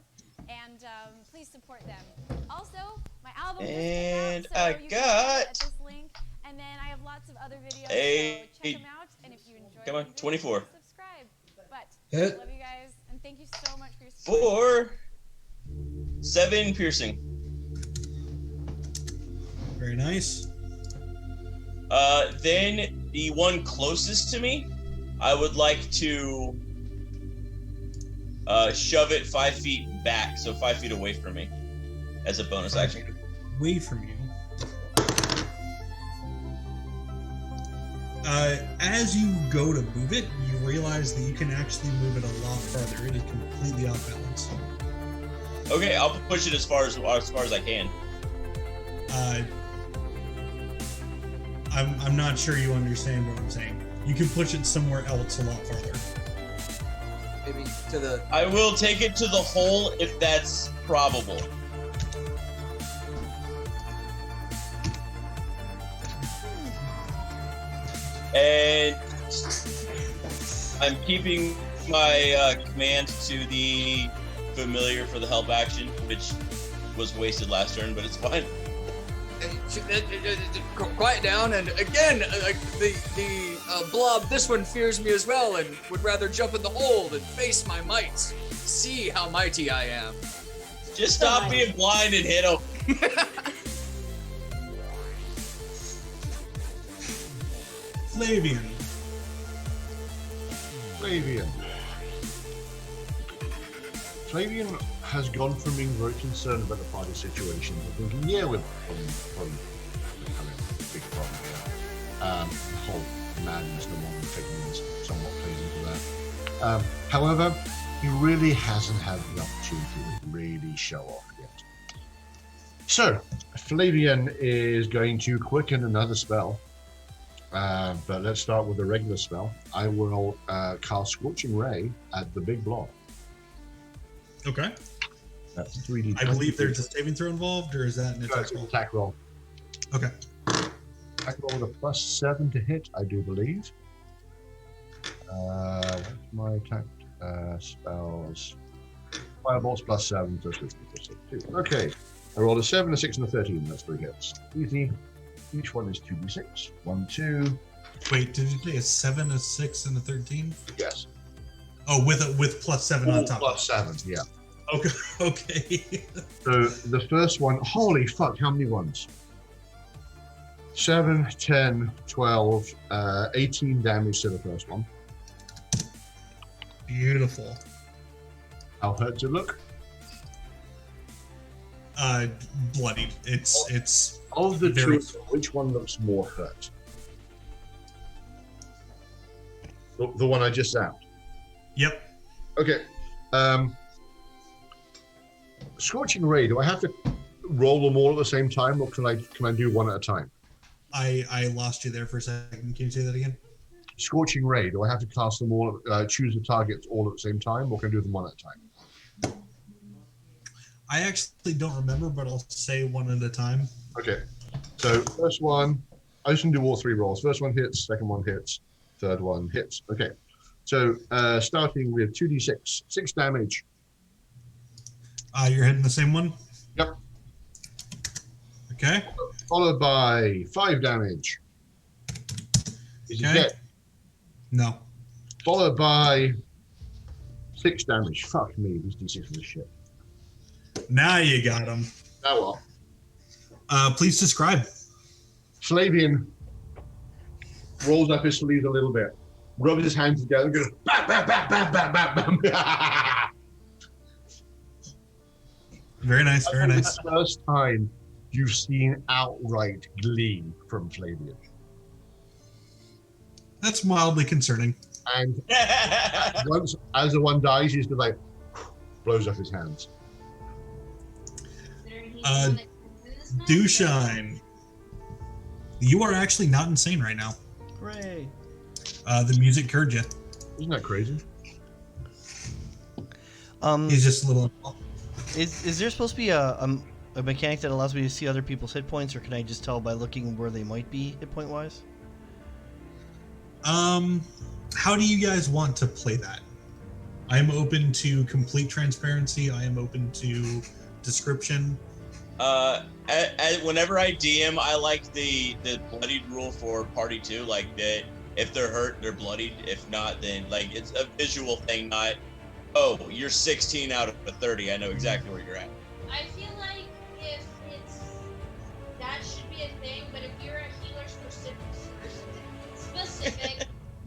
And please support them. Also, my album And just came out, so I you can got check it at this link. And then I have lots of other videos, a- so check them out. And if you enjoy Come on, what you do, 24. subscribe. But Hit. I love you guys, and thank you so much for your support. 4 7 piercing. Very nice. Then the one closest to me, I would like to shove it 5 feet back, so 5 feet away from me, as a bonus action. Away from you. As you go to move it, you realize that you can actually move it a lot farther. It is completely off balance. Okay, I'll push it as far as I can. I'm not sure you understand what I'm saying. You can push it somewhere else a lot farther. Maybe to the. I will take it to the hole if that's probable. And I'm keeping my command to the familiar for the help action, which was wasted last turn, but it's fine. Quiet down, and again, the blob. This one fears me as well, and would rather jump in the hole than face my might. See how mighty I am. Just stop being blind and hit him. Flavian. Flavian has gone from being very concerned about the party situation to thinking, yeah, we're probably having a big problem here. The whole madness, the modern techniques somewhat plays into that. However, he really hasn't had the opportunity to really show off yet. So, Flavian is going to quicken another spell. But let's start with a regular spell. I will cast Scorching Ray at the big blob. Okay. That's 3d. I believe there's a saving throw involved, or is that an attack roll? Attack roll. Okay. Attack roll with a +7 to hit, I do believe. What's my attack spells? Fireballs +7, so 62. Okay. I rolled a 7, a 6, and a 13. That's 3 hits. Easy. Each one is 2d6. 1, 2. Wait, did you say a 7, a 6, and a 13? Yes. Oh, with plus 7 on top. Plus 7, yeah. Okay. Okay. So the first one, holy fuck, how many ones? 7, 10, 12, 18 damage to the first one. Beautiful. How hurt does it look? Bloodied. It's of the very... two, which one looks more hurt? The one I just zapped. Yep. Okay. Scorching Ray. Do I have to roll them all at the same time, or can I do one at a time? I lost you there for a second. Can you say that again? Scorching Ray. Do I have to cast them all? Choose the targets all at the same time, or can I do them one at a time? I actually don't remember, but I'll say one at a time. Okay. So first one, I just can do all 3 rolls. First one hits. Second one hits. Third one hits. Okay. So starting with 2d6, 6 damage. You're hitting the same one? Yep. Okay. Followed by 5 damage. Is he dead? No. Followed by 6 damage. Fuck me, these d6 are shit. Now you got him. Now what? Please describe. Flavian rolls up his sleeves a little bit, rubs his hands together, and goes bam, bam, bam, bam, bam, bam, bam. Very nice, very nice. The first time you've seen outright glee from Flavian. That's mildly concerning. And once, as the one dies, he's just like, blows up his hands. Dewshine, you are actually not insane right now. Hooray. The music cured you. Isn't that crazy? He's just a little... Is there supposed to be a mechanic that allows me to see other people's hit points, or can I just tell by looking where they might be hit point wise? How do you guys want to play that? I am open to complete transparency. I am open to description. Whenever I DM, I like the bloodied rule for party 2, like that if they're hurt, they're bloodied. If not, then like it's a visual thing, not, oh, you're 16 out of 30. I know exactly where you're at. I feel like if it's that should be a thing, but if you're a healer specific,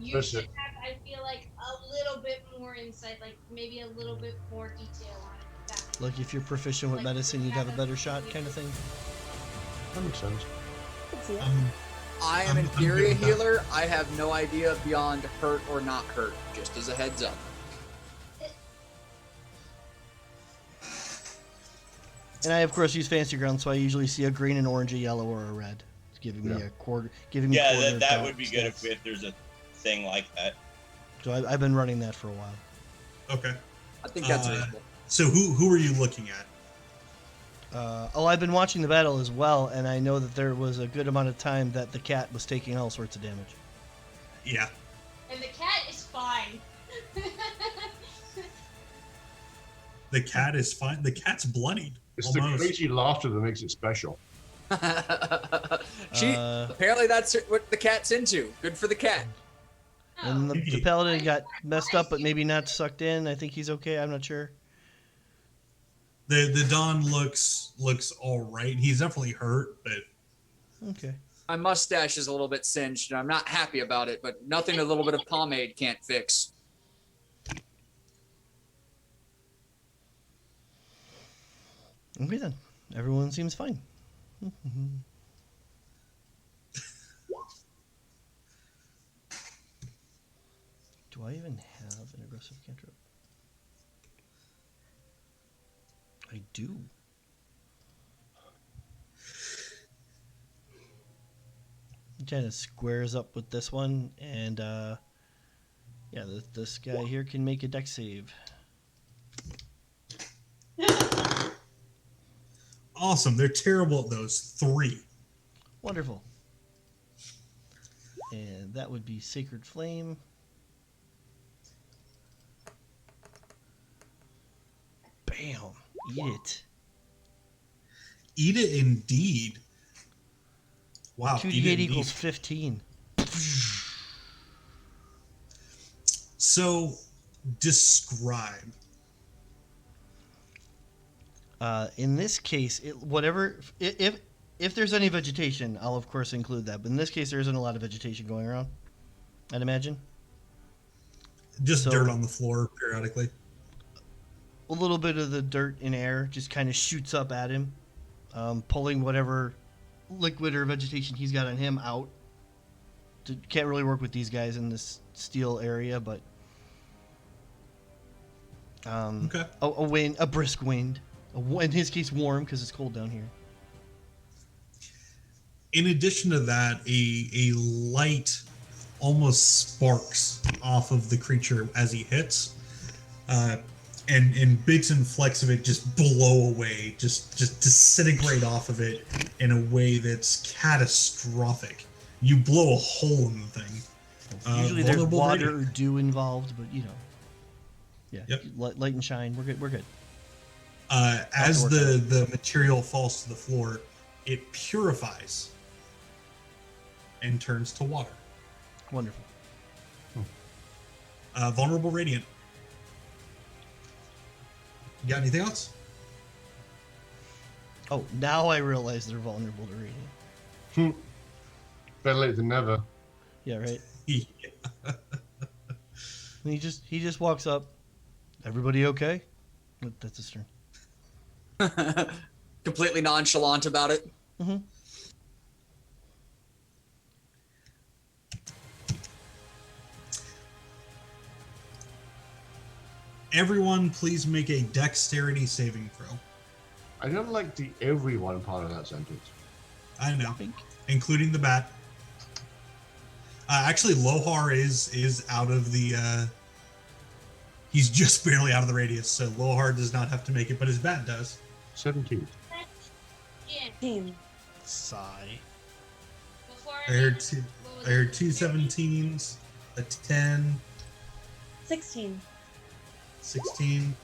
you should have, I feel like, a little bit more insight, like maybe a little bit more detail on it. Like if you're proficient with medicine, you'd have a better shot, kind of thing. That makes sense. I am in theory a healer. I have no idea beyond hurt or not hurt, just as a heads up. And I, of course, use fancy ground, so I usually see a green, an orange, a yellow, or a red. It's giving me a quarter. Giving me yeah, that would be good if there's a thing like that. So I've been running that for a while. Okay. I think that's reasonable. So who are you looking at? I've been watching the battle as well, and I know that there was a good amount of time that the cat was taking all sorts of damage. Yeah. And the cat is fine. The cat is fine. The cat's bloodied. It's almost. the crazy laughter that makes it special. Apparently that's what the cat's into. Good for the cat. And the paladin got messed up, but maybe not sucked in. I think he's okay. I'm not sure. The Don looks all right. He's definitely hurt, but okay. My mustache is a little bit singed, and I'm not happy about it. But nothing a little bit of pomade can't fix. Okay then. Everyone seems fine. Do I even have an aggressive cantrip? I do. It kind of squares up with this one, and yeah, this guy here can make a dex save. awesome. They're terrible at those 3. Wonderful. And that would be Sacred Flame. Bam. Eat it. Eat it indeed. Wow. 2d8 equals 15. So, describe. In this case, if there's any vegetation, I'll of course include that. But in this case, there isn't a lot of vegetation going around, I'd imagine. Just dirt on the floor periodically. A little bit of the dirt in air just kind of shoots up at him, pulling whatever liquid or vegetation he's got on him out. Can't really work with these guys in this steel area, but Okay. a brisk wind. In his case, warm because it's cold down here. In addition to that, a light almost sparks off of the creature as he hits, and bits and flecks of it just blow away, just disintegrate off of it in a way that's catastrophic. You blow a hole in the thing. Usually there's Vulnerable water radiant. or dew involved, but yeah. Yep. Light and shine. We're good. As the material falls to the floor, it purifies and turns to water. Wonderful. Vulnerable radiant. You got anything else? Oh, now I realize they're vulnerable to radiant. Better late than never. Yeah, right. Yeah. And he just walks up. Everybody okay? That's his turn. Completely nonchalant about it. Mm-hmm. Everyone, please make a dexterity saving throw. I don't like the everyone part of that sentence. I know, including the bat. Actually, Lohar is out of the. He's just barely out of the radius, so Lohar does not have to make it, but his bat does. 17. Yeah. 15. Sigh. Before I heard two 17s, a 10, 16. 16,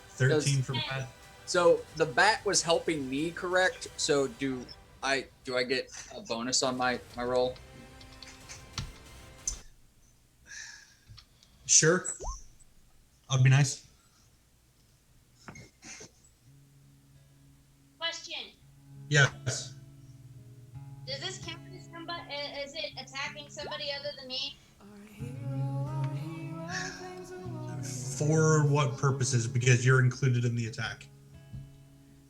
13 for bat. So the bat was helping me, correct? So do I get a bonus on my roll? Sure. I'll be nice. Question. Yes. Does this count as somebody? Is it attacking somebody other than me? For what purposes? Because you're included in the attack.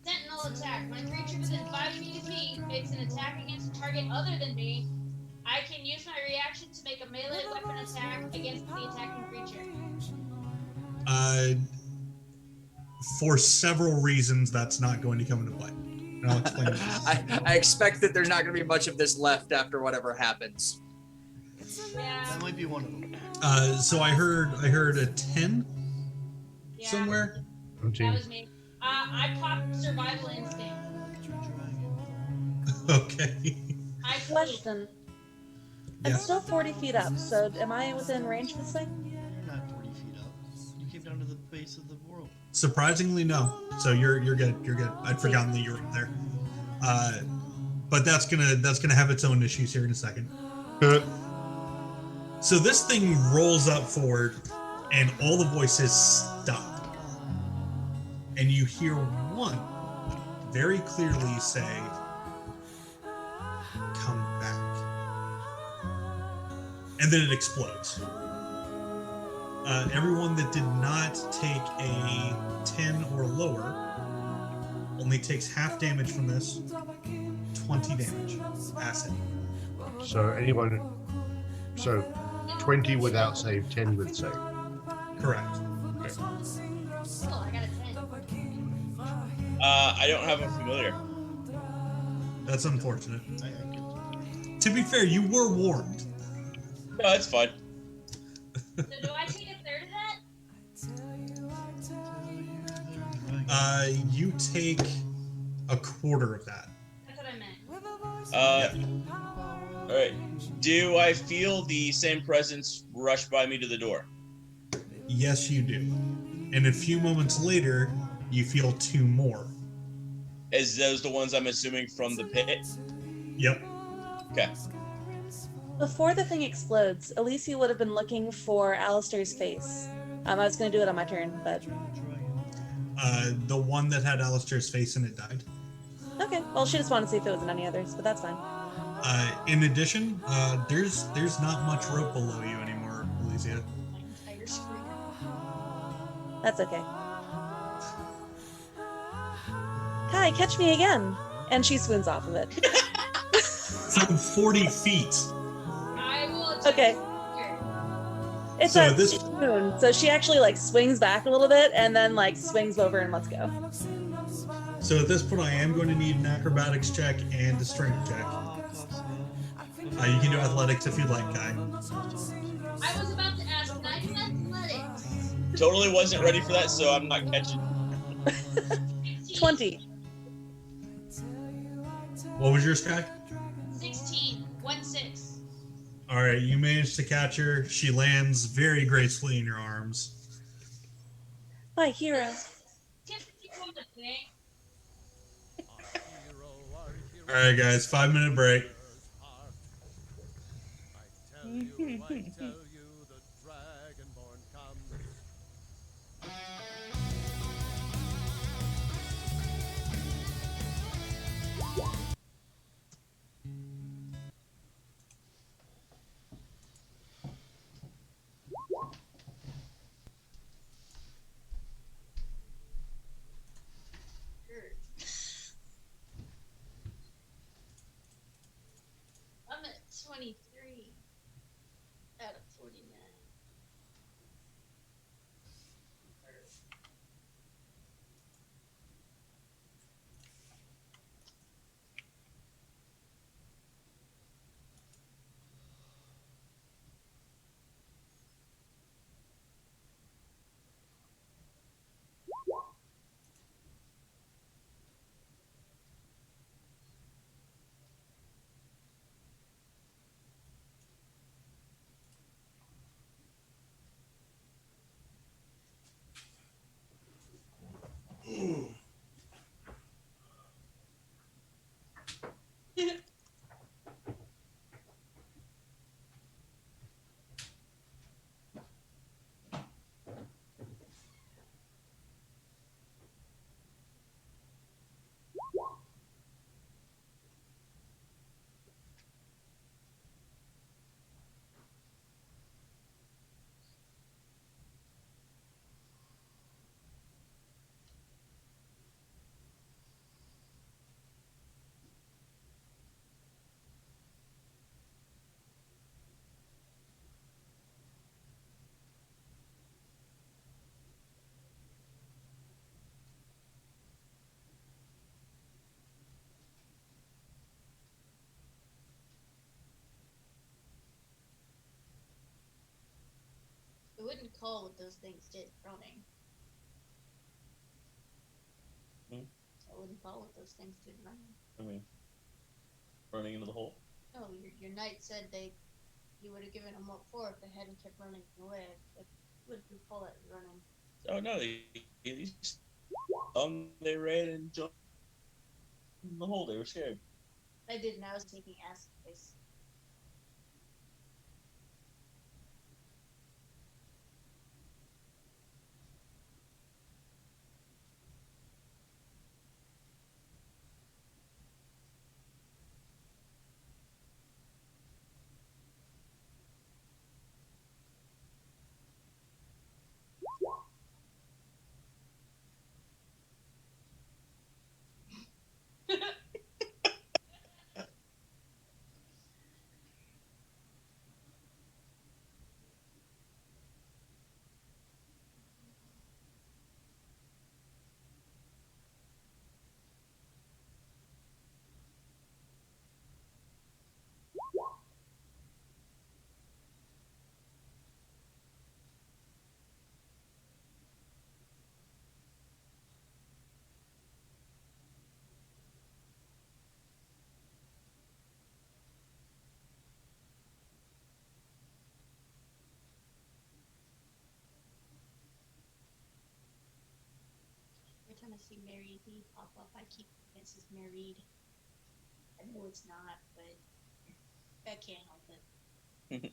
Sentinel attack. When a creature within 5 feet of me makes an attack against a target other than me, I can use my reaction to make a melee weapon attack against the attacking creature. For several reasons, that's not going to come into play. And I'll explain it. I expect that there's not going to be much of this left after whatever happens. Yeah. That might be one of them. So I heard a 10 Yeah. somewhere. That was me. I popped survival instinct. Okay. Question. I'm Yeah. still 40 feet up, so am I within range of this thing? You're not 40 feet up. You came down to the base of the world. Surprisingly, no. So you're good. You're good. I'd forgotten that you were up there. But that's gonna have its own issues here in a second. So this thing rolls up forward, and all the voices stop, and you hear one very clearly say, "Come back," and then it explodes. Everyone that did not take a 10 or lower only takes half damage from this, 20 damage acid. So 20 without save, 10 with save. Correct. Okay. Oh, I got a 10. I don't have a familiar. That's unfortunate. To be fair, you were warned. No, that's fine. So do I take a third of that? You take a quarter of that. That's what I meant. All right. Do I feel the same presence rush by me to the door? Yes, you do. And a few moments later, you feel two more. Is those the ones I'm assuming from the pit? Yep. Okay. Before the thing explodes, Alicia would have been looking for Alistair's face. I was going to do it on my turn, but The one that had Alistair's face in it died. okay. Well, she just wanted to see if it was in any others, but that's fine. In addition, there's not much rope below you anymore, Alicia. My entire screen. That's okay. Kai, catch me again! And she swoons off of it. From 40 feet. I will. Okay. It's So a this- swoon, so she actually like swings back a little bit and then like swings over and lets go. So at this point, I am going to need an acrobatics check and a strength check. You can do athletics if you'd like, Kai. I was about to ask, can I do athletics? Totally wasn't ready for that, so I'm not catching. 20. What was yours, Kai? 16. 1-6. All right, you managed to catch her. She lands very gracefully in your arms. My hero. All right, guys, 5-minute break. I'm at 23 out of 49. I wouldn't call what those things did running. Hmm? I wouldn't call what those things did running. I mean, running into the hole. No, your knight said you would have given them what for if they hadn't kept running away. I wouldn't call that running. Oh no, they ran and jumped in the hole. They were scared. I didn't. I was taking acid face. want to see Mary B pop up. I keep this is married. I know it's not, but I can't help it.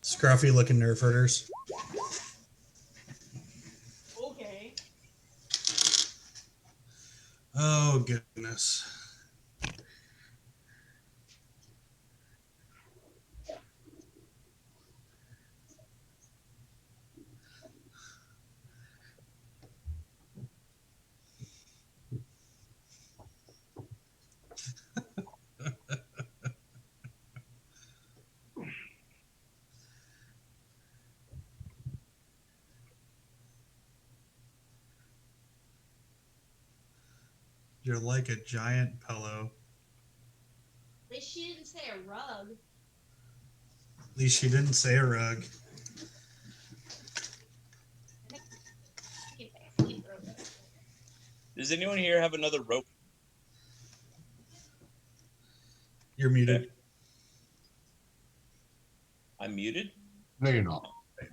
Scruffy looking nerf herders. Okay. Oh goodness. You're like a giant pillow. At least she didn't say a rug. At least you didn't say a rug. Does anyone here have another rope? You're muted. I'm muted? No, you're not.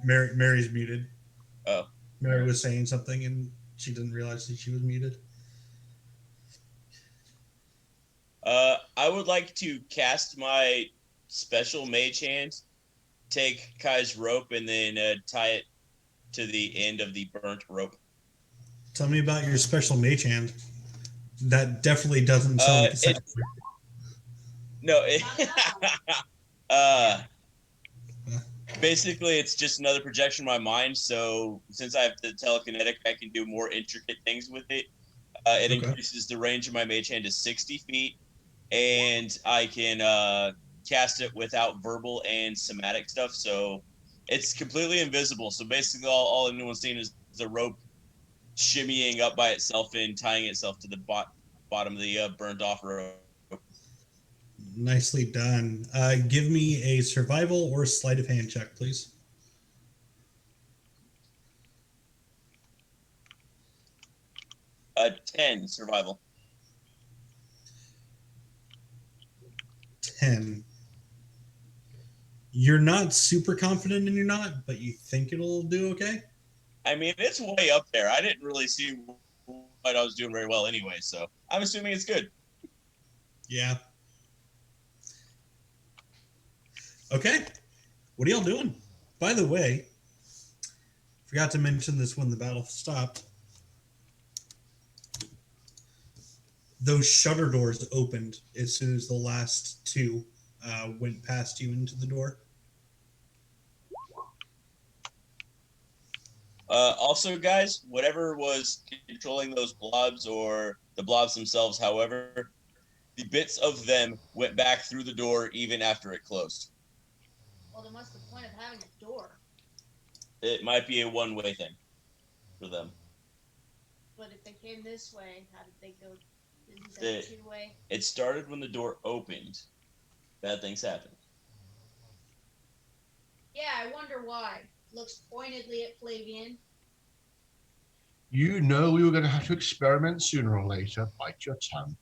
Mary's muted. Oh. Mary was saying something and she didn't realize that she was muted. I would like to cast my special mage hand, take Kai's rope, and then tie it to the end of the burnt rope. Tell me about your special mage hand. That definitely doesn't sound like a sex. No, basically it's just another projection of my mind. So since I have the telekinetic, I can do more intricate things with it. It increases the range of my mage hand to 60 feet, and I can cast it without verbal and somatic stuff. So it's completely invisible. So basically all anyone's seeing is the rope shimmying up by itself and tying itself to the bottom of the burnt off rope. Nicely done. Give me a survival or sleight of hand check, please. Uh, 10 survival. 10. You're not super confident in your knot, but you think it'll do okay? I mean, it's way up there. I didn't really see what I was doing very well anyway, so I'm assuming it's good. Yeah. Okay. What are y'all doing? By the way, forgot to mention this when the battle stopped. Those shutter doors opened as soon as the last two went past you into the door. Also, guys, whatever was controlling those blobs or the blobs themselves, however, the bits of them went back through the door even after it closed. Well, then what's the point of having a door? It might be a one-way thing for them. But if they came this way, how did they go? Isn't that two-way? It started when the door opened. Bad things happened. Yeah, I wonder why. Looks pointedly at Flavian. You know we were going to have to experiment sooner or later. Bite your tongue.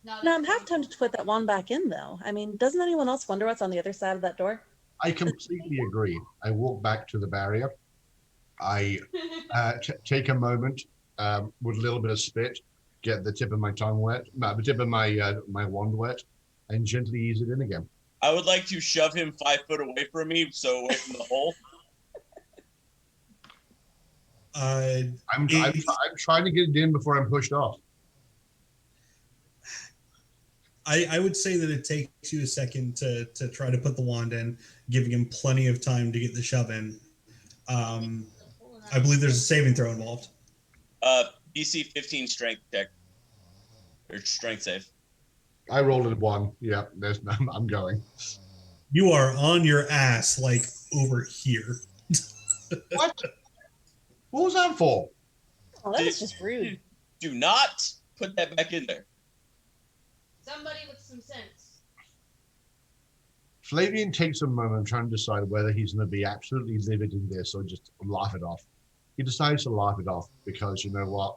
No, I'm half tempted to put that wand back in, though. I mean, doesn't anyone else wonder what's on the other side of that door? I completely agree. I walk back to the barrier. I take a moment with a little bit of spit, get the tip of my tongue wet, the tip of my wand wet, and gently ease it in again. I would like to shove him 5 foot away from me, so away from the hole. I'm trying to get it in before I'm pushed off. I would say that it takes you a second to try to put the wand in, giving him plenty of time to get the shove in. I believe there's a saving throw involved. DC 15 strength check. Or strength save. I rolled a 1. Yeah, I'm going. You are on your ass, like over here. What? What was that for? Oh, that was just rude. Do not put that back in there. Somebody with some sense. Flavian takes a moment trying to decide whether he's going to be absolutely livid in this or just laugh it off. He decides to laugh it off because, you know what?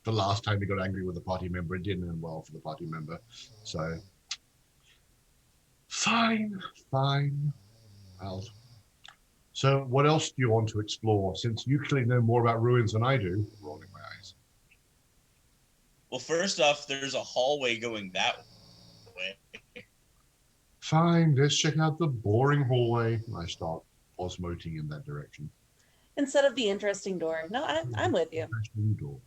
The last time he got angry with a party member, it didn't end well for the party member. So, fine. Well, so what else do you want to explore? Since you clearly know more about ruins than I do. Rolling my eyes. Well, first off, there's a hallway going that way. Fine, let's check out the boring hallway. I start osmoting in that direction. Instead of the interesting door. No, I'm with you. Interesting door.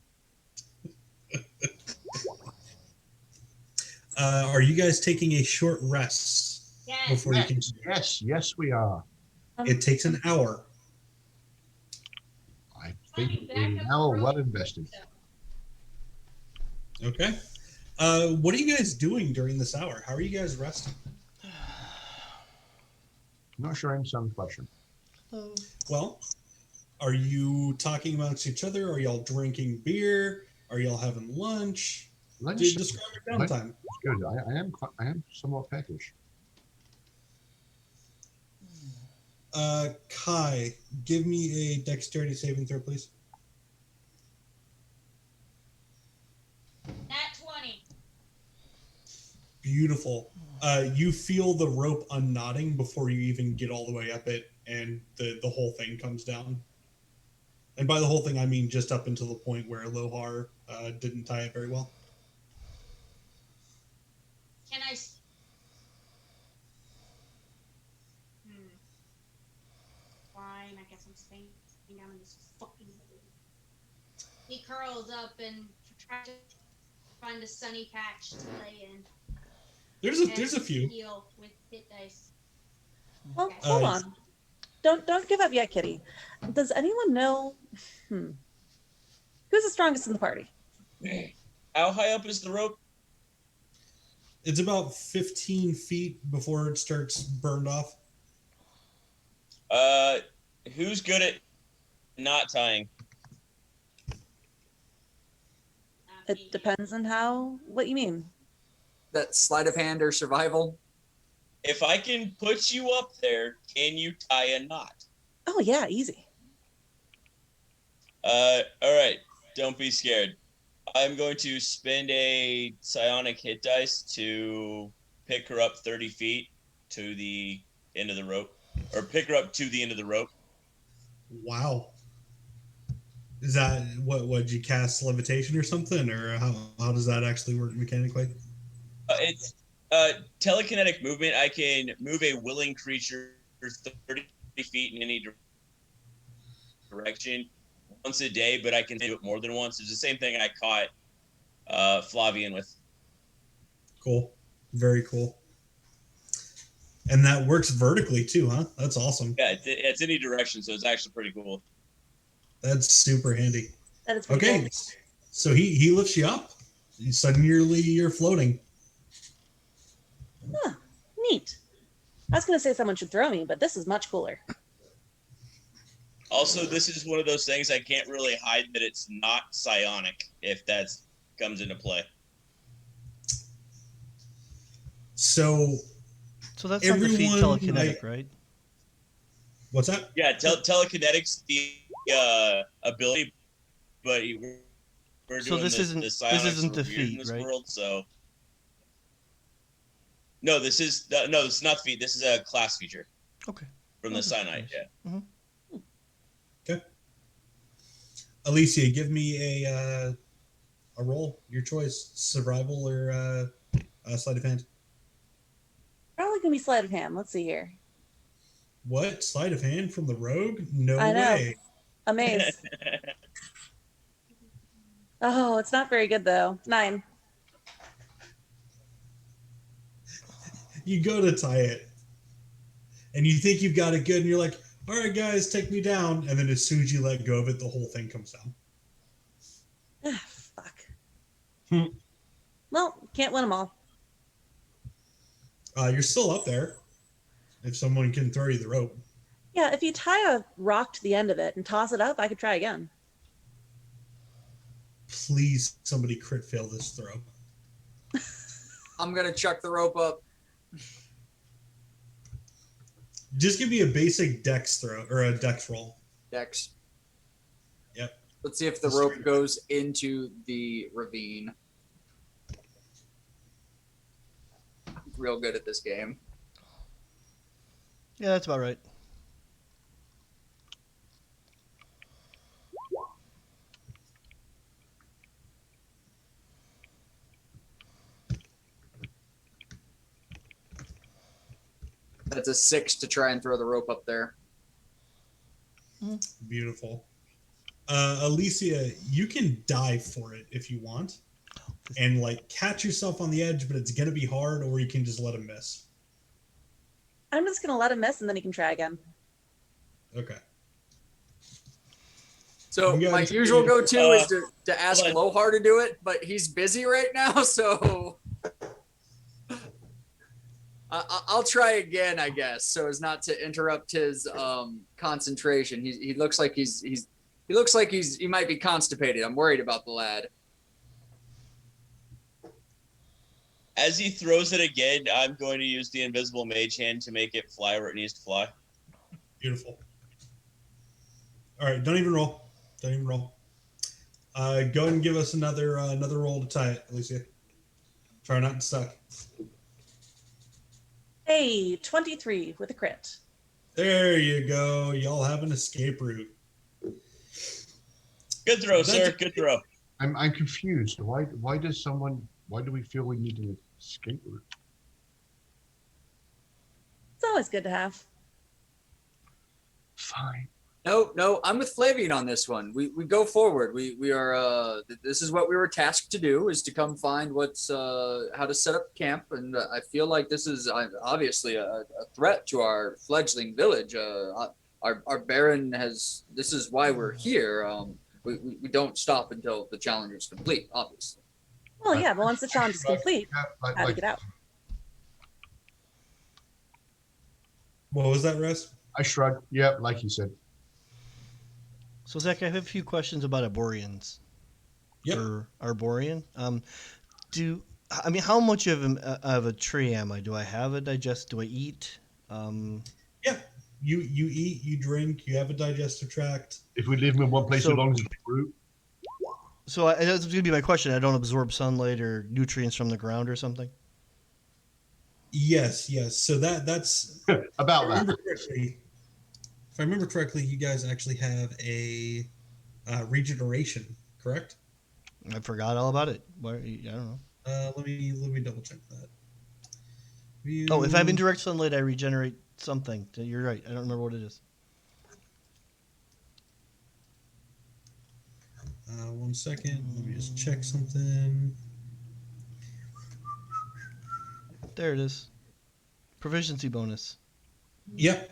Are you guys taking a short rest before you can? Yes, we are. It takes an hour. I think an hour well invested. Okay. What are you guys doing during this hour? How are you guys resting? I'm not sure I understand the question. Well, are you talking amongst each other? Are y'all drinking beer? Are y'all having lunch? Describe your downtime. Good. I am somewhat peckish. Kai, give me a dexterity saving throw, please. Nat 20. Beautiful. You feel the rope unknotting before you even get all the way up it, and the whole thing comes down. And by the whole thing, I mean just up until the point where Lohar didn't tie it very well. Can I? Fine, I guess I'm staying down in this fucking hole. He curls up and tries to find a sunny patch to lay in. There's a few. Heal with hit dice. Well, hold on. Don't give up yet, Kitty. Does anyone know who's the strongest in the party? How high up is the rope? It's about 15 feet before it starts burned off. Who's good at not tying? It depends on what you mean. That sleight of hand or survival? If I can put you up there, can you tie a knot? Oh yeah, easy. All right. Don't be scared. I'm going to spend a psionic hit dice to pick her up 30 feet to the end of the rope, or pick her up to the end of the rope. Wow. Is that what you cast levitation or something, or how does that actually work mechanically? It's telekinetic movement. I can move a willing creature 30 feet in any direction once a day, but I can do it more than once. It's the same thing I caught Flavian with. Cool. Very cool. And that works vertically too, huh? That's awesome. Yeah, it's any direction, so it's actually pretty cool. That's super handy. That is pretty cool. So he lifts you up. Suddenly you're floating. Huh, neat. I was going to say someone should throw me, but this is much cooler. Also, this is one of those things I can't really hide that it's not psionic, if that comes into play. So that's not defeat telekinetic, right? What's that? Yeah, telekinetics, the ability, but we're doing this isn't defeat, in this right? world, so no, this is not defeat. This is a class feature. Okay. From the cyanide, yeah. Mm-hmm. Okay. Alicia, give me a roll, your choice, survival or sleight of hand. Probably gonna be sleight of hand. Let's see here. What, sleight of hand from the rogue? No I know. way. Amaze. Oh, it's not very good though. 9. You go to tie it, and you think you've got it good, and you're like, "All right, guys, take me down." And then as soon as you let go of it, the whole thing comes down. Ah, fuck. Hmm. Well, can't win them all. You're still up there. If someone can throw you the rope. Yeah, if you tie a rock to the end of it and toss it up, I could try again. Please, somebody crit fail this throw. I'm gonna chuck the rope up. Just give me a basic dex throw or a dex roll. Dex. Yep. Let's see if the rope goes into the ravine. Real good at this game. Yeah, that's about right. That's a 6 to try and throw the rope up there. Beautiful. Alicia, you can dive for it if you want. And like catch yourself on the edge, but it's gonna be hard, or you can just let him miss. I'm just gonna let him miss and then he can try again. Okay. So my usual go-to is to ask Lohar to do it, but he's busy right now, so I'll try again, I guess, so as not to interrupt his concentration. He looks like he might be constipated. I'm worried about the lad. As he throws it again, I'm going to use the invisible mage hand to make it fly where it needs to fly. Beautiful. All right, don't even roll. Don't even roll. Go ahead and give us another roll to tie it, Alicia. Try not to suck. Hey, 23 with a crit. There you go. Y'all have an escape route. Good throw, sir. Good throw. I'm confused. Why do we feel we need an escape route? It's always good to have. Fine. No, I'm with Flavian on this one. We go forward. We are. This is what we were tasked to do: is to come find what's how to set up camp. And I feel like this is obviously a threat to our fledgling village. Our Baron has. This is why we're here. We don't stop until the challenge is complete. Obviously. Well, yeah, but once the challenge is complete, how to get out? What was that, Russ? I shrugged. Yeah, like you said. So Zach, I have a few questions about Arborians. Yep. Or Arborian. How much of a tree am I? Do I have a digest? Do I eat? Yeah. You eat, you drink, you have a digestive tract. If we leave them in one place so long as it's fruit. So that's going to be my question. I don't absorb sunlight or nutrients from the ground or something? Yes. So that's about that. If I remember correctly, you guys actually have a regeneration, correct? I forgot all about it. I don't know. Let me double check that. If I have indirect sunlight, I regenerate something. You're right. I don't remember what it is. 1 second. Let me just check something. There it is. Proficiency bonus. Yep.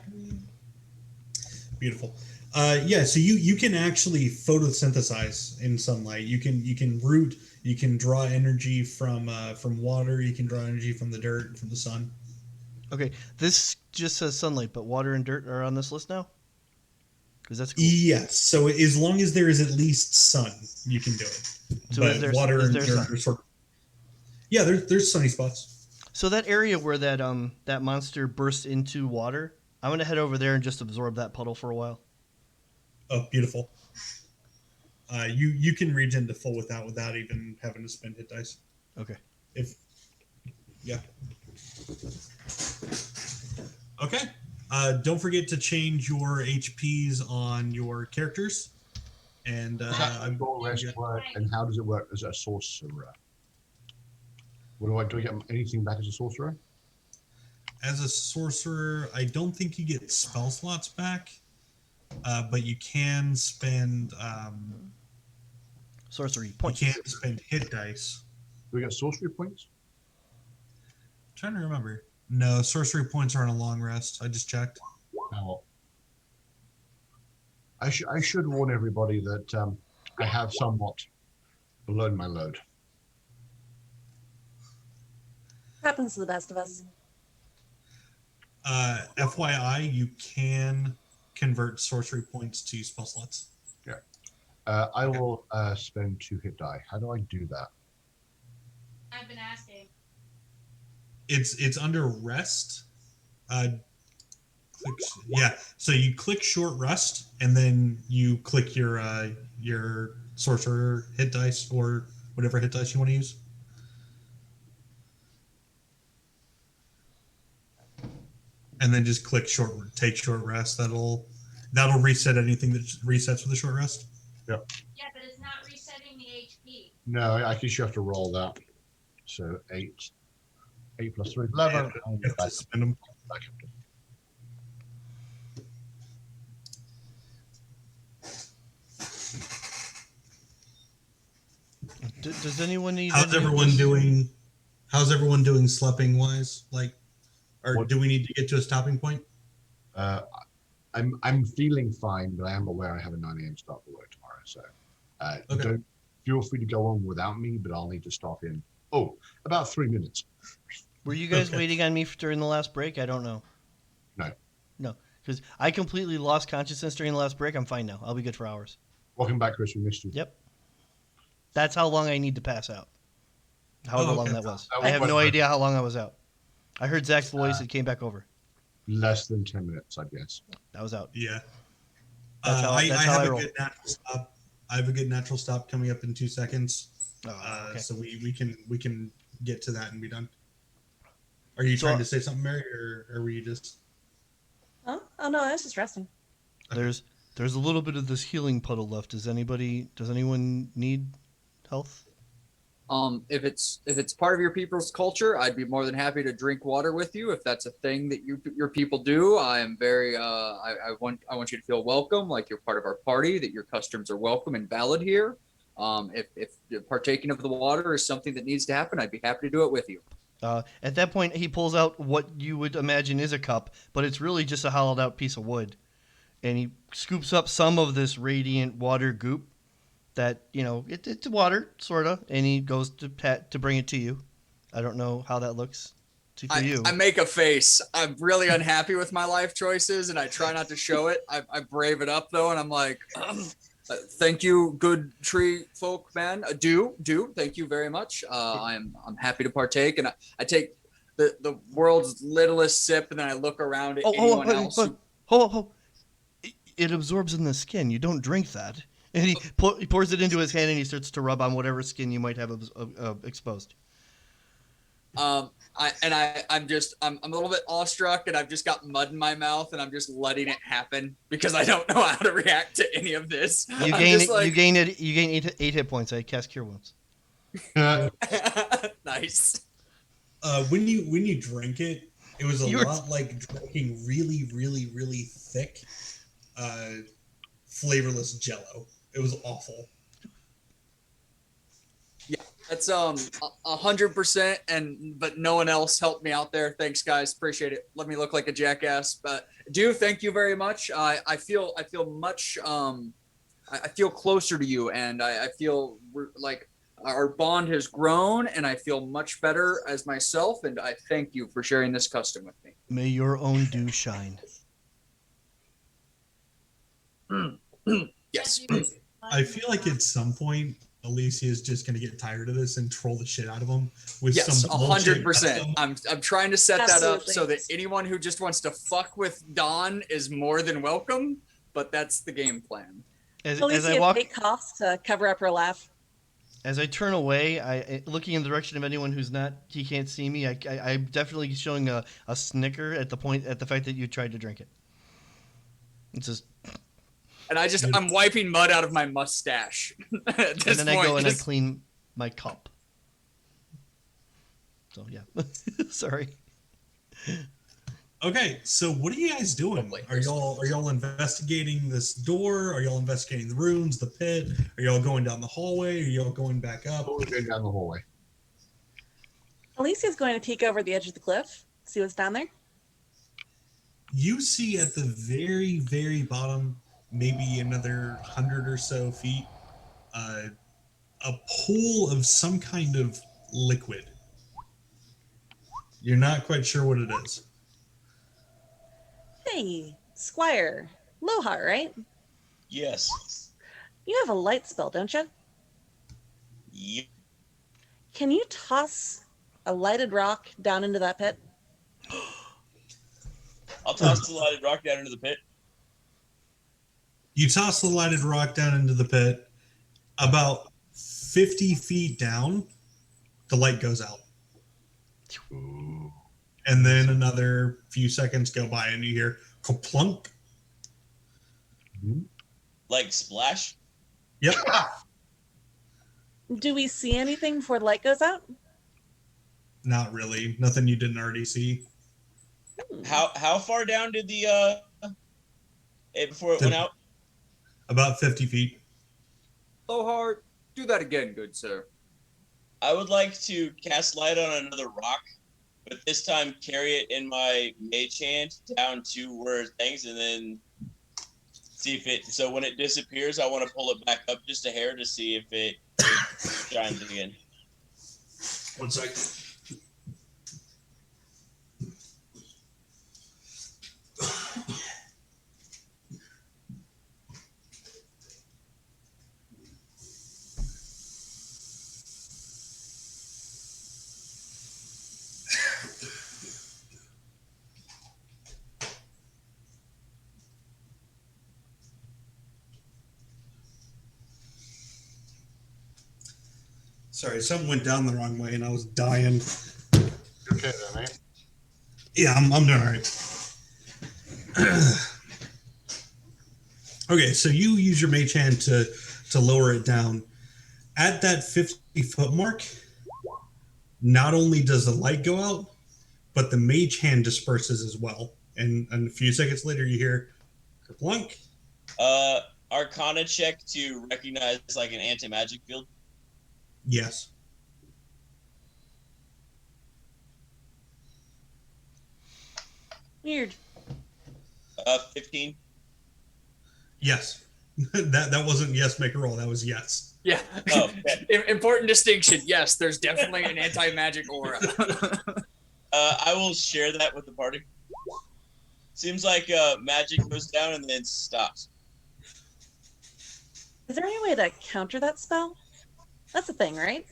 Beautiful. Yeah, so you can actually photosynthesize in sunlight. You can root. You can draw energy from water. You can draw energy from the dirt, from the sun. Okay, this just says sunlight, but water and dirt are on this list now. Because that's cool. Yes. So as long as there is at least sun, you can do it. So but water and dirt are sort of. Yeah, there's sunny spots. So that area where that monster bursts into water, I'm gonna head over there and just absorb that puddle for a while. Oh, beautiful. You can regen to full without even having to spend hit dice. Okay. Yeah. Okay. Don't forget to change your HPs on your characters, and Does that short rest work, and how does it work as a sorcerer? Do I get anything back as a sorcerer? As a sorcerer, I don't think you get spell slots back, but you can spend sorcery you points. can spend hit dice. Do we get sorcery points? I'm trying to remember. No, sorcery points are on a long rest. I just checked. Oh. I should warn everybody that I have somewhat blown my load. Happens to the best of us. FYI, you can convert sorcery points to spell slots. Yeah. I will spend 2 hit die. How do I do that? I've been asking. It's under rest. Yeah. So you click short rest, and then you click your sorcerer hit dice or whatever hit dice you want to use. And then just click take short rest. That'll reset anything that resets with a short rest. Yep. Yeah, but it's not resetting the HP. No, I guess you have to roll that. So 8 plus 3, 11. I'll get back. Spend them. Back up to Does anyone need? How's everyone doing? How's everyone doing sleeping wise? Like, or do we need to get to a stopping point? I'm feeling fine, but I am aware I have a 9 a.m. start for work tomorrow. So don't feel free to go on without me, but I'll need to stop in. Oh, about 3 minutes. Were you guys waiting on me during the last break? I don't know. No, because I completely lost consciousness during the last break. I'm fine now. I'll be good for hours. Welcome back, Chris. We missed you. Yep. That's how long I need to pass out. However long that was. I have no idea how long I was out. I heard Zach's voice. It came back over. Less than 10 minutes, I guess. That was out. Yeah. That's how I have a roll. good natural stop. I have a good natural stop coming up in 2 seconds. Okay. So we can get to that and be done. Are you trying to say something, Mary, or were you just? Oh no, I was just resting. There's a little bit of this healing puddle left. Does anyone need health? If it's part of your people's culture, I'd be more than happy to drink water with you. If that's a thing that your people do, I am very I want you to feel welcome, like you're part of our party, that your customs are welcome and valid here. If partaking of the water is something that needs to happen, I'd be happy to do it with you. At that point, he pulls out what you would imagine is a cup, but it's really just a hollowed out piece of wood, and he scoops up some of this radiant water goop. That it's water, sorta, and he goes to bring it to you. I don't know how that looks for you. I make a face. I'm really unhappy with my life choices, and I try not to show it. I brave it up though, and I'm like, thank you, good tree folk, man. Thank you very much. I'm happy to partake, and I take the world's littlest sip, and then I look around at anyone else. It absorbs in the skin. You don't drink that. And he pours it into his hand, and he starts to rub on whatever skin you might have exposed. I'm a little bit awestruck, and I've just got mud in my mouth, and I'm just letting it happen because I don't know how to react to any of this. You gain 8 hit points. I cast Cure Wounds. Nice. When you drink it, it was a lot like drinking really, really, really thick, flavorless Jello. It was awful. Yeah, that's 100%. But no one else helped me out there. Thanks, guys. Appreciate it. Let me look like a jackass. But thank you very much. I feel much. I feel closer to you, and I feel like our bond has grown, and I feel much better as myself. And I thank you for sharing this custom with me. May your own dew shine. Yes. I feel like at some point Alicia is just going to get tired of this and troll the shit out of him with some 100%. I'm trying to set that up so that anyone who just wants to fuck with Dawn is more than welcome. But that's the game plan. As Alicia I walk, take coughs to cover up her laugh. As I turn away, looking in the direction of anyone who's not, he can't see me. I'm definitely showing a snicker at the fact that you tried to drink it. It's just. And I'm wiping mud out of my mustache. At And this then I point, go and I just- clean my cup. So yeah, sorry. Okay, so what are you guys doing? Are y'all investigating this door? Are y'all investigating the rooms, the pit? Are y'all going down the hallway? Are y'all going back up? We're going down the hallway. Alicia's going to peek over the edge of the cliff, see what's down there. You see at the very, very bottom, maybe another 100 or so feet, a pool of some kind of liquid. You're not quite sure what it is. Hey, Squire. Lohar, right? Yes. You have a light spell, don't you? Yep. Can you toss a lighted rock down into that pit? I'll toss the lighted rock down into the pit. You toss the lighted rock down into the pit. About 50 feet down, the light goes out. And then another few seconds go by and you hear plunk. Like splash? Yep. Do we see anything before the light goes out? Not really. Nothing you didn't already see. How far down did the before it went out? About 50 feet. Lohar, do that again, good sir. I would like to cast light on another rock, but this time carry it in my mage hand down to where things, and then see if it. So when it disappears, I want to pull it back up just a hair to see if it shines again. 1 second. Sorry, something went down the wrong way and I was dying. Okay, then, mate. Yeah, I'm doing all right. Okay, so you use your mage hand to lower it down. At that 50-foot mark, not only does the light go out, but the mage hand disperses as well. And a few seconds later, you hear kerplunk. Arcana check to recognize like an anti-magic field. Yes. Weird. 15. Yes. that wasn't yes, make a roll. That was yes. Yeah. Oh, Important distinction. Yes, there's definitely an anti-magic aura. I will share that with the party. Seems like magic goes down and then stops. Is there any way to counter that spell? That's a thing, right?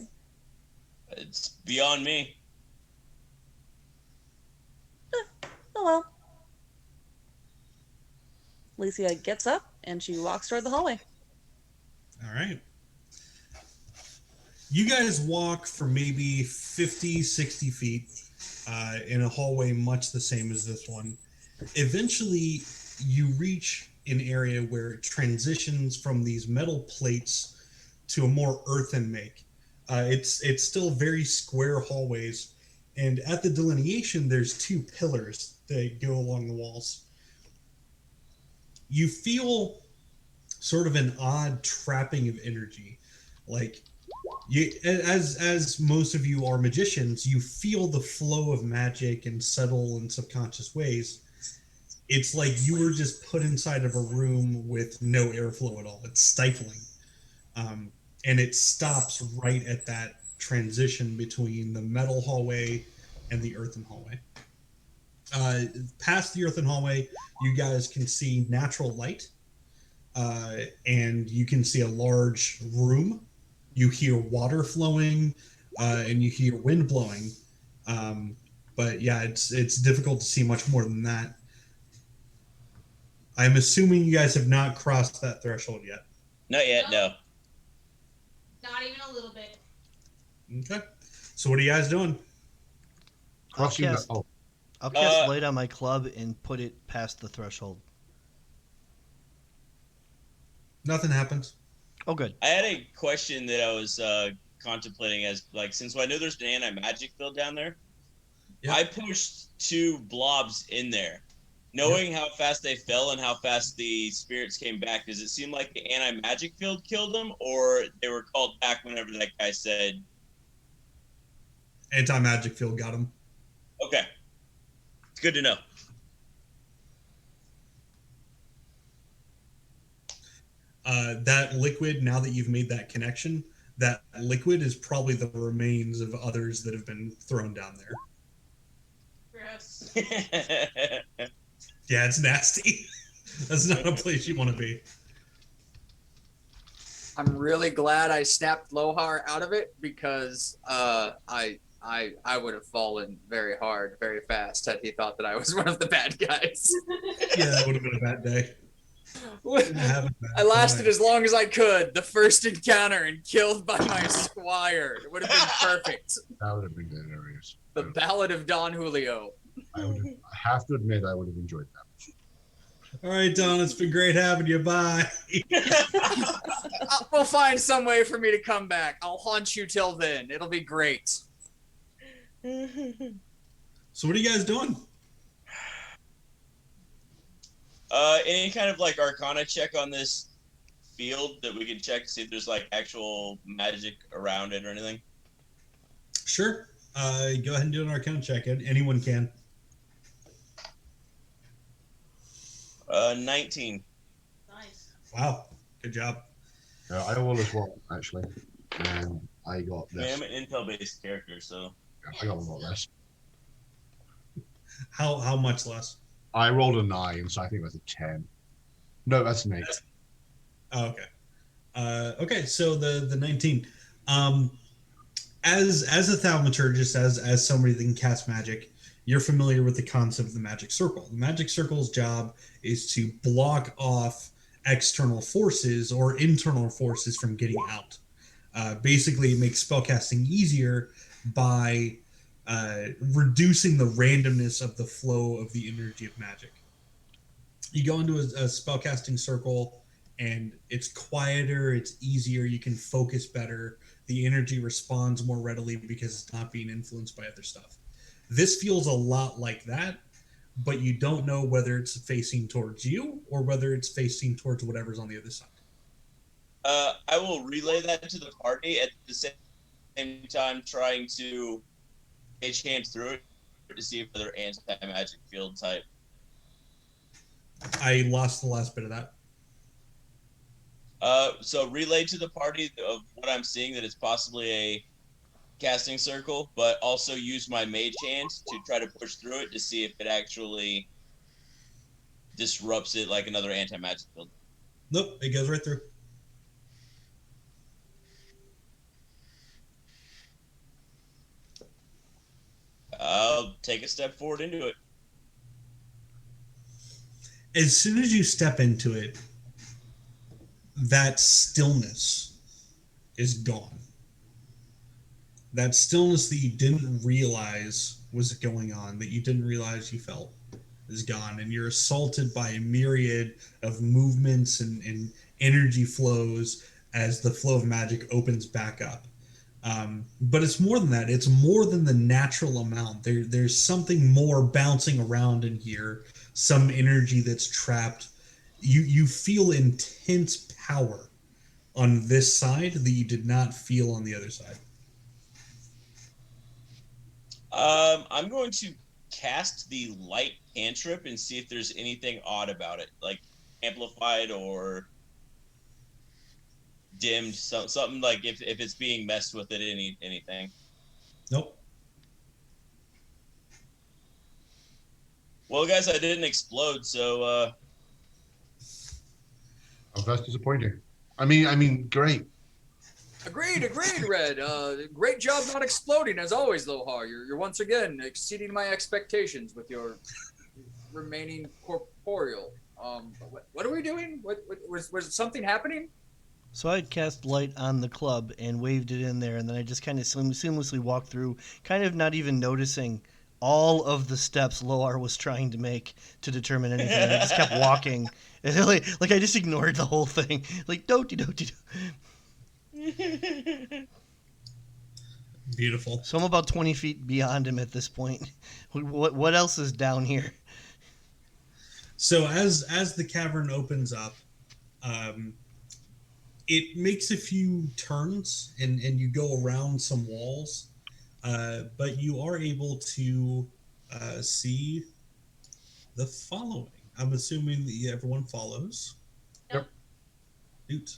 It's beyond me. Oh well. Alicia gets up and she walks toward the hallway. All right. You guys walk for maybe 50, 60 feet in a hallway much the same as this one. Eventually, you reach an area where it transitions from these metal plates to a more earthen make. It's still very square hallways, and at the delineation, there's two pillars that go along the walls. You feel sort of an odd trapping of energy, like you, as most of you are magicians, you feel the flow of magic in subtle and subconscious ways. It's like you were just put inside of a room with no airflow at all. It's stifling. And it stops right at that transition between the metal hallway and the earthen hallway. Past the earthen hallway, you guys can see natural light, and you can see a large room. You hear water flowing, and you hear wind blowing. But yeah, it's difficult to see much more than that. I'm assuming you guys have not crossed that threshold yet. Not yet, no. Not even a little bit. Okay. So what are you guys doing? I'll Crossing cast, the, I'll cast light on my club and put it past the threshold. Nothing happens. Oh, good. I had a question that I was contemplating as like since I know there's an anti-magic field down there, Yep. I pushed 2 blobs in there. Knowing how fast they fell and how fast the spirits came back, does it seem like the anti-magic field killed them, or they were called back whenever that guy said? Anti-magic field got him. Okay, it's good to know. That liquid, now that you've made that connection, that liquid is probably the remains of others that have been thrown down there. Gross. Yeah, it's nasty. That's not a place you want to be. I'm really glad I snapped Lohar out of it because I would have fallen very hard, very fast had he thought that I was one of the bad guys. Yeah, that would have been a bad day. I lasted as long as I could. The first encounter and killed by my squire. It would have been perfect. That would have been hilarious. The Ballad of Don Julio. I have to admit, I would have enjoyed that. All right, Don, it's been great having you. Bye. We'll find some way for me to come back. I'll haunt you till then. It'll be great. So what are you guys doing? Any kind of like Arcana check on this field that we can check to see if there's like actual magic around it or anything? Sure. Go ahead and do an Arcana check. Anyone can. 19. Nice. Wow. Good job. I roll as well, actually. And I got I mean, this. I'm an intel-based character, so. I got a lot less. How much less? I rolled a 9, so I think that's a 10. No, that's an 8. Oh, okay. Okay, so the 19. As a thaumaturgist, as somebody that can cast magic, you're familiar with the concept of the magic circle. The magic circle's job is to block off external forces or internal forces from getting out. Basically, it makes spellcasting easier by reducing the randomness of the flow of the energy of magic. You go into a spellcasting circle, and it's quieter, it's easier, you can focus better, the energy responds more readily because it's not being influenced by other stuff. This feels a lot like that, but you don't know whether it's facing towards you or whether it's facing towards whatever's on the other side. I will relay that to the party at the same time, trying to mage hand through it to see if they're anti-magic field type. I lost the last bit of that. So relay to the party of what I'm seeing, that it's possibly a casting circle, but also use my mage hand to try to push through it to see if it actually disrupts it like another anti-magic field. Nope, it goes right through. I'll take a step forward into it. As soon as you step into it, that stillness is gone. That stillness that you didn't realize was going on, that you didn't realize you felt, is gone. And you're assaulted by a myriad of movements and energy flows as the flow of magic opens back up. But it's more than that. It's more than the natural amount. There's something more bouncing around in here, some energy that's trapped. You feel intense power on this side that you did not feel on the other side. I'm going to cast the light cantrip and see if there's anything odd about it, like amplified or dimmed, something like if it's being messed with at anything. Nope. Well, guys, I didn't explode, so Oh, that's disappointing. I mean, great. Agreed, Red. Great job not exploding, as always, Lohar. You're once again exceeding my expectations with your remaining corporeal. What are we doing? Was something happening? So I cast light on the club and waved it in there, and then I just kind of seamlessly walked through, kind of not even noticing all of the steps Loar was trying to make to determine anything. I just kept walking. And like I just ignored the whole thing. Like, don't. Beautiful. So I'm about 20 feet beyond him at this point. What else is down here? So as the cavern opens up, it makes a few turns and you go around some walls, but you are able to see the following. I'm assuming that everyone follows. Yep. Doot.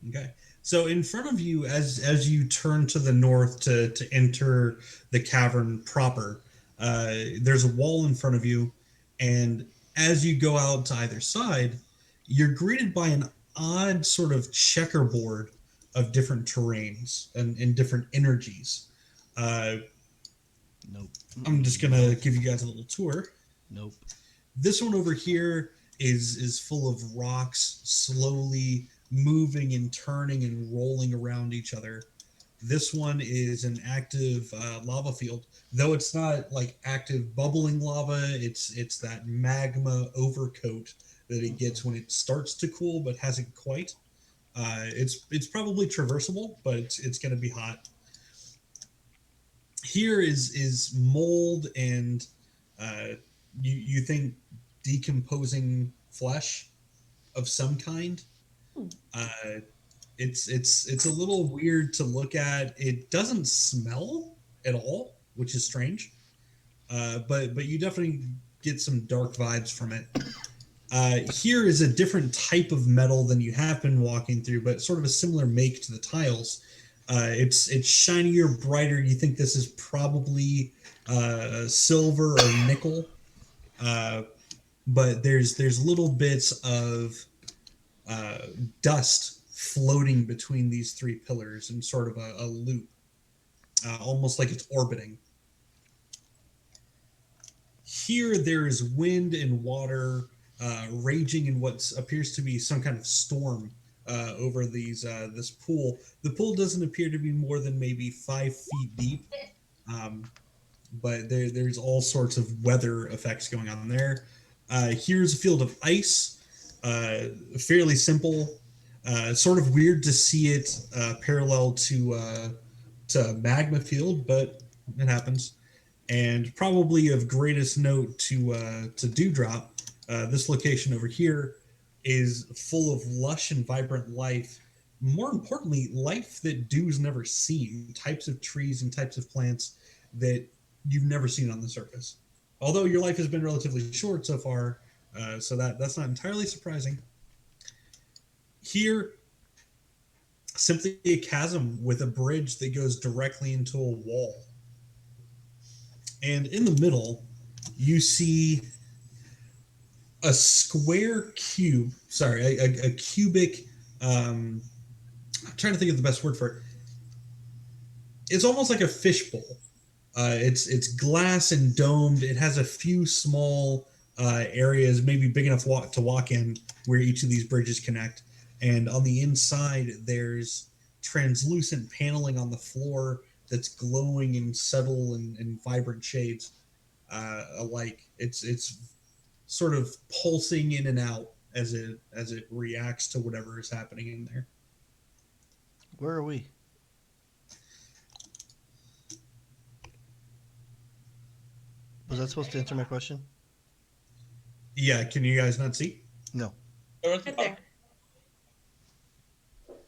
Okay. So in front of you, as you turn to the north to enter the cavern proper, there's a wall in front of you, and as you go out to either side, you're greeted by an odd sort of checkerboard of different terrains and different energies. Nope. I'm just gonna give you guys a little tour. Nope. This one over here is full of rocks slowly moving and turning and rolling around each other. This one is an active lava field, though it's not like active bubbling lava. It's that magma overcoat that it gets when it starts to cool, but hasn't quite. It's probably traversable, but it's going to be hot. Here is mold and you think decomposing flesh of some kind. It's a little weird to look at. It doesn't smell at all, which is strange. But you definitely get some dark vibes from it. Here is a different type of metal than you have been walking through, but sort of a similar make to the tiles. It's shinier, brighter. You think this is probably silver or nickel, but there's little bits of dust floating between these three pillars in sort of a loop, almost like it's orbiting. Here there is wind and water raging in what appears to be some kind of storm over this pool. The pool doesn't appear to be more than maybe 5 feet deep, but there's all sorts of weather effects going on there. Here's a field of ice, fairly simple. Sort of weird to see it parallel to magma field, but it happens. And probably of greatest note to Dewdrop, this location over here is full of lush and vibrant life. More importantly, life that Dew's never seen, types of trees and types of plants that you've never seen on the surface. Although your life has been relatively short so far, so that's not entirely surprising. Here, simply a chasm with a bridge that goes directly into a wall. And in the middle, you see a square cube, a cubic, I'm trying to think of the best word for it. It's almost like a fishbowl. It's glass and domed. It has a few small areas, maybe big enough to walk in, where each of these bridges connect. And on the inside, there's translucent paneling on the floor that's glowing in subtle and vibrant shades alike. It's sort of pulsing in and out as it reacts to whatever is happening in there. Where are we? Was that supposed to answer my question? Yeah, can you guys not see? No. Right there.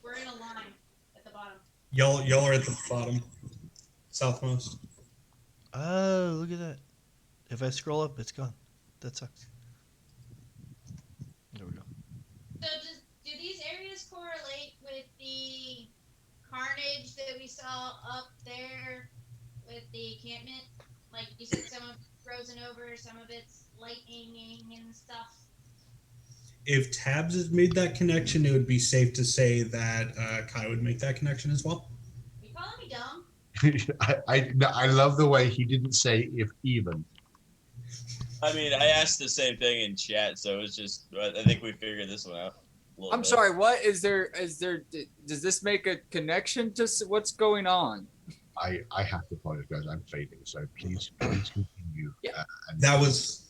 We're in a line at the bottom. Y'all are at the bottom, southmost. Oh, look at that. If I scroll up, it's gone. That sucks. There we go. So do these areas correlate with the carnage that we saw up there with the encampment? Like you said, some of it's frozen over, some of it's lightning and stuff. If Tabs has made that connection, it would be safe to say that Kai would make that connection as well. You calling me dumb? I love the way he didn't say if even. I mean, I asked the same thing in chat, so it's just, I think we figured this one out. I'm sorry, what is there, does this make a connection to what's going on? I have to apologize. I'm fading, so please continue. Yeah. That was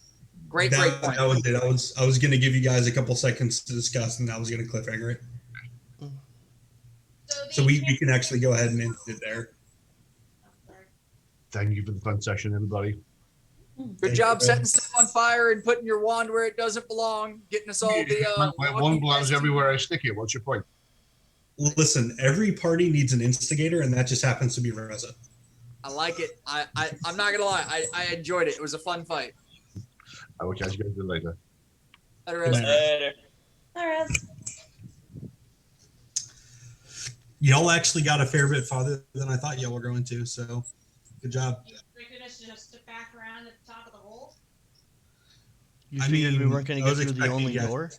Great that, point. that was it. I was gonna give you guys a couple seconds to discuss, and I was gonna cliffhanger it. So we can actually go ahead and end it there. Thank you for the fun session, everybody. Good job setting stuff on fire and putting your wand where it doesn't belong, getting us all the My one blows everywhere I stick it. What's your point? Listen, every party needs an instigator, and that just happens to be Reza. I like it. I'm not gonna lie. I enjoyed it. It was a fun fight. I will catch you guys later. Later. All right. Y'all actually got a fair bit farther than I thought y'all were going to, so good job. You figured us just to back around at the top of the hole? You I figured we mean, weren't going I to was get through the expecting only you guys- door?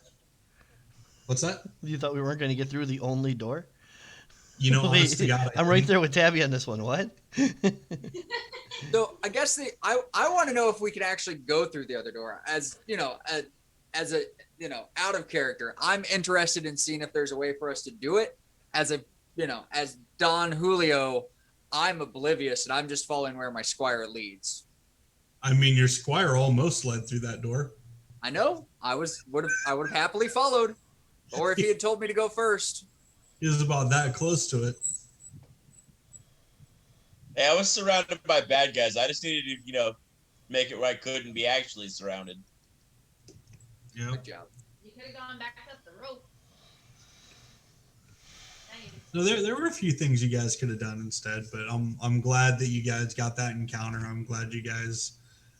What's that? You thought we weren't going to get through the only door? You know, Wait, honest to God, I'm right there with Tabby on this one. What? So I guess I want to know if we can actually go through the other door. As you know, as a out of character, I'm interested in seeing if there's a way for us to do it. As Don Julio, I'm oblivious and I'm just following where my squire leads. I mean, your squire almost led through that door. I know. I would have happily followed, or if he had told me to go first. He was about that close to it. Hey, I was surrounded by bad guys. I just needed to, make it where I couldn't be actually surrounded. Yeah. Good job. You could have gone back up the rope. No, there were a few things you guys could have done instead, but I'm glad that you guys got that encounter. I'm glad you guys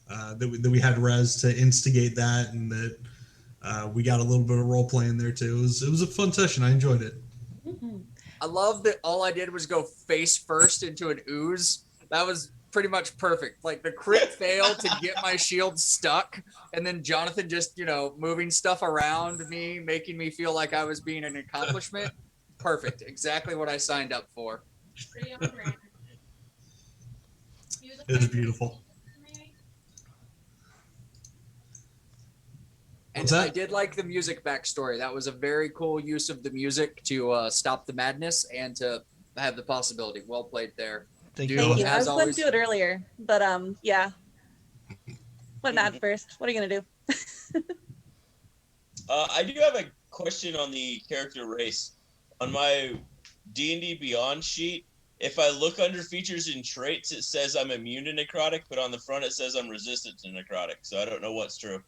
that we had Rez to instigate that, and that we got a little bit of role play in there too. It was a fun session. I enjoyed it. I love that all I did was go face first into an ooze. That was pretty much perfect. Like the crit fail to get my shield stuck, and then Jonathan just, moving stuff around me, making me feel like I was being an accomplishment. Perfect. Exactly what I signed up for. Pretty on brand. It was beautiful. And I did like the music backstory. That was a very cool use of the music to stop the madness and to have the possibility. Well played there. Thank Thank you. I as was going always. to do it earlier, but yeah. Went mad first. What are you gonna do? I do have a question on the character race. On my D&D Beyond sheet, if I look under features and traits, it says I'm immune to necrotic, but on the front it says I'm resistant to necrotic. So I don't know what's true.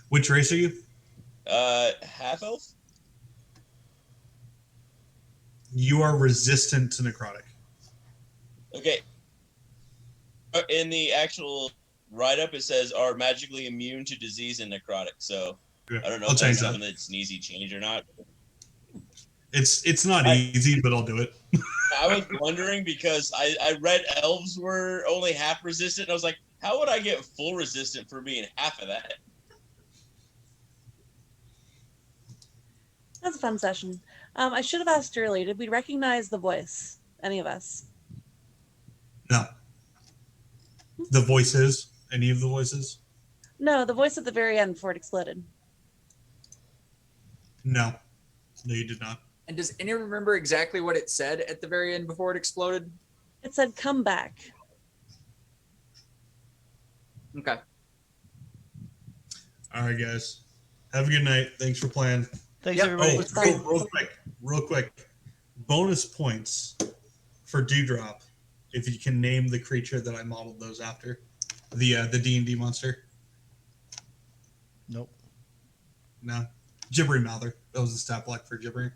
Which race are you? Half elf? You are resistant to necrotic. Okay. In the actual write-up, it says are magically immune to disease and necrotic. So Yeah, I don't know I'll if that's change that. something that's an easy change or not. It's not easy, but I'll do it. I was wondering because I read elves were only half resistant. And I was like, how would I get full resistant for being half of that? That was a fun session. I should have asked earlier, did we recognize the voice? Any of us? No. The voices? Any of the voices? No, the voice at the very end before it exploded. No. No, you did not. And does anyone remember exactly what it said at the very end before it exploded? It said, "Come back." Okay. All right, guys. Have a good night. Thanks for playing. Thanks, everybody. Real quick. Bonus points for Dewdrop if you can name the creature that I modeled those after. The D&D monster. Nope. No. Gibbering Mouther. That was the stat block for Gibbering.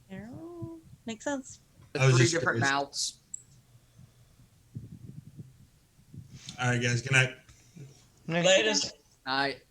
Arrow. Makes sense. I was 3 just different curious. mouths. All right, guys. Good night. Latest. Night.